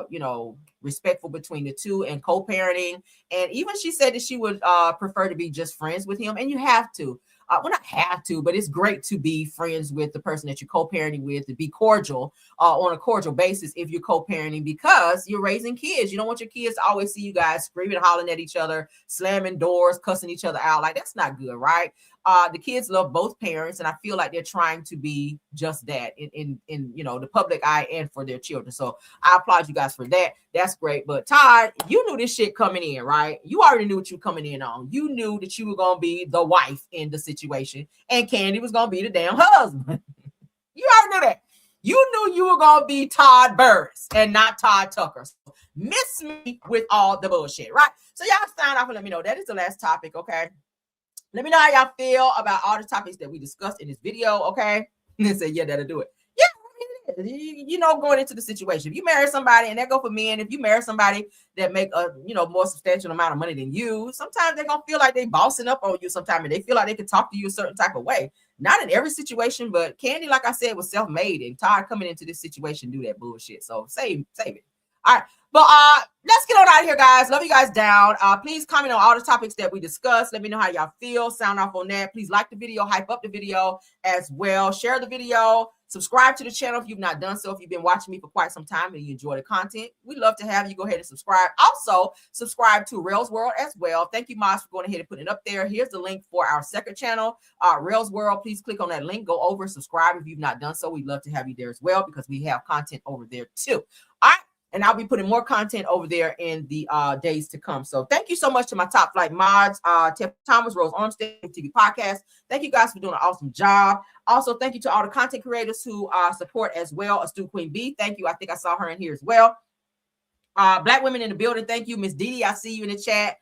you know, respectful between the two and co-parenting. And even she said that she would prefer to be just friends with him. And you have to. Well, not have to, but it's great to be friends with the person that you're co-parenting with, to be cordial on a cordial basis if you're co-parenting, because you're raising kids. You don't want your kids to always see you guys screaming and hollering at each other, slamming doors, cussing each other out. Like, that's not good, right? The kids love both parents, and I feel like they're trying to be just that in you know, the public eye and for their children. So I applaud you guys for that. That's great. But Todd, you knew this shit coming in, right? You already knew what you were coming in on. You knew that you were gonna be the wife in the situation, and Kandi was gonna be the damn husband. You already knew that. You knew you were gonna be Todd Burris and not Todd Tucker. So miss me with all the bullshit, right? So y'all sign off and let me know. That is the last topic, okay? Let me know how y'all feel about all the topics that we discussed in this video, okay? And then say, yeah, that'll do it. Yeah, I mean, you know, going into the situation. If you marry somebody, and that go for men, if you marry somebody that make a, you know, more substantial amount of money than you, sometimes they're going to feel like they bossing up on you sometimes, and they feel like they can talk to you a certain type of way. Not in every situation, but Kandi, like I said, was self-made, and Todd coming into this situation do that bullshit. So save it. All right. But let's get on out of here, guys. Love you guys down. Please comment on all the topics that we discussed. Let me know how y'all feel. Sound off on that. Please like the video, hype up the video as well. Share the video. Subscribe to the channel if you've not done so. If you've been watching me for quite some time and you enjoy the content, we'd love to have you go ahead and subscribe. Also, subscribe to Rails World as well. Thank you, Moss, for going ahead and putting it up there. Here's the link for our second channel, Rails World. Please click on that link. Go over, subscribe if you've not done so. We'd love to have you there as well, because we have content over there too. All right. And I'll be putting more content over there in the days to come. So thank you so much to my top flight mods, Tiff Thomas, Rose Armstead, TV Podcast. Thank you guys for doing an awesome job. Also, thank you to all the content creators who support as well. Astute Queen B, thank you. I think I saw her in here as well. Black women in the building, thank you. Miss Didi, I see you in the chat.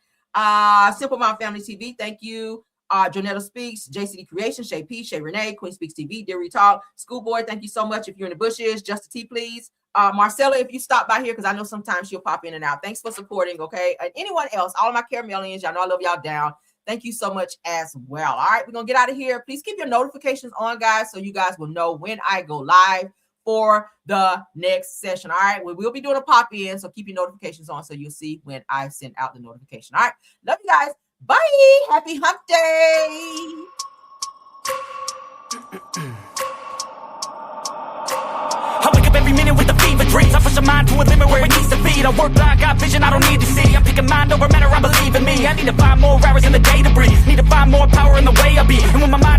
Simple Mom Family TV, thank you. Jonetta Speaks, JCD Creation, Shay P, Shay Renee, Queen Speaks TV, Deary Talk, Schoolboy, thank you so much. If you're in the bushes, Just T, please. Marcella, if you stop by here, because I know sometimes she'll pop in and out. Thanks for supporting, okay? And anyone else, all of my Caramelians, y'all know I love y'all down. Thank you so much as well. All right, we're going to get out of here. Please keep your notifications on, guys, so you guys will know when I go live for the next session. All right, we will be doing a pop-in, so keep your notifications on so you'll see when I send out the notification. All right, love you guys. Bye. Happy hump day. I wake up every minute with the fever dreams. I push my mind to a limit where it needs to be. I work blind, got vision I don't need to see. I'm picking mind over matter, I believe in me. I need to find more hours in the day to breathe. Need to find more power in the way I be. And when my mind